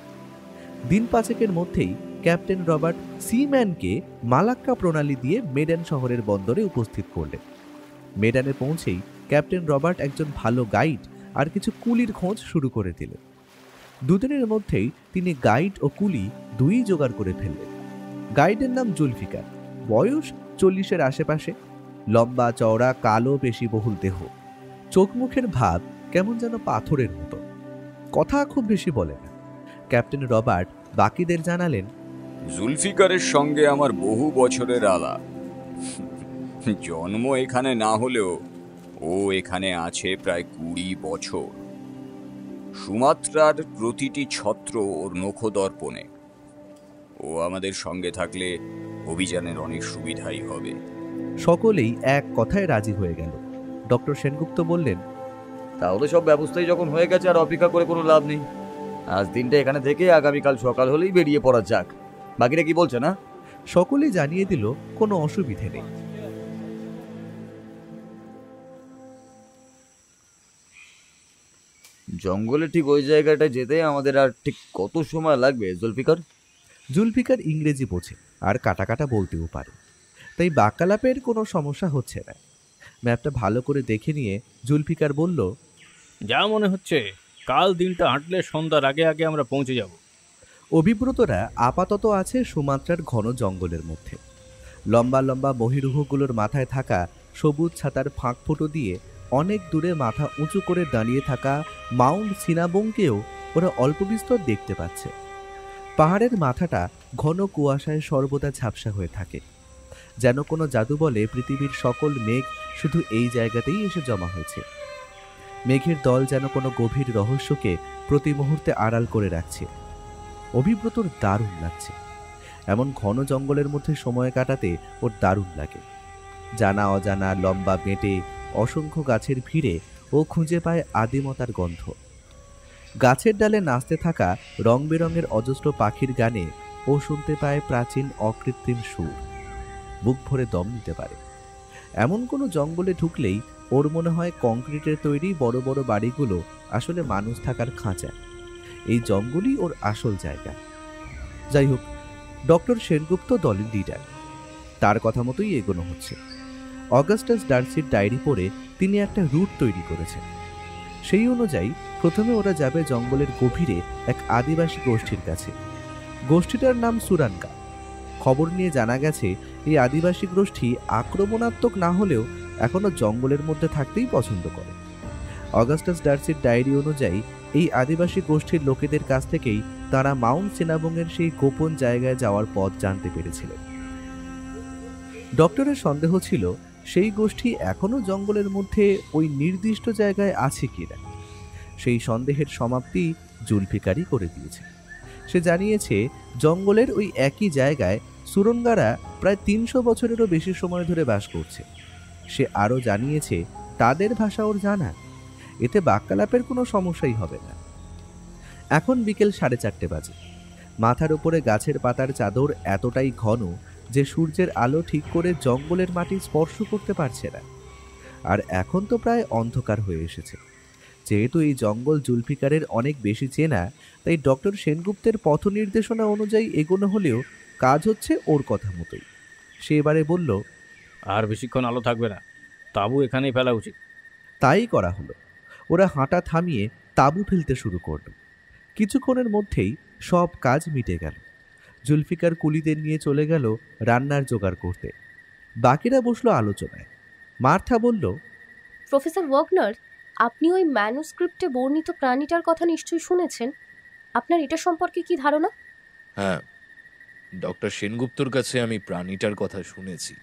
দিন পাঁচেকের মধ্যেই ক্যাপ্টেন রবার্ট সিম্যানকে মালাক্কা প্রণালী দিয়ে মেডান শহরের বন্দরে উপস্থিত করলেন। মেডানে পৌঁছেই ক্যাপ্টেন রবার্ট একজন ভালো গাইড আর কিছু কুলির খোঁজ শুরু করে দিলেন। দুদিনের মধ্যেই তিনি গাইড ও কুলি দুই জোগাড় করে ফেললেন। গাইডের নাম জুলফিকার, বয়স 40-এর আশেপাশে, লম্বা চওড়া কালো পেশিবহুল দেহ, চোখ মুখের ভাব কেমন যেন পাথরের মতো। কথা খুব বেশি বলে না। ক্যাপ্টেন রবার্ট বাকিদের জানালেন, জুলফিকারের সঙ্গে আমার বহু বছরের আলাপ। জন্ম এখানে না হলেও ও এখানে আছে প্রায় 20 বছর। সুমাত্রার প্রতিটি ছত্র ওর নখদর্পণে। ও আমাদের সঙ্গে থাকলে অভিযানের অনেক সুবিধাই হবে। সকলেই এক কথায় রাজি হয়ে গেল। ডক্টর সেনগুপ্ত বললেন, তাহলে সব ব্যবস্থাই যখন হয়ে গেছে আর অপেক্ষা করে কোনো লাভ নেই। আজ দিনটা এখানে থেকে আগামীকাল সকাল হলেই বেরিয়ে পড়া যাক। বাকিরা কি বলছে না? সকলেই জানিয়ে দিল কোনো অসুবিধে নেই। জঙ্গলে ঠিক ওই জায়গাটা যেতে আমাদের আর ঠিক কত সময় লাগবে জুলফিকার? জুলফিকার ইংরেজি বোঝে আর কাটা কাটা বলতেও পারে, তাই বাক্যালাপের কোনো সমস্যা হচ্ছে না। ম্যাপটা ভালো করে দেখে নিয়ে জুলফিকার বলল, যা মনে হচ্ছে কাল দিনটা হাঁটলে সন্ধ্যার আগে আগে আমরা পৌঁছে যাব। অভিব্রতরা আপাতত আছে সুমাত্রার ঘন জঙ্গলের মধ্যে। লম্বা লম্বা বহিরুহগুলোর মাথায় থাকা সবুজ ছাতার ফাঁক ফুটো দিয়ে অনেক দূরে মাথা উঁচু করে দাঁড়িয়ে থাকা মাউন্ট সিনাবংকেও ওরা অল্প বিস্তর দেখতে পাচ্ছে। পাহাড়ের মাথাটা ঘন কুয়াশায় সর্বদা ঝাপসা হয়ে থাকে, যেন কোনো জাদু বলে পৃথিবীর সকল মেঘ শুধু এই জায়গাতেই এসে জমা হয়েছে। মেঘের দল যেন কোনো গভীর রহস্যকে প্রতি মুহূর্তে আড়াল করে রাখছে। অভিব্রতর দারুণ লাগছে। এমন ঘন জঙ্গলের মধ্যে সময় কাটাতে ওর দারুণ লাগে। জানা অজানা লম্বা বেঁটে অসংখ্য গাছের ভিড়ে ও খুঁজে পায় আদিমতার গন্ধ। গাছের ডালে নাচতে থাকা রং বেরঙের অজস্র পাখির গানে ও শুনতে পায় প্রাচীন অকৃত্রিম সুর। বুক ভরে দম নিতে পারে। এমন কোনো জঙ্গলে ঢুকলেই ওর মনে হয় কংক্রিটের তৈরি বড় বড় বাড়িগুলো আসলে মানুষ থাকার খাঁচা। এই জঙ্গলই ওর আসল জায়গা। যাই হোক, ডক্টর সেনগুপ্ত দলের লিডার, তার কথা মতোই এগোনো হচ্ছে। অগাস্টাস ডার্সির ডায়েরি পড়ে তিনি একটা রুট তৈরি করেছেন। সেই অনুযায়ী প্রথমে ওরা যাবে জঙ্গলের গভীরে এক আদিবাসী গোষ্ঠীর কাছে। গোষ্ঠীটার নাম সুরানগা। খবর নিয়ে জানা গেছে এই আদিবাসী গোষ্ঠী আক্রমণাত্মক না হলেও এখনো জঙ্গলের মধ্যে থাকতেই পছন্দ করে। অগাস্টাস ডার্সির ডায়েরি অনুযায়ী এই আদিবাসী গোষ্ঠীর লোকেদের কাছ থেকেই তারা মাউন্ট সিনাবংয়ের সেই গোপন জায়গায় যাওয়ার পথ জানতে পেরেছিলেন। ডক্টরের সন্দেহ ছিল সেই গোষ্ঠী এখনো জঙ্গলের মধ্যে ওই নির্দিষ্ট জায়গায় আছে কিনা। সেই সন্দেহের সমাপ্তি জুলফিকারই করে দিয়েছে। সে জানিয়েছে জঙ্গলের ওই একই জায়গায় সুরঙ্গারা প্রায় 300 বছরেরও বেশি সময় ধরে বাস করছে। সে আরও জানিয়েছে তাদের ভাষা ওর জানা। এতে বাক্যালাপের কোনো সমস্যাই হবে না। এখন বিকেল 4:30 বাজে। মাথার উপরে গাছের পাতার চাদর এতটাই ঘন যে সূর্যের আলো ঠিক করে জঙ্গলের মাটি স্পর্শ করতে পারছে না। আর এখন তো প্রায় অন্ধকার হয়ে এসেছে। যেহেতু এই জঙ্গল জুলফিকারের অনেক বেশি চেনা, তাই ডক্টর সেনগুপ্তের পথ নির্দেশনা অনুযায়ী এগোনো হলেও কাজ হচ্ছে ওর কথা মতোই। সে এবারে বলল, আর বেশিক্ষণ আলো থাকবে না, তাঁবু এখানেই ফেলা উচিত। তাই করা হলো। ওরা হাঁটা থামিয়ে তাঁবু ফেলতে শুরু করল। কিছুক্ষণের মধ্যেই সব কাজ মিটে গেল। জুলফিকার কুলিদের নিয়ে চলে গেল রান্নার জোগাড় করতে। বাকিরা বসলো আলোচনায়। মার্থা বলল, প্রফেসর ওয়াগনার, আপনি ওই ম্যানুস্ক্রিপ্টে বর্ণিত প্রাণীটার কথা নিশ্চয়ই শুনেছেন। আপনার এটা সম্পর্কে কি ধারণা? হ্যাঁ, ডক্টর সেনগুপ্তর কাছে আমি প্রাণীটার কথা শুনেছি।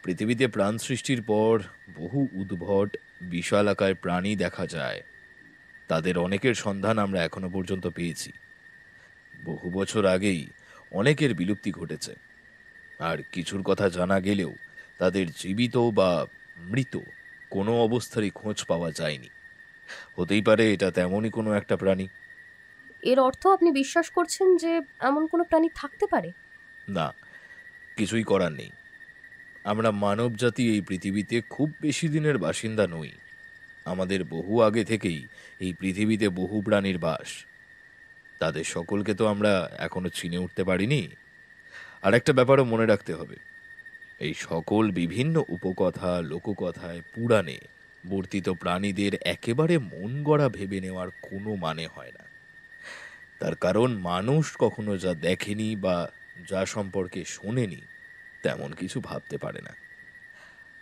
পৃথিবীতে প্রাণ সৃষ্টির পর বহু উদ্ভট বিশালাকার প্রাণী দেখা যায়। তাদের অনেকের সন্ধান আমরা এখনো পর্যন্ত পেয়েছি। বহু বছর আগেই অনেকের বিলুপ্তি ঘটেছে, আর কিছুর কথা জানা গেলেও তাদের জীবিত বা মৃত কোনো অবস্থারই খোঁজ পাওয়া যায়নি। হতেই পারে এটা তেমনই কোনো একটা প্রাণী। এর অর্থ আপনি বিশ্বাস করছেন যে এমন কোনো প্রাণী থাকতে পারে? না, কিছুই করার নেই। আমরা মানব জাতি এই পৃথিবীতে খুব বেশি দিনের বাসিন্দা নই। আমাদের বহু আগে থেকেই এই পৃথিবীতে বহু প্রাণীর বাস। তাদের সকলকে তো আমরা এখনো চিনে উঠতে পারিনি। আর একটা ব্যাপারও মনে রাখতে হবে, এই সকল বিভিন্ন উপকথা, লোককথায়, পুরাণে বর্তিত প্রাণীদের একেবারে মন গড়া ভেবে নেওয়ার কোনো মানে হয় না। তার কারণ মানুষ কখনো যা দেখেনি বা যা সম্পর্কে শোনেনি তেমন কিছু ভাবতে পারে না।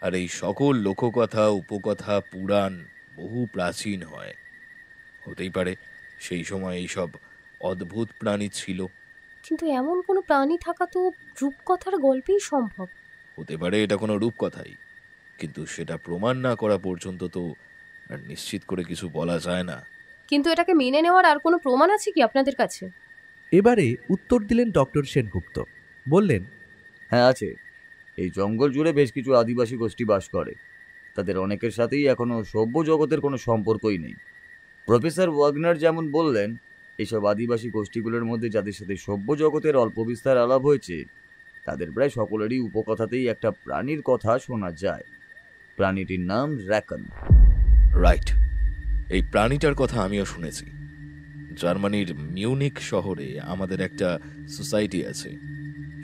আর এই সকল লোককথা, উপকথা, পুরাণ বহু প্রাচীন হয়। হতেই পারে সেই সময় এইসব অদ্ভুত প্রাণী ছিল, কিন্তু এমন কোনো প্রাণী থাকা তো রূপকথার গল্পেই সম্ভব। হতে পারে এটা কোনো রূপকথাই, কিন্তু সেটা প্রমাণ না করা পর্যন্ত তো আর নিশ্চিত করে কিছু বলা যায় না। কিন্তু এটাকে মেনে নেওয়ার আর কোনো প্রমাণ আছে কি আপনাদের কাছে? এবারে উত্তর দিলেন ডক্টর সেনগুপ্ত। বললেন, হ্যাঁ আছে। এই জঙ্গল জুড়ে বেশ কিছু আদিবাসী গোষ্ঠী বাস করে। তাদের অনেকের সাথেই এখনো সভ্য জগতের কোনো সম্পর্কই নেই। প্রফেসর ওয়াগনার যেমন বললেন, এইসব আদিবাসী গোষ্ঠীগুলোর মধ্যে যাদের সাথে সভ্য জগতের অল্প বিস্তার আলাপ হয়েছে, তাদের প্রায় সকলেরই উপকথাতেই একটা প্রাণীর কথা শোনা যায়। প্রাণীটির নাম র্যাকন। রাইট, এই প্রাণীটার কথা আমিও শুনেছি। জার্মানির মিউনিক শহরে আমাদের একটা সোসাইটি আছে,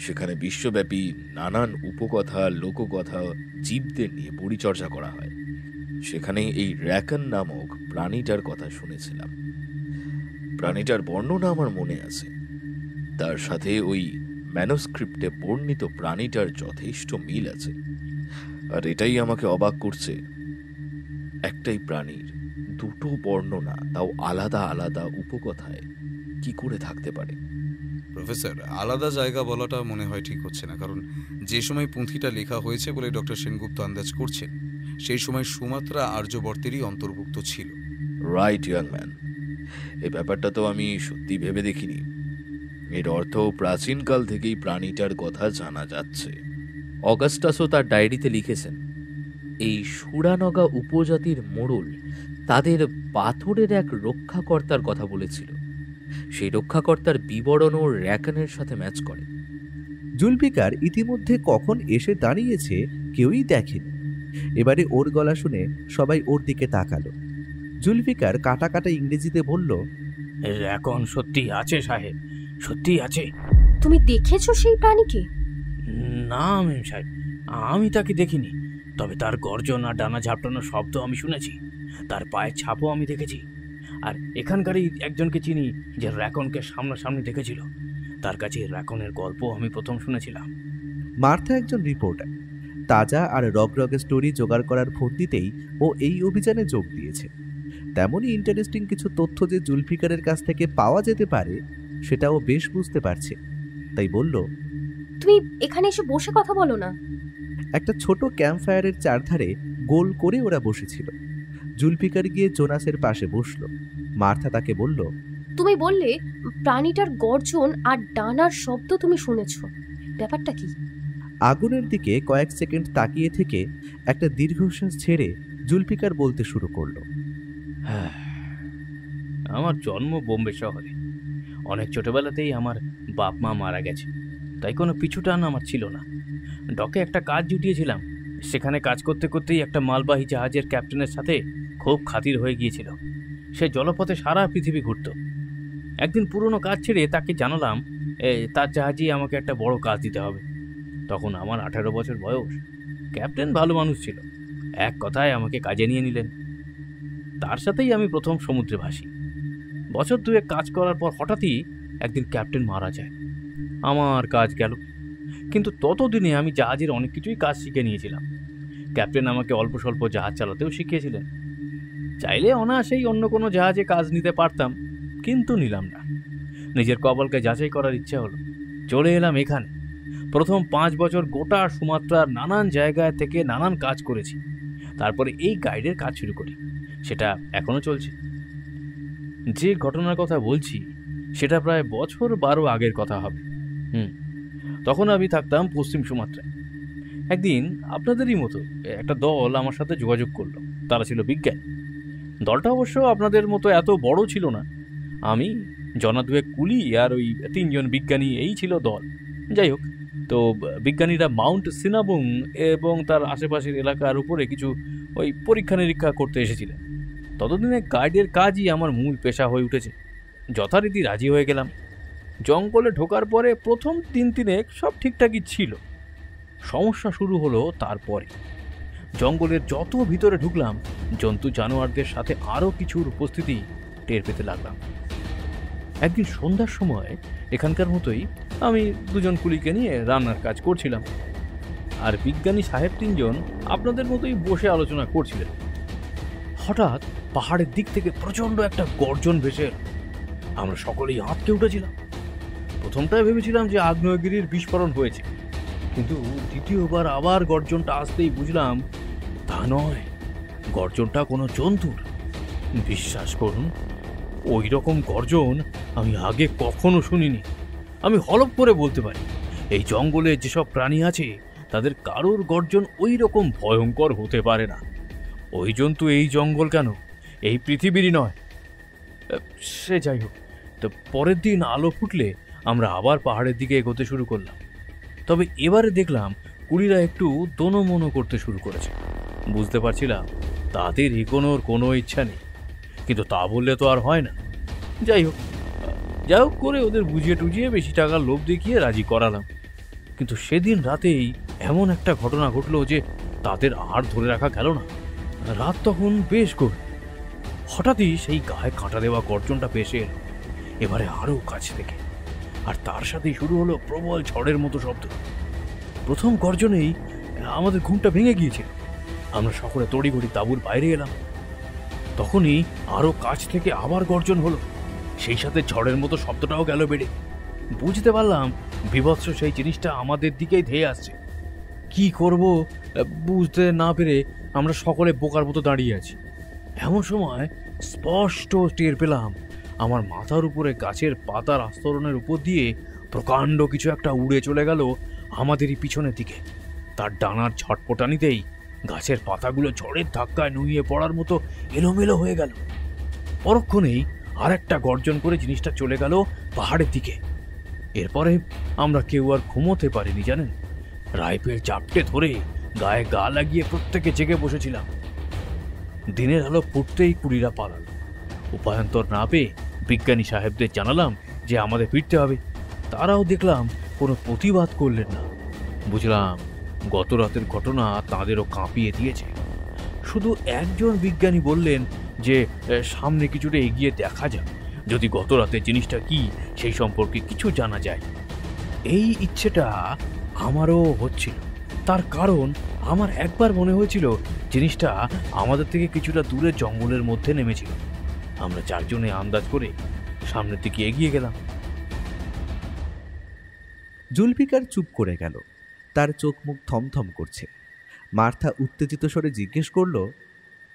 সেখানে বিশ্বব্যাপী নানান উপকথা, লোককথা, জীবদের নিয়ে পরিচর্যা করা হয়। সেখানে এই র্যাকন নামক প্রাণীটার কথা শুনেছিলাম। প্রাণীটার বর্ণনা আমার মনে আছে, তার সাথে ওই ম্যানোস্ক্রিপ্টে বর্ণিত প্রাণীটার যথেষ্ট মিল আছে। আর এটাই আমাকে অবাক করছে, একটাই প্রাণীর দুটো বর্ণনা, তাও আলাদা আলাদা উপকথায় কি করে থাকতে পারে? প্রফেসর, আলাদা জায়গা বলাটা মনে হয় ঠিক হচ্ছে না, কারণ যে সময় পুঁথিটা লেখা হয়েছে বলে ডক্টর সেনগুপ্ত আন্দাজ করছেন, সেই সময় সুমাত্রা আর্যবর্তেরই অন্তর্ভুক্ত ছিল। রাইট ইয়াং ম্যান, এই ব্যাপারটা তো আমি সত্যি ভেবে দেখিনি। এর অর্থ প্রাচীনকাল থেকেই প্রাণীটার কথা জানা যাচ্ছে। অগাস্টাসও তার ডায়েরিতে লিখেছেন, এই সুরানগা উপজাতির মোড়ল তাদের পাথরের এক রক্ষাকর্তার কথা বলেছিল। সেই রক্ষাকর্তার বিবরণও র্যাকনের সাথে ম্যাচ করে। জুলফিকার ইতিমধ্যে কখন এসে দাঁড়িয়েছে কেউই দেখেনি। এবারে ওর গলা শুনে সবাই ওর দিকে তাকালো। জুলফিকার কাটা কাটা ইংরেজিতে বলল, এখন সত্যি আছে সাহেব, সত্যি আছে। তুমি দেখেছো সেই প্রাণীকে? না মেম সাহেব, আমি তাকে দেখিনি, তবে তার গর্জন আর ডানা ঝাপটানোর শব্দ আমি শুনেছি। তার পায়ের ছাপও আমি দেখেছি। আর এখানকারই একজনকে চিনি যে র্যাকনকে সামনাসামনি দেখেছিল। তার কাছে র্যাকনের গল্প আমি প্রথম শুনেছিলাম। মার্থা একজন রিপোর্টার। তাজা আর রগরগে স্টোরি জোগাড় করার ফন্দিতেই ও এই অভিযানে যোগ দিয়েছে। তেমনই ইন্টারেস্টিং কিছু তথ্য যে জুলফিকারের কাছ থেকে পাওয়া যেতে পারে সেটাও বেশ বুঝতে পারছে। তাই বলল, তুমি এখানে এসে বসে কথা বলো না। একটা ছোট ক্যাম্প ফায়ারের চারধারে গোল করে ওরা বসেছিল। জুলফিকার গিয়ে জোনাসের পাশে বসলো। মার্থা তাকে বলল, তুমি বললে প্রাণীটার গর্জন আর ডানার শব্দ তুমি শুনেছো, ব্যাপারটা কি? আগুনের দিকে কয়েক সেকেন্ড তাকিয়ে থেকে একটা দীর্ঘশ্বাস ছেড়ে জুলফিকার বলতে শুরু করলো, হ্যাঁ, আমার জন্ম বোম্বে শহরে। অনেক ছোটবেলাতেই আমার বাপ মা মারা গেছে, তাই কোনো পিছুটান আমার ছিল না। ডকে একটা কাজ জুটিয়েছিলাম। সেখানে কাজ করতে করতেই একটা মালবাহী জাহাজের ক্যাপ্টেনের সাথে খুব খাতির হয়ে গিয়েছিল। সে জলপথে সারা পৃথিবী ঘুরত। একদিন পুরনো কাজ ছেড়ে তাকে জানালাম তার জাহাজেই আমাকে একটা বড় কাজ দিতে হবে। তখন আমার 18 বছর বয়স। ক্যাপ্টেন ভালো মানুষ ছিল, এক কথায় আমাকে কাজে নিয়ে নিলেন। তার সাথেই আমি প্রথম সমুদ্রে ভাসি। বছর দুয়েক কাজ করার পর হঠাৎই একদিন ক্যাপ্টেন মারা যায়। আমার কাজ গেল। কিন্তু ততদিনে আমি জাহাজের অনেক কিছুই কাজ শিখে নিয়েছিলাম। ক্যাপ্টেন আমাকে অল্প স্বল্প জাহাজ চালাতেও শিখিয়েছিলেন। চাইলে অনায়াসেই অন্য কোনো জাহাজে কাজ নিতে পারতাম, কিন্তু নিলাম না। নিজের কপালকে যাচাই করার ইচ্ছা হলো। চলে এলাম এখানে। প্রথম 5 বছর গোটা সুমাত্রার নানান জায়গায় থেকে নানান কাজ করেছি। তারপরে এই গাইডের কাজ শুরু করি। সেটা এখনো চলছে। যে ঘটনার কথা বলছি সেটা প্রায় বছর 12 আগের কথা হবে। তখন আমি থাকতাম পশ্চিম সুমাত্রায়। একদিন আপনাদেরই মতো একটা দল আমার সাথে যোগাযোগ করলো। তারা ছিল বিজ্ঞানী। দলটা অবশ্য আপনাদের মতো এত বড় ছিল না। আমি, জনা দুয়েক কুলি আর ওই 3 জন বিজ্ঞানী, এই ছিল দল। যাই হোক, তো বিজ্ঞানীরা মাউন্ট সিনাবুং এবং তার আশেপাশের এলাকার উপরে কিছু ওই পরীক্ষা নিরীক্ষা করতে এসেছিলেন। ততদিনে গাইডের কাজই আমার মূল পেশা হয়ে উঠেছে। যথারীতি রাজি হয়ে গেলাম। জঙ্গলে ঢোকার পরে প্রথম 3 দিনে সব ঠিকঠাকই ছিল। সমস্যা শুরু হলো তারপরে। জঙ্গলের যত ভিতরে ঢুকলাম, জন্তু জানোয়ারদের সাথে আরও কিছুর উপস্থিতি টের পেতে লাগলাম। একদিন সন্ধ্যার সময় এখানকার মতোই আমি 2 জন কুলিকে নিয়ে রান্নার কাজ করছিলাম, আর বিজ্ঞানী সাহেব 3 জন আপনাদের মতোই বসে আলোচনা করছিলেন। হঠাৎ পাহাড়ের দিক থেকে প্রচণ্ড একটা গর্জন ভেসে এলো। আমরা সকলেই আঁতকে উঠেছিলাম। প্রথমটায় ভেবেছিলাম যে আগ্নেয়গিরির বিস্ফোরণ হয়েছে, কিন্তু দ্বিতীয়বার আবার গর্জনটা আসতেই বুঝলাম তা নয়, গর্জনটা কোনো জন্তুর। বিশ্বাস করুন, ওই রকম গর্জন আমি আগে কখনো শুনিনি। আমি হলফ করে বলতে পারি, এই জঙ্গলে যেসব প্রাণী আছে তাদের কারোর গর্জন ওই রকম ভয়ঙ্কর হতে পারে না। ওই জন্তু এই জঙ্গল কেন, এই পৃথিবীরই নয়। সে যাই হোক, তো পরের দিন আলো ফুটলে আমরা আবার পাহাড়ের দিকে এগোতে শুরু করলাম। তবে এবারে দেখলাম কুলিরা একটু দোনোমনো করতে শুরু করেছে। বুঝতে পারছিলাম তাদের এগোনোর কোনো ইচ্ছা নেই, কিন্তু তা বললে তো আর হয় না। যাই হোক করে ওদের বুঝিয়ে টুজিয়ে বেশি টাকার লোভ দেখিয়ে রাজি করালাম। কিন্তু সেদিন রাতেই এমন একটা ঘটনা ঘটলো যে তাদের আর ধরে রাখা গেল না। রাত তখন বেশ গভীর, হঠাৎই সেই গায়ে কাঁটা দেওয়া গর্জনটা ভেসে এলো, এবারে আরো কাছ থেকে, আর তার সাথেই শুরু হলো প্রবল ঝড়ের মতো শব্দ। প্রথম গর্জনেই আমাদের ঘুমটা ভেঙে গিয়েছিল। আমরা সকলে তড়িঘড়ি তাঁবুর বাইরে এলাম। তখনই আরো কাছ থেকে আবার গর্জন হলো, সেই সাথে ঝড়ের মতো শব্দটাও গেল বেড়ে। বুঝতে পারলাম বিভৎস সেই জিনিসটা আমাদের দিকেই ধেয়ে আসছে। কি করব বুঝতে না পেরে আমরা সকলে বোকার মতো দাঁড়িয়ে আছি। এমন সময় স্পষ্ট টের পেলাম আমার মাথার উপরে গাছের পাতার আস্তরণের উপর দিয়ে প্রকাণ্ড কিছু একটা উড়ে চলে গেল আমাদেরই পিছনের দিকে। তার ডানার ছটপটানিতেই গাছের পাতাগুলো ঝড়ের ধাক্কায় নুইয়ে পড়ার মতো এলোমেলো হয়ে গেল। পরক্ষণেই আর একটা গর্জন করে জিনিসটা চলে গেল পাহাড়ের দিকে। এরপরে আমরা কেউ আর ঘুমোতে পারিনি জানেন। রাইফেল চাপটে ধরে গায়ে গা লাগিয়ে প্রত্যেকে জেগে বসেছিলাম। দিনের আলো ফুটতেই কুলিরা পালাল। উপায়ন্তর না পেয়ে বিজ্ঞানী সাহেবদের জানালাম যে আমাদের ফিরতে হবে। তারাও দেখলাম কোনো প্রতিবাদ করলেন না। বুঝলাম গত রাতের ঘটনা তাঁদেরও কাঁপিয়ে দিয়েছে। শুধু একজন বিজ্ঞানী বললেন যে সামনে কিছুটা এগিয়ে দেখা যাক, যদি গত রাতের জিনিসটা কি সেই সম্পর্কে কিছু জানা যায়। এই ইচ্ছেটা আমারও হচ্ছিল, তার কারণ আমার একবার মনে হয়েছিল জিনিসটা আমাদের থেকে কিছুটা দূরে জঙ্গলের মধ্যে নেমেছিল। আমরা চারজনে আন্দাজ করে সামনের দিকে এগিয়ে গেলাম। জুলফিকার চুপ করে গেল, তার চোখ মুখ থমথম করছে। মার্থা উত্তেজিত স্বরে জিজ্ঞেস করলো,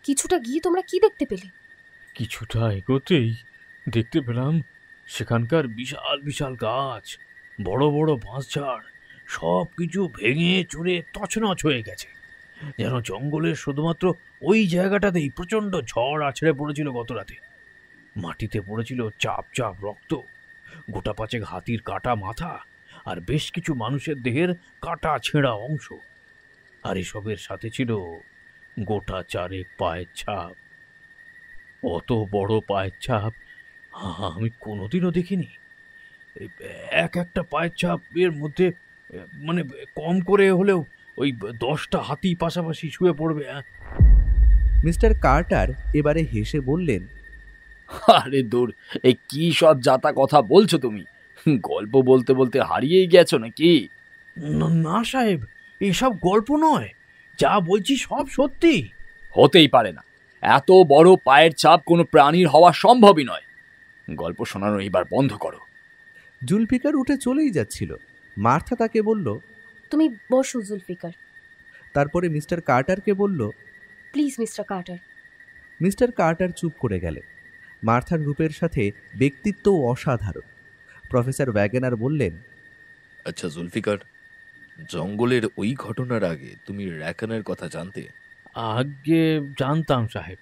কিছুটা গিয়ে তোমরা কি দেখতে পেলে? কিছুটা এগোতেই দেখতে পেলাম সেখানকার বিশাল বিশাল গাছ, বড় বড় বাঁশঝাড়, সব কিছু ভেঙে চুরে তছনছ হয়ে গেছে। যেন জঙ্গলের শুধুমাত্র ওই জায়গাটাতেই প্রচণ্ড ঝড় আছড়ে পড়েছিল গত রাতে। মাটিতে পড়েছিল চাপ চাপ রক্ত, গোটা পাঁচেক হাতির কাটা মাথা, আর বেশ কিছু মানুষের দেহের কাটা ছেঁড়া অংশ। আর এসবের সাথে ছিল গোটা চারেক পায়ের ছাপ। অত বড় পায়ের ছাপ আমি কোনোদিনও দেখিনি। এক একটা পায়ের ছাপ এর মধ্যে মানে কম করে হলেও ওই 10টা হাতি পাশাপাশি শুয়ে পড়বে। মিস্টার কার্টার এবারে হেসে বললেন, আরে দূর, এই কি সব জাতা কথা বলছো তুমি? গল্প বলতে বলতে হারিয়েই গেছো নাকি? না সাহেব, এসব গল্প নয়, যা বলছি সব সত্যি। হতেই পারে না, এত বড় পায়ের ছাপ কোনো প্রাণীর হওয়া সম্ভবই নয়। গল্প শোনানো এবার বন্ধ করো। জুলফিকার উঠে চলেই যাচ্ছিল। মার্থা তাকে বলল, তুমি বসো জুলফিকার। তারপরে মিস্টার কার্টারকে বলল, please mister Carter. Mister Carter চুপ করে গেলেন। মার্থার রূপের সাথে ব্যক্তিত্ব অসাধারণ। প্রফেসর ওয়াগনার বললেন, আচ্ছা জুলফিকার, জঙ্গলের ওই ঘটনার আগে তুমি র্যাকনের কথা জানতে? আগে জানতাম সাহেব।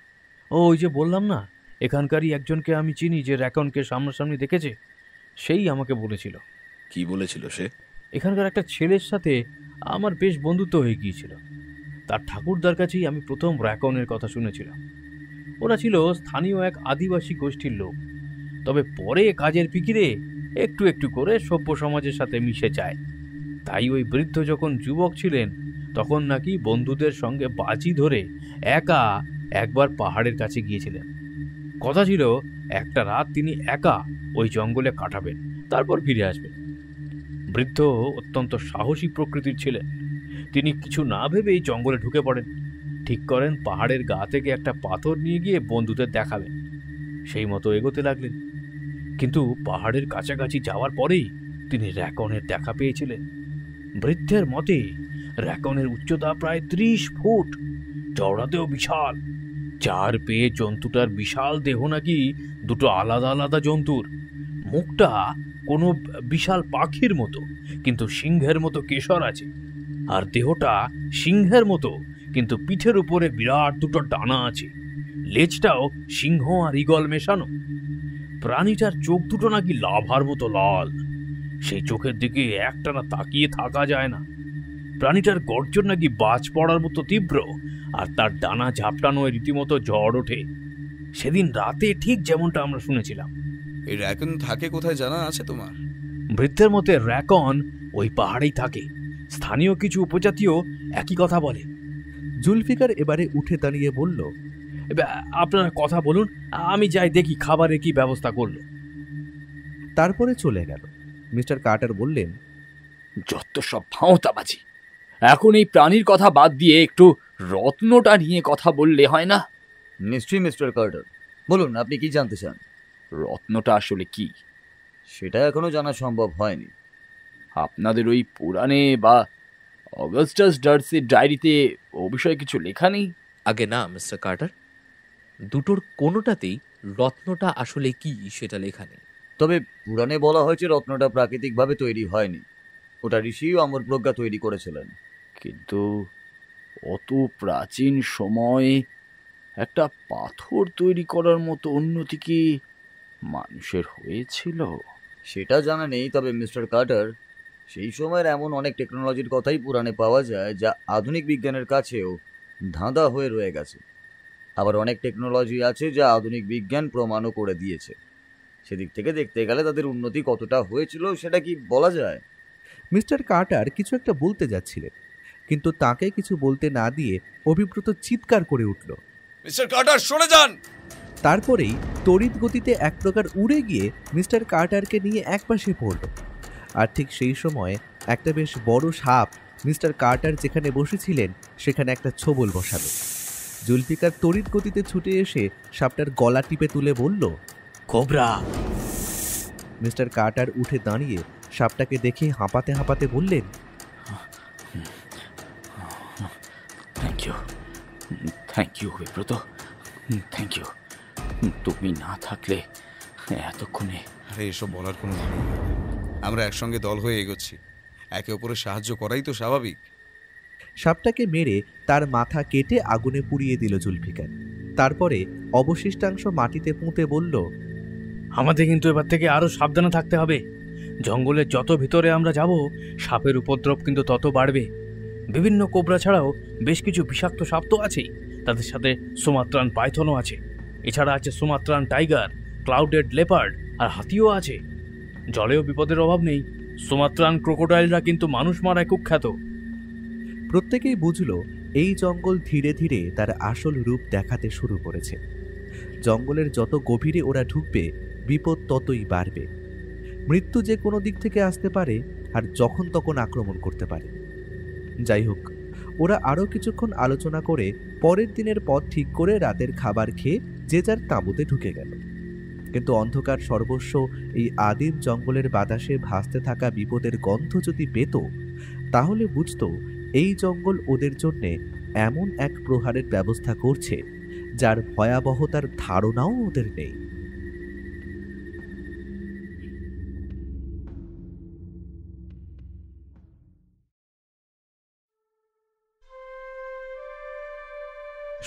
ওই যে বললাম না, এখানকারই একজনকে আমি চিনি যে র্যাকনকে সামনাসামনি দেখেছে। সেই আমাকে বলেছিল। কি বলেছিল সে? এখানকার একটা ছেলের সাথে আমার বেশ বন্ধুত্ব হয়ে গিয়েছিল। তার ঠাকুরদার কাছেই আমি প্রথম র্যাকনের কথা শুনেছিলাম। ওরা ছিল স্থানীয় এক আদিবাসী গোষ্ঠীর লোক, তবে পরে কাজের ফিকিরে একটু একটু করে সভ্য সমাজের সাথে মিশে যায়। তাই ওই বৃদ্ধ যখন যুবক ছিলেন তখন নাকি বন্ধুদের সঙ্গে বাজি ধরে একা একবার পাহাড়ের কাছে গিয়েছিলেন। কথা ছিল একটা রাত তিনি একা ওই জঙ্গলে কাটাবেন, তারপর ফিরে আসবেন। বৃদ্ধ অত্যন্ত সাহসী প্রকৃতির ছিলেন। তিনি কিছু না ভেবেই জঙ্গলে ঢুকে পড়েন। ঠিক করেন পাহাড়ের গা থেকে একটা পাথর নিয়ে গিয়ে বন্ধুদের দেখাবেন। সেই মতো এগোতে লাগলেন। কিন্তু পাহাড়ের কাছাকাছি যাওয়ার পরেই তিনি র্যাকনের দেখা পেয়েছিলেন। বৃদ্ধের মতে র্যাকনের উচ্চতা প্রায় 30 ফুট, চওড়াতেও বিশাল। চার পেয়ে জন্তুটার বিশাল দেহ নাকি দুটো আলাদা আলাদা জন্তুর। মুখটা কোনো বিশাল পাখির মতো, কিন্তু সিংহের মতো কেশর আছে। আর দেহটা সিংহের মতো, কিন্তু পিঠের উপরে বিরাট দুটো ডানা আছে। লেজটাও সিংহ আর ঈগল মেশানো। প্রাণীটার চোখ দুটো নাকি লাভার মতো লাল। সেই চোখের দিকে একটানা তাকিয়ে থাকা যায় না। প্রাণীটার গর্জন নাকি বাজ পড়ার মতো তীব্র, আর তার ডানা ঝাপটানো রীতিমতো ঝড় ওঠে। সেদিন রাতে ঠিক যেমনটা আমরা শুনেছিলাম। এই র্যাকন থাকে কোথায় জানা আছে তোমার? বৃদ্ধের মতে র্যাকন ওই পাহাড়েই থাকে। স্থানীয় কিছু উপজাতীয় একই কথা বলে। জুলফিকার এবারে উঠে দাঁড়িয়ে বলল, আপনারা কথা বলুন, আমি যাই দেখি খাবারের কি ব্যবস্থা করলো। তারপরে চলে গেল। মিস্টার কার্টার বললেন, যত সব ভাঁওতাবাজি। এখন এই প্রাণীর কথা বাদ দিয়ে একটু রত্নটা নিয়ে কথা বললে হয় না? নিশ্চয়ই মিস্টার কার্টার, বলুন আপনি কি জানতে চান? রত্নটা আসলে কি সেটা এখনো জানা সম্ভব হয়নি। আপনাদের ওই পুরাণে বা অগাস্টাস ডার্সির ডায়েরিতে ও বিষয়ে কিছু লেখা নেই? আগে না মিস্টার কার্টার, দুটোর কোনোটাতেই রত্নটা আসলে কি সেটা লেখা নেই। তবে পুরাণে বলা হয়েছে রত্নটা প্রাকৃতিকভাবে তৈরি হয়নি, ওটা ঋষি অমর প্রজ্ঞা তৈরি করেছিলেন। কিন্তু অত প্রাচীন সময়ে একটা পাথর তৈরি করার মতো উন্নতি কি মানুষের হয়েছিল? সেটা জানা নেই। তবে মিস্টার কার্টার, সেই সময়ের এমন অনেক টেকনোলজির কথাই পুরাণে পাওয়া যায় যা আধুনিক বিজ্ঞানের কাছেও ধাঁধা হয়ে রয়ে গেছে। আবার অনেক টেকনোলজি আছে যা আধুনিক বিজ্ঞান প্রমাণও করে দিয়েছে। সেদিক থেকে দেখতে গেলে তাদের উন্নতি কতটা হয়েছিল সেটা কি বলা যায়? মিস্টার কার্টার কিছু একটা বলতে যাচ্ছিলেন, কিন্তু তাকে কিছু বলতে না দিয়ে অভিব্রত চিৎকার করে উঠল, মিস্টার কার্টার সরে যান! তারপরেই তড়িৎ গতিতে এক প্রকার উড়ে গিয়ে মিস্টার কার্টারকে নিয়ে একপাশে পড়ল। আর ঠিক সেই সময় একটা বেশ বড় সাপ মিস্টার কার্টার যেখানে বসেছিলেন সেখানে একটা ছোবল বসালো। জুলফিকার তড়িৎ গতিতে ছুটে এসে সাপটার গলা টিপে তুলে বলল, কোবরা। মিস্টার কার্টার উঠে দাঁড়িয়ে সাপটাকে দেখে হাঁপাতে হাঁপাতে বললেন, thank you Abhibrata, thank you. তুমি না থাকলে এতক্ষণে। আরে এসব বলার কোনো মানে নেই। আমরা একসঙ্গে দল হয়ে এগোচ্ছি, একে অপরের সাহায্য করাই তো স্বাভাবিক। সাপটাকে মেরে তার মাথা কেটে আগুনে পুড়িয়ে দিল জুলফিকার। তারপরে অবশিষ্টাংশ মাটিতে পুঁতে বলল, আমাদের কিন্তু এবার থেকে আরো সাবধানে থাকতে হবে। জঙ্গলের যত ভিতরে আমরা যাব, সাপের উপদ্রব কিন্তু তত বাড়বে। বিভিন্ন কোবরা ছাড়াও বেশ কিছু বিষাক্ত সাপ তো আছেই, তাদের সাথে সুমাত্রান পাইথনও আছে। এছাড়া আছে সুমাত্রান টাইগার, ক্লাউডেড লেপার্ড আর হাতিও আছে। জলেও বিপদের অভাব নেই। সুমাত্রান ক্রোকোডাইলরা কিন্তু মানুষ মারায় কুখ্যাত। প্রত্যেকেই বুঝল এই জঙ্গল ধীরে ধীরে তার আসল রূপ দেখাতে শুরু করেছে। জঙ্গলের যত গভীরে ওরা ঢুকবে, বিপদ ততই বাড়বে। মৃত্যু যে কোনো দিক থেকে আসতে পারে, আর যখন তখন আক্রমণ করতে পারে। যাই হোক, ওরা আরও কিছুক্ষণ আলোচনা করে পরের দিনের পথ ঠিক করে রাতের খাবার খেয়ে যে যার তাঁবুতে ঢুকে গেল। কিন্তু অন্ধকার সর্বস্ব এই আদিম জঙ্গলের বাতাসে ভাসতে থাকা বিপদের গন্ধ যদি পেত, তাহলে বুঝত এই জঙ্গল ওদের জন্যে এমন এক প্রহারের ব্যবস্থা করছে যার ভয়াবহতার ধারণাও ওদের নেই।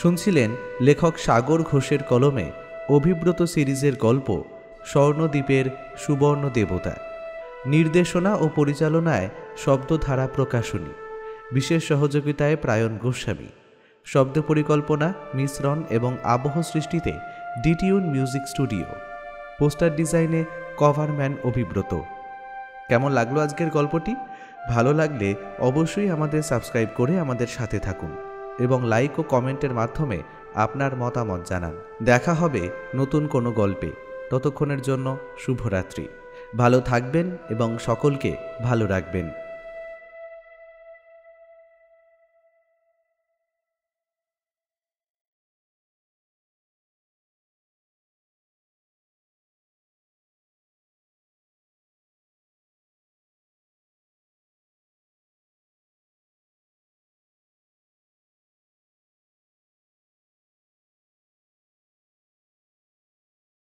শুনছিলেন লেখক সাগর ঘোষের কলমে অভিব্রত সিরিজের গল্প স্বর্ণদ্বীপের সুবর্ণ দেবতা। নির্দেশনা ও পরিচালনায় শব্দধারা প্রকাশনী। বিশেষ সহযোগিতায় প্রায়ণ গোস্বামী। শব্দ পরিকল্পনা, মিশ্রণ এবং আবহ সৃষ্টিতে ডিটিউন মিউজিক স্টুডিও। পোস্টার ডিজাইনে কভারম্যান অভিব্রত। কেমন লাগলো আজকের গল্পটি? ভালো লাগলে অবশ্যই আমাদের সাবস্ক্রাইব করে আমাদের সাথে থাকুন এবং লাইক ও কমেন্টের মাধ্যমে আপনার মতামত জানান। দেখা হবে নতুন কোনো গল্পে। ততক্ষণের জন্য শুভরাত্রি। ভালো থাকবেন এবং সকলকে ভালো রাখবেন।